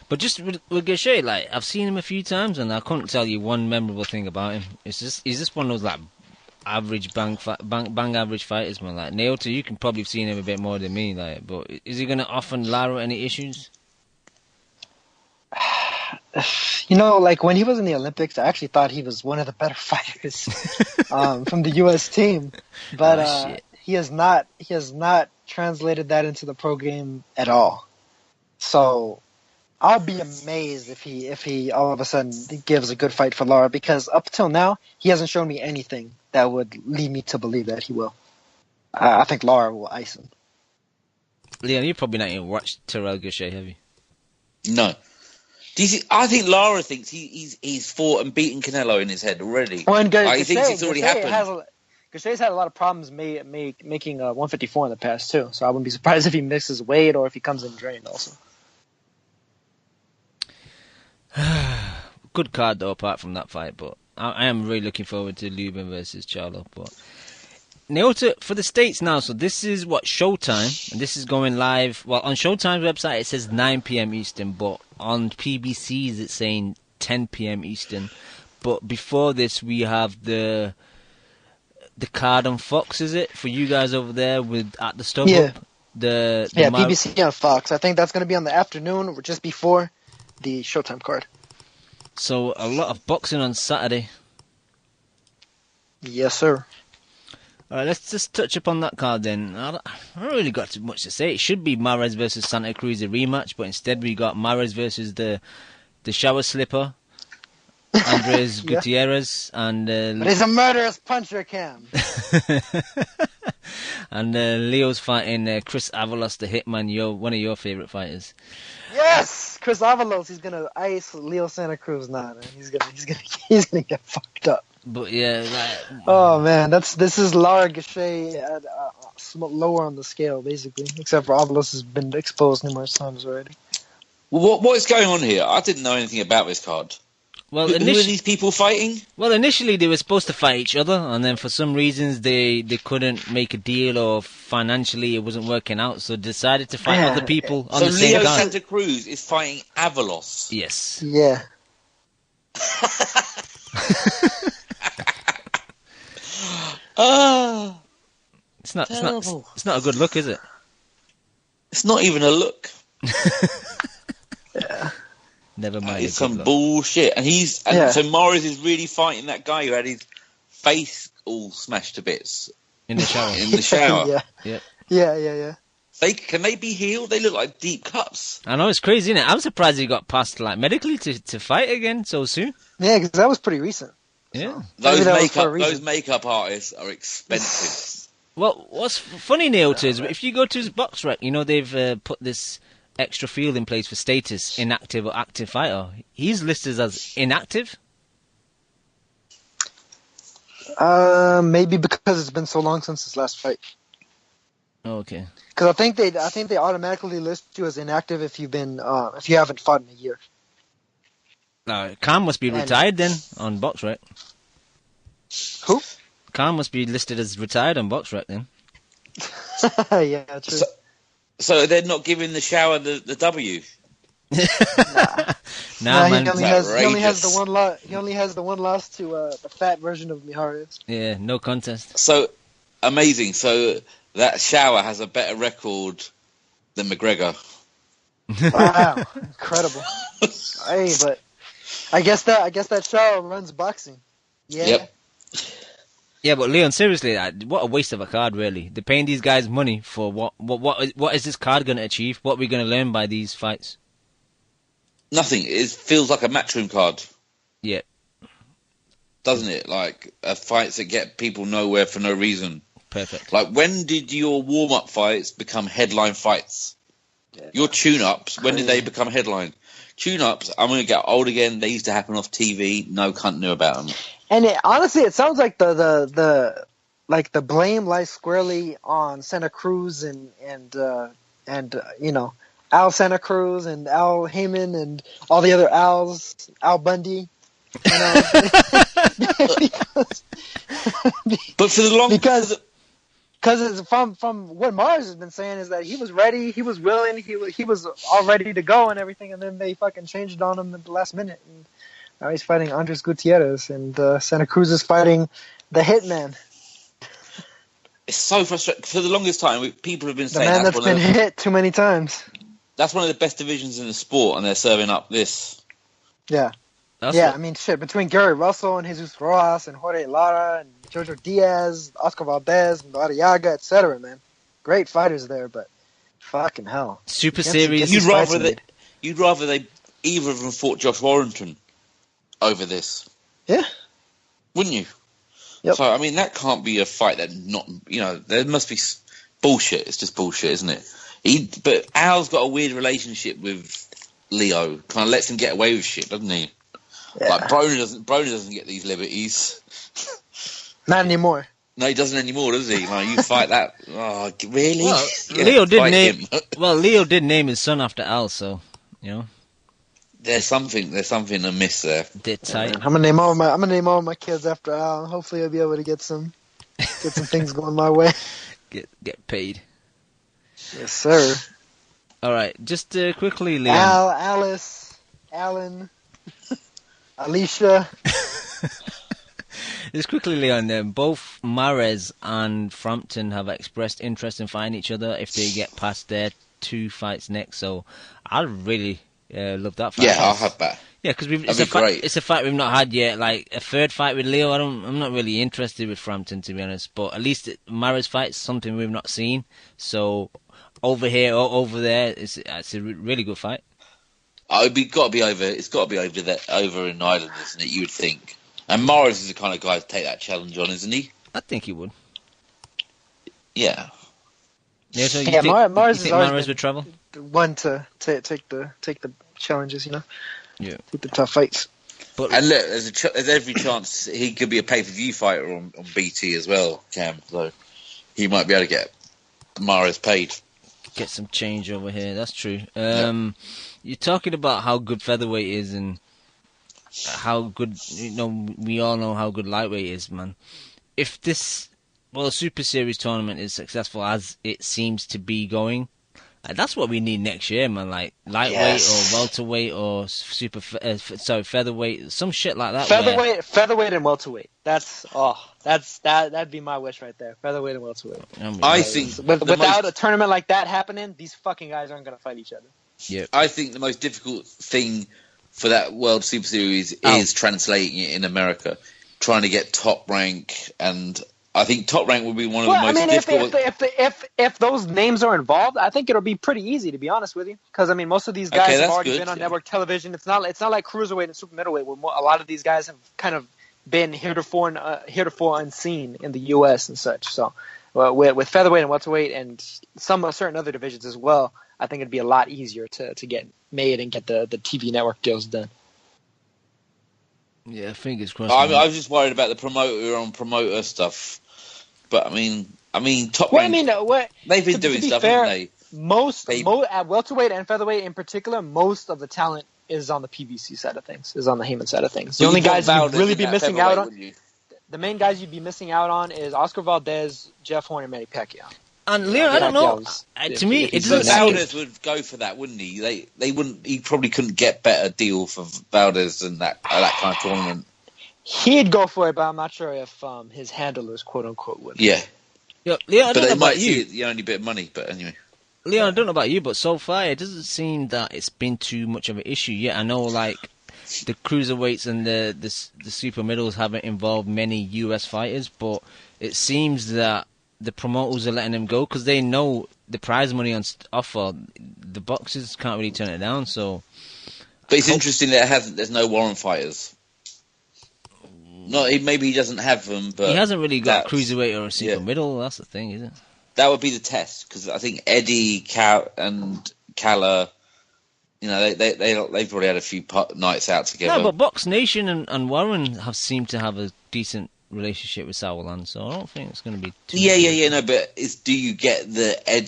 But just with Gaucher, I've seen him a few times, and I couldn't tell you one memorable thing about him. He's just one of those average bang average fighters, man. Naoto, you can probably have seen him a bit more than me, but is he going to offer Lara any issues? When he was in the Olympics, I actually thought he was one of the better fighters from the U.S. team, but he has not translated that into the pro game at all. So I'll be amazed if he all of a sudden gives a good fight for Lara, because up till now he hasn't shown me anything that would lead me to believe that he will. I think Lara will ice him. Leon, you probably not even watched Terrell Gausha, have you? No. Do you see, I think Lara thinks he's fought and beaten Canelo in his head already. Well, and he thinks it's already happened. Gausha's had a lot of problems making 154 in the past too, so I wouldn't be surprised if he mixes weight or if he comes in drained also. Good card though, apart from that fight, but I am really looking forward to Lubin versus Charlo. But Naota, for the States now, so this is what, Showtime, and this is going live. Well, on Showtime's website it says 9 p.m. Eastern, but on PBC's it's saying 10 p.m. Eastern. But before this, we have the card on Fox, is it, for you guys over there at the StubHub? Yeah. The BBC on Fox. I think that's going to be on the afternoon or just before the Showtime card. So a lot of boxing on Saturday. Yes, sir. Alright, let's just touch upon that card then. I don't really got too much to say. It should be Mares versus Santa Cruz, a rematch, but instead we got Mares versus the shower slipper, Andres Yeah. Gutierrez, and But he's a murderous puncher, Cam. and Leo's fighting Chris Avalos, the Hitman, one of your favorite fighters. Yes, Chris Avalos. He's gonna ice Leo Santa Cruz. Nah, man. He's gonna get fucked up. But yeah, Oh man, this is Lara Gausha at lower on the scale, basically. Except for Avalos has been exposed numerous times already. Well, what is going on here? I didn't know anything about this card. well, Who are these people fighting? Well, initially they were supposed to fight each other, and then for some reasons they couldn't make a deal, or financially it wasn't working out, so decided to fight other people on So the same Leo card. Santa Cruz is fighting Avalos. Yes. Yeah. Ah, It's not terrible. it's not a good look, is it? It's not even a look. Yeah. Never mind. It's some bullshit. And so Morris is really fighting that guy who had his face all smashed to bits in the shower. in the shower. Yeah. Yep. Yeah. Can they be healed? They look like deep cuts. I know, it's crazy, isn't it? I'm surprised he got past medically to fight again so soon. Yeah, because that was pretty recent. Yeah. Those Maybe that was for a reason. those makeup artists are expensive. Well, what's funny, Naota, is if you go to his box rec, they've put this extra field in place for status, inactive or active fighter. He's listed as inactive. Maybe because it's been so long since his last fight. Okay. Because I think they automatically list you as inactive if you haven't fought in a year. Khan must be retired then on box rec. Who? Khan must be listed as retired on box rec then. Yeah, true. So they're not giving the shower the W. Nah, man. He only has the one loss. He only has the one loss to the fat version of Mijares. Yeah, no contest. So amazing. So that shower has a better record than McGregor. Wow, incredible. Hey, but I guess that shower runs boxing. Yeah. Yep. Yeah, but Leon, seriously, what a waste of a card, really. They're paying these guys money for what? What is this card going to achieve? What are we going to learn by these fights? Nothing. It feels like a matchroom card. Yeah. Doesn't it? Like fights that get people nowhere for no reason. Perfect. Like, when did your warm-up fights become headline fights? Yeah. Your tune-ups, when did they become headline? Tune-ups, I'm going to get old again. They used to happen off TV. No cunt knew about them. And honestly, it sounds like the blame lies squarely on Santa Cruz and Al Santa Cruz and Al Heyman and all the other Al's, Al Bundy. But for the long because from what Mars has been saying is that he was ready, he was willing, he was all ready to go and everything, and then they fucking changed on him at the last minute. And now he's fighting Andres Gutierrez, and Santa Cruz is fighting the Hitman. It's so frustrating. For the longest time, people have been The saying man that's been hit too many times. That's one of the best divisions in the sport, and they're serving up this. Yeah. I mean, shit, between Gary Russell and Jesus Rojas and Jorge Lara and Jojo Diaz, Oscar Valdez, Mariaga, etc., man. Great fighters there, but fucking hell. Super Series. You'd rather either of them fought Josh Warrington over this. Yeah. Wouldn't you? Yep. So, I mean, that can't be a fight that not, there must be bullshit. It's just bullshit, isn't it? But Al's got a weird relationship with Leo. Kind of lets him get away with shit, doesn't he? Yeah. Like, Broner doesn't get these liberties. Not anymore. No, he doesn't anymore, does he? Like, you fight that. Oh, really? Well, Yeah, Leo did name his son after Al, so, There's something amiss there. They're tight. I'm gonna name all my kids after Al. Hopefully, I'll be able to get some things going my way. Get paid. Yes, sir. All right, just quickly, Leon. Al, Alice, Alan, Alicia. Just quickly, Leon. Both Mares and Frampton have expressed interest in fighting each other if they get past their 2 fights next. So, I really love that fight. Yeah, I'll have that. Yeah, because it's a fight we've not had yet. Like a third fight with Leo, I'm not really interested with Frampton, to be honest. But at least Mares fight's something we've not seen. So over here or over there, it's a really good fight. It's got to be over in Ireland, isn't it? You would think. And Mares is the kind of guy to take that challenge on, isn't he? I think he would. Yeah. Yeah, so Mares would travel. One to take the challenges, Yeah. Take the tough fights. And look, there's every chance he could be a pay-per-view fighter on BT as well, Cam. So he might be able to get Mares paid. Get some change over here. That's true. You're talking about how good featherweight is and how good, we all know how good lightweight is, man. If this Super Series tournament is successful as it seems to be going, that's what we need next year, man. Like lightweight or welterweight or featherweight, some shit like that. Featherweight and welterweight. That'd be my wish right there. Featherweight and welterweight. I think without a tournament like that happening, these fucking guys aren't gonna fight each other. Yeah, I think the most difficult thing for that World Super Series is translating it in America, trying to get Top Rank, and I think Top Rank would be one of the most difficult. If those names are involved, I think it'll be pretty easy, to be honest with you, because most of these guys have already been on network television. It's not like cruiserweight and super middleweight, where a lot of these guys have kind of been heretofore unseen in the U.S. and such. So, with featherweight and welterweight and some certain other divisions as well, I think it'd be a lot easier to get made and get the TV network deals done. Yeah, fingers crossed. I was just worried about the promoter stuff. But I mean, Top Rank. They've been doing stuff, haven't they? Most at welterweight and featherweight in particular, most of the talent is on the PBC side of things, is on the Heyman side of things. The only guys you'd really be missing out on, the main guys you'd be missing out on, is Oscar Valdez, Jeff Horn, and Manny Pacquiao. And Leon, I don't know. To me, it doesn't seem. Valdez would go for that, wouldn't he? They wouldn't. He probably couldn't get better deal for Valdez than that kind of tournament. He'd go for it, but I'm not sure if his handlers, quote unquote, would. Yeah. Leon, I don't know about you. The only bit of money, but anyway. Leon, I don't know about you, but so far it doesn't seem that it's been too much of an issue yet. I know, like, the cruiserweights and the super middles haven't involved many US fighters, but it seems that the promoters are letting them go because they know the prize money on offer. The boxers can't really turn it down. So, but it's interesting that there's no Warren fighters. No, maybe he doesn't have them, but he hasn't really got a cruiserweight or a super middle. That's the thing, isn't it? That would be the test, because I think Eddie, and Calla, they've probably had a few nights out together. No, but Box Nation and Warren have seemed to have a decent relationship with Sauerland, so I don't think it's going to be too. No, but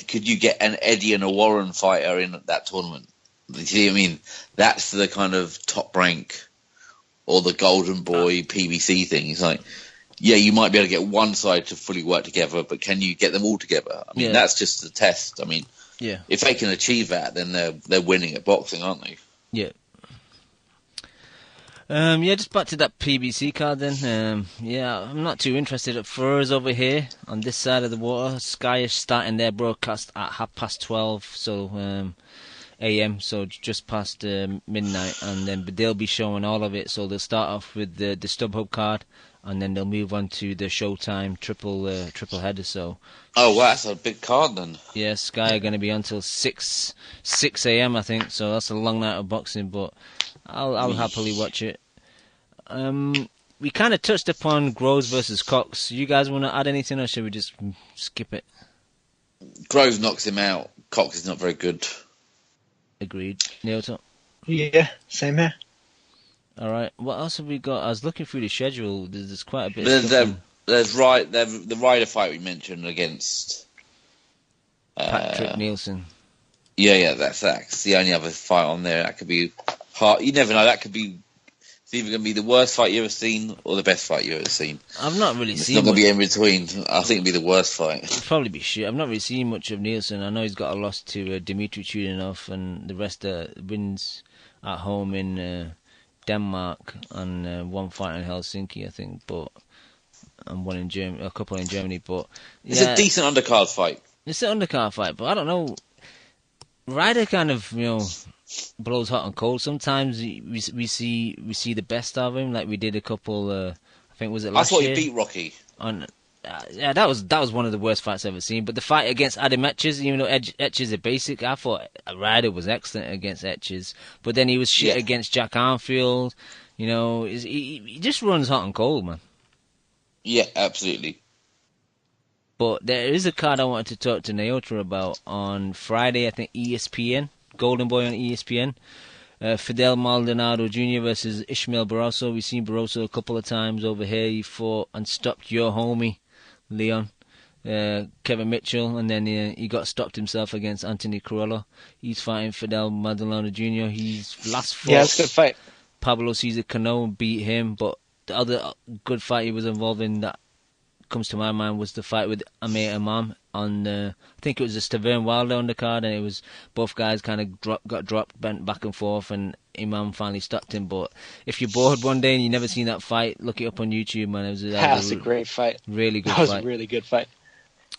could you get an Eddie and a Warren fighter in that tournament? You see what I mean? That's the kind of Top Rank or the Golden Boy PBC thing. It's like, you might be able to get one side to fully work together, but can you get them all together? I mean, that's just the test. I mean, if they can achieve that, then they're winning at boxing, aren't they? Yeah. Just back to that PBC card then. I'm not too interested. For us over here, on this side of the water, Sky is starting their broadcast at 12:30, so AM, so just past midnight, and then they'll be showing all of it. So they'll start off with the StubHub card, and then they'll move on to the Showtime triple header. So, oh wow, that's a big card then. Yeah, Sky are going to be until 6 a.m. I think. So that's a long night of boxing, but I'll happily watch it. We kind of touched upon Groves versus Cox. You guys want to add anything, or should we just skip it? Groves knocks him out. Cox is not very good. Agreed. Neil? Yeah, same here. All right. What else have we got? I was looking through the schedule. There's quite a bit. There's the Ryder fight we mentioned against Patrick Nielsen. Yeah, that's the only other fight on there. That could be hard. You never know. That could be. It's either going to be the worst fight you've ever seen or the best fight you've ever seen. I've not really seen. It's not going to be in between. I think it'll be the worst fight. It'll probably be shit. I've not really seen much of Nielsen. I know he's got a loss to Dimitri Chudinov, and the rest wins at home in Denmark and one fight in Helsinki, I think, and one in Germany, a couple in Germany. But it's a decent undercard fight. It's an undercard fight, but I don't know. Ryder kind of blows hot and cold. Sometimes we see the best of him, like we did a couple. I think was it last year? That's what he beat Rocky. Yeah, that was one of the worst fights I've ever seen. But the fight against Adam Etches, even though Etches is basic, I thought Ryder was excellent against Etches. But then he was shit against Jack Armfield. He just runs hot and cold, man. Yeah, absolutely. But there is a card I wanted to talk to Naota about on Friday. I think ESPN, Golden Boy on ESPN. Fidel Maldonado Jr. versus Ishmael Barroso. We've seen Barroso a couple of times over here. He fought and stopped your homie, Leon, Kevin Mitchell, and then he got stopped himself against Anthony Crolla. He's fighting Fidel Maldonado Jr. He's last fought. Yeah, it's a good fight. Pablo Cesar Cano beat him, but the other good fight he was involved in that comes to my mind was the fight with Amir Imam on I think it was a Stavern Wilder undercard, and it was both guys kind of got dropped, bent back and forth, and Imam finally stopped him. But if you're bored one day and you've never seen that fight, look it up on YouTube, man. That's a great fight. Really good fight. That was a really good fight.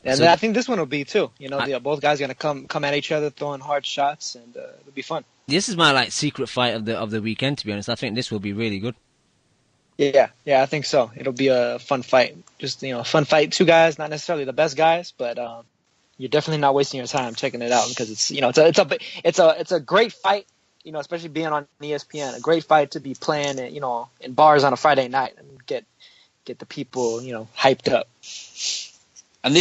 And I think this one will be too. Both guys are gonna come at each other throwing hard shots, and it'll be fun. This is my secret fight of the weekend, to be honest. I think this will be really good. Yeah, I think so. It'll be a fun fight. Just a fun fight. Two guys, not necessarily the best guys, but you're definitely not wasting your time checking it out because it's a great fight. Especially being on ESPN, a great fight to be playing in bars on a Friday night and get the people hyped up. And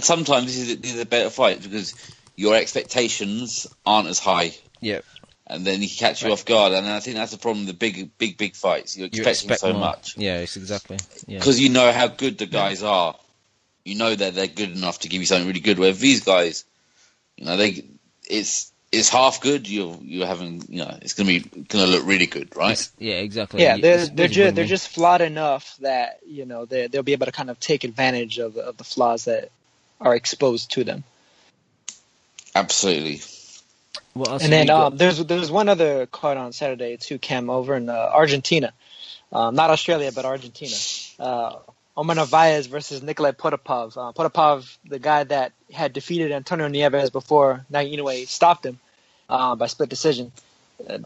sometimes these are better fights because your expectations aren't as high. Yeah. And then he catch you off guard, and I think that's the problem with the big fights. You're expecting so much. Yeah, it's exactly. Because you know how good the guys are. You know that they're good enough to give you something really good. Where these guys, it's half good. You're having, it's gonna look really good, right? Yeah, exactly. Yeah, they're just flawed enough that they'll be able to kind of take advantage of the flaws that are exposed to them. Absolutely. And then there's one other card on Saturday too, Cam, over in Argentina, not Australia but Argentina. Omar Narvaez versus Nikolai Potapov. Potapov, the guy that had defeated Antonio Nieves before, now Inoue stopped him by split decision.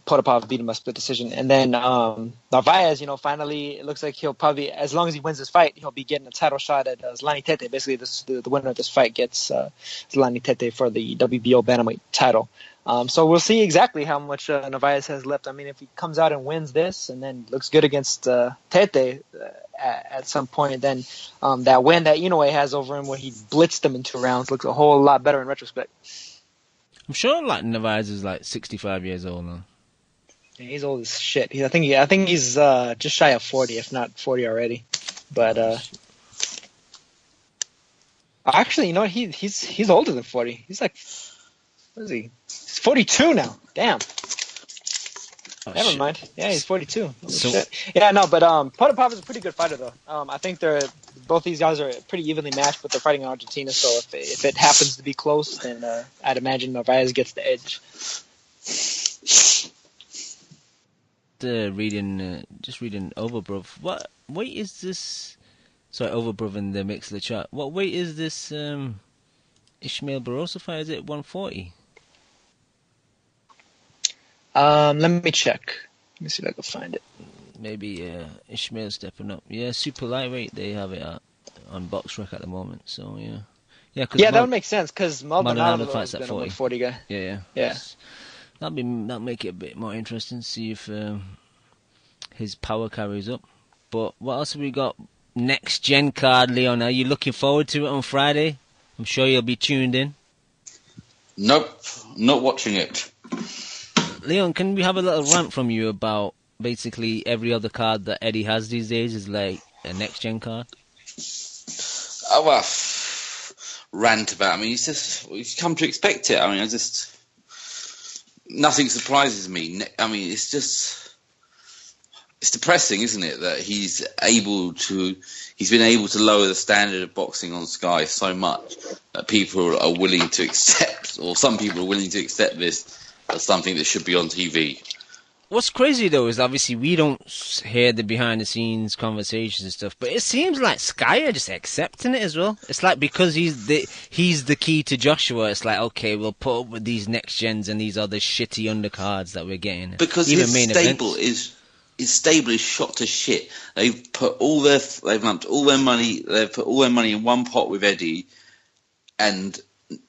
Potapov beat him by split decision, and then Narvaez, finally it looks like he'll probably, as long as he wins this fight, he'll be getting a title shot at Zlani Tete. Basically, the winner of this fight gets Zlani Tete for the WBO bantamweight title. So we'll see exactly how much Narvaez has left. I mean, if he comes out and wins this and then looks good against Tete at some point, then that win that Inoue has over him where he blitzed him in 2 rounds looks a whole lot better in retrospect. I'm sure Narvaez is 65 years old now. Yeah, he's old as shit. I think he's just shy of 40, if not 40 already. But actually, he's older than 40. He's like, what is he? He's 42 now. Damn. Never mind. Yeah, he's 42. Shit. Yeah, no, but Potapov is a pretty good fighter, though. I think both these guys are pretty evenly matched, but they're fighting in Argentina. So if it happens to be close, then I'd imagine Narvaez gets the edge. Just reading Overbrow. What weight is this? Sorry, Overbrow in the mix of the chart. What weight is this Ishmael Barroso fight? Is it 140? Let me check. Let me see if I can find it. maybe Ishmael stepping up. Yeah, super lightweight. They have it on BoxRec at the moment. So yeah. That would make sense because Maldonado Maldonado fights has at been 40. a 140 guy. Yeah. That'll make it a bit more interesting. See if his power carries up. But what else have we got? Next gen card, Leon. Are you looking forward to it on Friday? I'm sure you'll be tuned in. Nope, not watching it. Leon, can we have a little rant from you about basically every other card that Eddie has these days is like a next gen card? Oh, well, rant about. I mean, you've come to expect it. I mean, nothing surprises me. I mean, it's depressing, isn't it, that he's been able to lower the standard of boxing on Sky so much that people are willing to accept, or some people are willing to accept this as something that should be on TV. What's crazy though is obviously we don't hear the behind the scenes conversations and stuff, but it seems like Sky are just accepting it as well. It's like because he's the key to Joshua, it's like okay, we'll put up with these next gens and these other shitty undercards that we're getting. Because even his main stable events. His stable is shot to shit. They've lumped all their money. They've put all their money in one pot with Eddie, and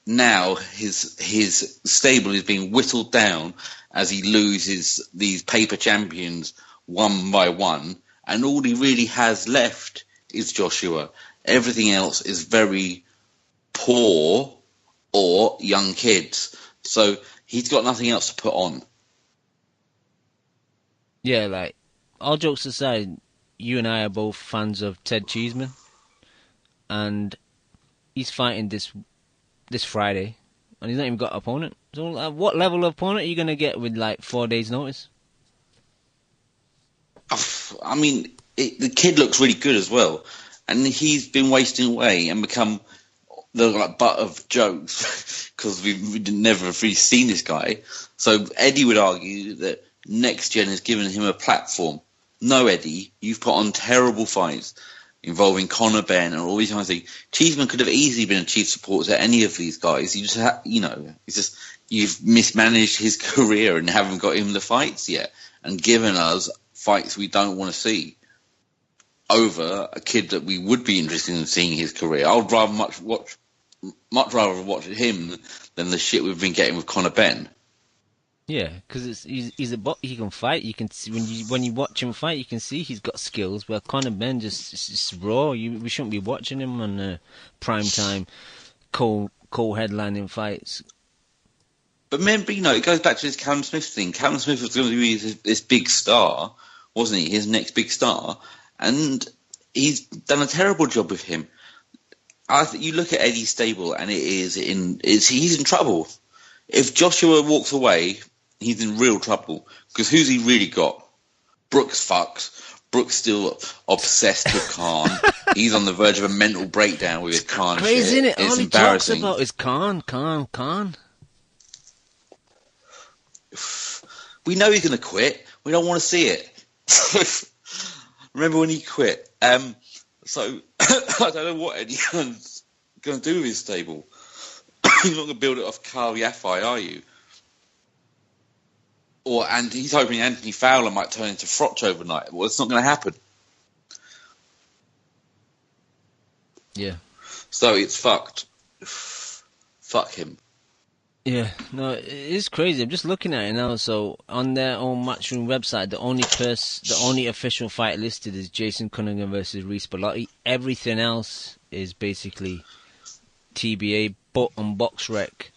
now his stable is being whittled down as he loses these paper champions one by one, and all he really has left is Joshua. Everything else is very poor or young kids. So he's got nothing else to put on. Yeah, like, all jokes aside, you and I are both fans of Ted Cheeseman, and he's fighting this Friday, and he's not even got an opponent. So, like, what level of opponent are you going to get with, like, 4 days' notice? I mean, the kid looks really good as well, and he's been wasting away and become the butt of jokes because we've never really seen this guy. So Eddie would argue that Next Gen has given him a platform. No, Eddie, you've put on terrible fights involving Conor Benn and all these kinds of things. Cheeseman could have easily been a chief supporter to any of these guys. You just you've mismanaged his career and haven't got him the fights yet, and given us fights we don't want to see over a kid that we would be interested in seeing his career. I'd rather much rather watch him than the shit we've been getting with Conor Benn. Yeah, because he's a bot. He can fight. You can see when you watch him fight, you can see he's got skills. Where Conor Benn just raw. We shouldn't be watching him on prime time, co-headlining fights. But remember, it goes back to this Callum Smith thing. Callum Smith was going to be this big star, wasn't he? His next big star, and he's done a terrible job with him. You look at Eddie's stable, and he's in trouble. If Joshua walks away, he's in real trouble, because who's he really got? Brooks fucks. Brooks still obsessed with Khan. He's on the verge of a mental breakdown with his Khan. Crazy, shit. isn't it? It's All he embarrassing. talks about is Khan. We know he's going to quit. We don't want to see it. Remember when he quit? So I don't know what anyone's going to do with his stable. You're not going to build it off Carl Yafai, are you? And he's hoping Anthony Fowler might turn into Frotch overnight. Well, it's not going to happen. Yeah. So it's fucked. Fuck him. Yeah, no, it's crazy. I'm just looking at it now. So on their own Matchroom website, the only official fight listed is Jason Cunningham versus Reece Bellotti. Everything else is basically TBA, but on BoxRec.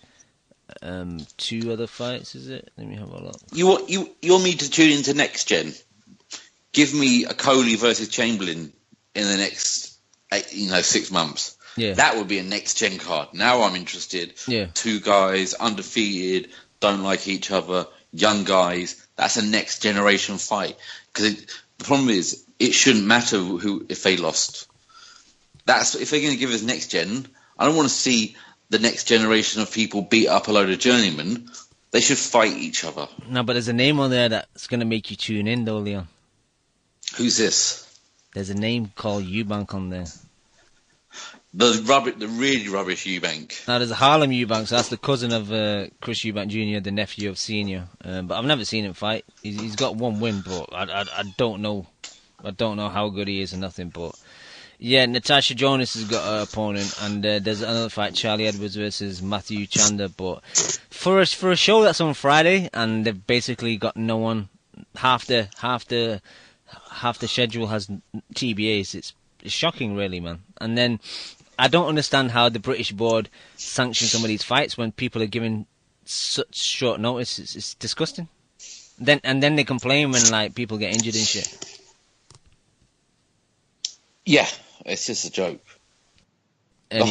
2 other fights, is it? Let me have a look. You want me to tune into Next Gen? Give me a Coley versus Chamberlain in the next 6 months. Yeah. That would be a Next Gen card. Now I'm interested. Yeah. 2 guys, undefeated, don't like each other, young guys. That's a next generation fight. Because the problem is, it shouldn't matter if they lost. If they're going to give us Next Gen, I don't want to see the next generation of people beat up a load of journeymen. They should fight each other. No, but there's a name on there that's going to make you tune in, though, Leon. Who's this? There's a name called Eubank on there. The really rubbish Eubank. Now there's a Harlem Eubank, so that's the cousin of Chris Eubank Jr., the nephew of Senior. But I've never seen him fight. He's got one win, but I don't know. I don't know how good he is or nothing. But yeah, Natasha Jonas has got her opponent, and there's another fight, Charlie Edwards versus Matthew Chandler. But for a show that's on Friday, and they've basically got no one. Half the schedule has TBAs. It's shocking, really, man. And then I don't understand how the British board sanctions some of these fights when people are given such short notice. It's disgusting. And then they complain when like people get injured and shit. Yeah, it's just a joke. Anyway.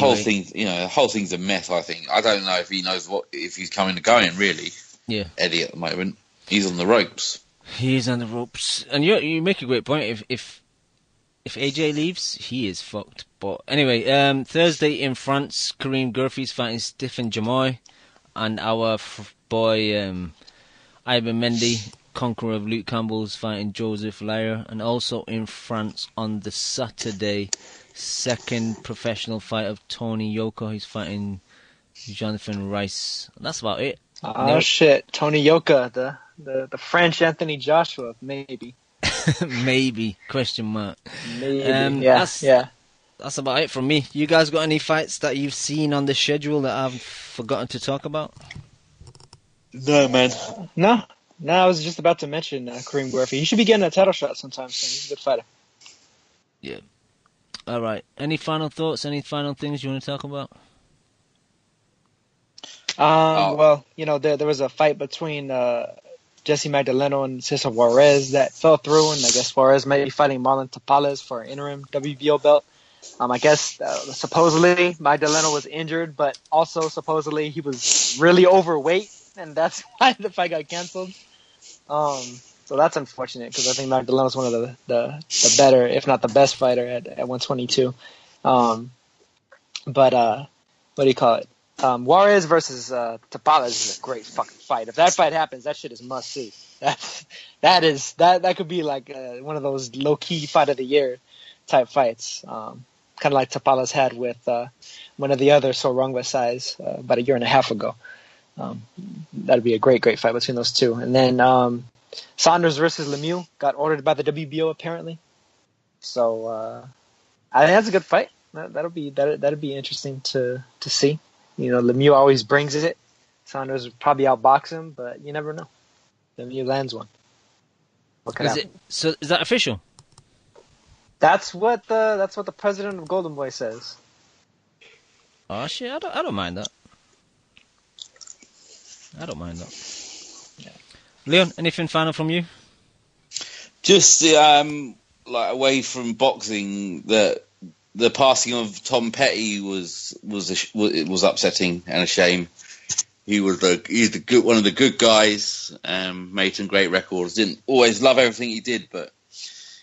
The whole thing's a mess. I think. I don't know if he knows if he's coming and going. Really, yeah. Eddie at the moment, he's on the ropes. He is on the ropes, and you make a great point. If AJ leaves, he is fucked. But anyway, Thursday in France, Kareem Gurfi's fighting Stephen Jamoy, and our boy Ivan Mendy, conqueror of Luke Campbell's, fighting Joseph Lyer. And also in France on the Saturday, second professional fight of Tony Yoka. He's fighting Jonathan Rice. And that's about it. Oh shit, Tony Yoka, the French Anthony Joshua, maybe. Maybe, question mark. Maybe, That's about it from me. You guys got any fights that you've seen on the schedule that I've forgotten to talk about? No, man. No, I was just about to mention Kareem Gurfi. He should be getting a title shot sometime soon. He's a good fighter. Yeah. All right. Any final thoughts? Any final things you want to talk about? Well, there was a fight between Jesse Magdaleno and Cesar Juarez that fell through, and I guess Juarez may be fighting Marlon Tapales for an interim WBO belt. I guess supposedly Magdaleno was injured, but also supposedly he was really overweight, and that's why the fight got canceled. So that's unfortunate because I think Magdaleno's one of the better, if not the best fighter at 122. But what do you call it? Juarez versus Tapales is a great fucking fight. If that fight happens, that shit is must see. That could be like one of those low key fight of the year type fights. Kind of like Tapales had with one of the other Sorongwa size about a year and a half ago. That'd be a great fight between those two. And then Saunders versus Lemieux got ordered by the WBO apparently. So I think that's a good fight. That'd be interesting to see. Lemieux always brings it. Saunders would probably outbox him, but you never know. Lemieux lands one. So is that official? That's what the president of Golden Boy says. Oh shit! I don't mind that. Yeah. Leon, anything final from you? Just away from boxing, the passing of Tom Petty was upsetting and a shame. He's one of the good guys. Made some great records. Didn't always love everything he did, but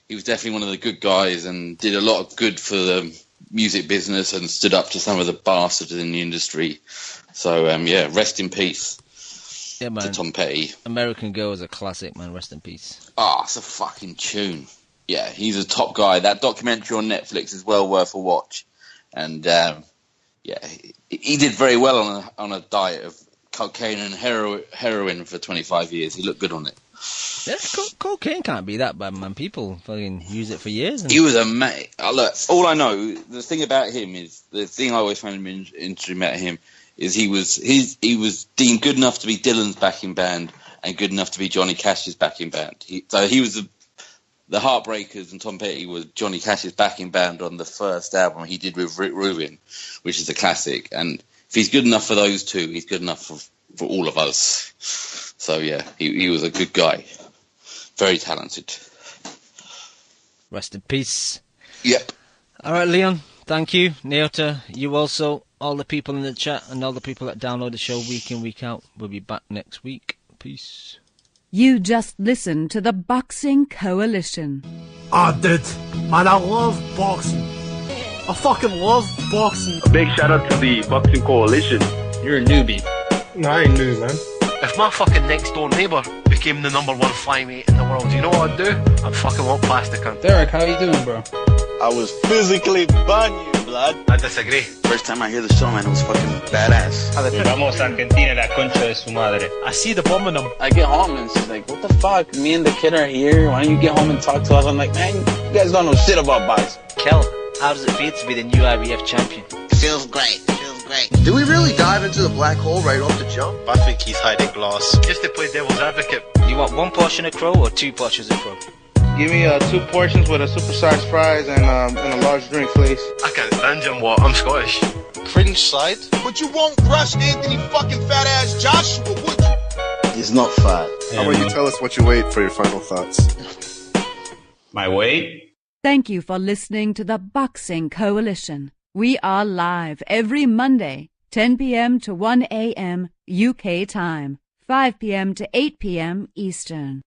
he was definitely one of the good guys and did a lot of good for the music business and stood up to some of the bastards in the industry. So rest in peace. Yeah, man. To Tom Petty. American Girl is a classic, man. Rest in peace. It's a fucking tune. Yeah, he's a top guy. That documentary on Netflix is well worth a watch. And he did very well on a diet of cocaine and heroin for 25 years. He looked good on it. Yeah, cocaine can't be that bad, man. People fucking use it for years. He was a mate. Look, all I know, the thing about him is, the thing I always found him interesting about him is he was deemed good enough to be Dylan's backing band and good enough to be Johnny Cash's backing band. He was the Heartbreakers, and Tom Petty was Johnny Cash's backing band on the first album he did with Rick Rubin, which is a classic. And if he's good enough for those two, he's good enough for all of us. So yeah, he was a good guy. Very talented. Rest in peace. Yep. All right, Leon, thank you. Neota, you also. All the people in the chat and all the people that download the show week in, week out. We'll be back next week. Peace. You just listened to the Boxing Coalition. Dude, man, I love boxing. I fucking love boxing. A big shout out to the Boxing Coalition. You're a newbie. No, I ain't new, man. If my fucking next door neighbour became the #1 flyweight in the world, you know what I'd do? I'd fucking walk past the cunt. Derek, how you doing, bro? I was physically burn you, blood. I disagree. First time I hear the song, man, it was fucking badass. Vamos Argentina, la concha de su madre. I see the bomb in them. I get home and she's like, what the fuck? Me and the kid are here. Why don't you get home and talk to us? I'm like, man, you guys don't know shit about boxing. Kel, how does it feel to be the new IBF champion? Feels great. Do we really dive into the black hole right off the jump? I think he's hiding glass. Just to play devil's advocate. You want 1 portion of crow or 2 portions of crow? Give me 2 portions with a supersized fries and a large drink, please. I can't stand him, what? I'm Scottish. Cringe side? But you won't rush Anthony fucking fat ass Joshua, would you? He's not fat. How about you tell us what you weigh for your final thoughts? My weight? Thank you for listening to the Boxing Coalition. We are live every Monday, 10 p.m. to 1 a.m. UK time, 5 p.m. to 8 p.m. Eastern.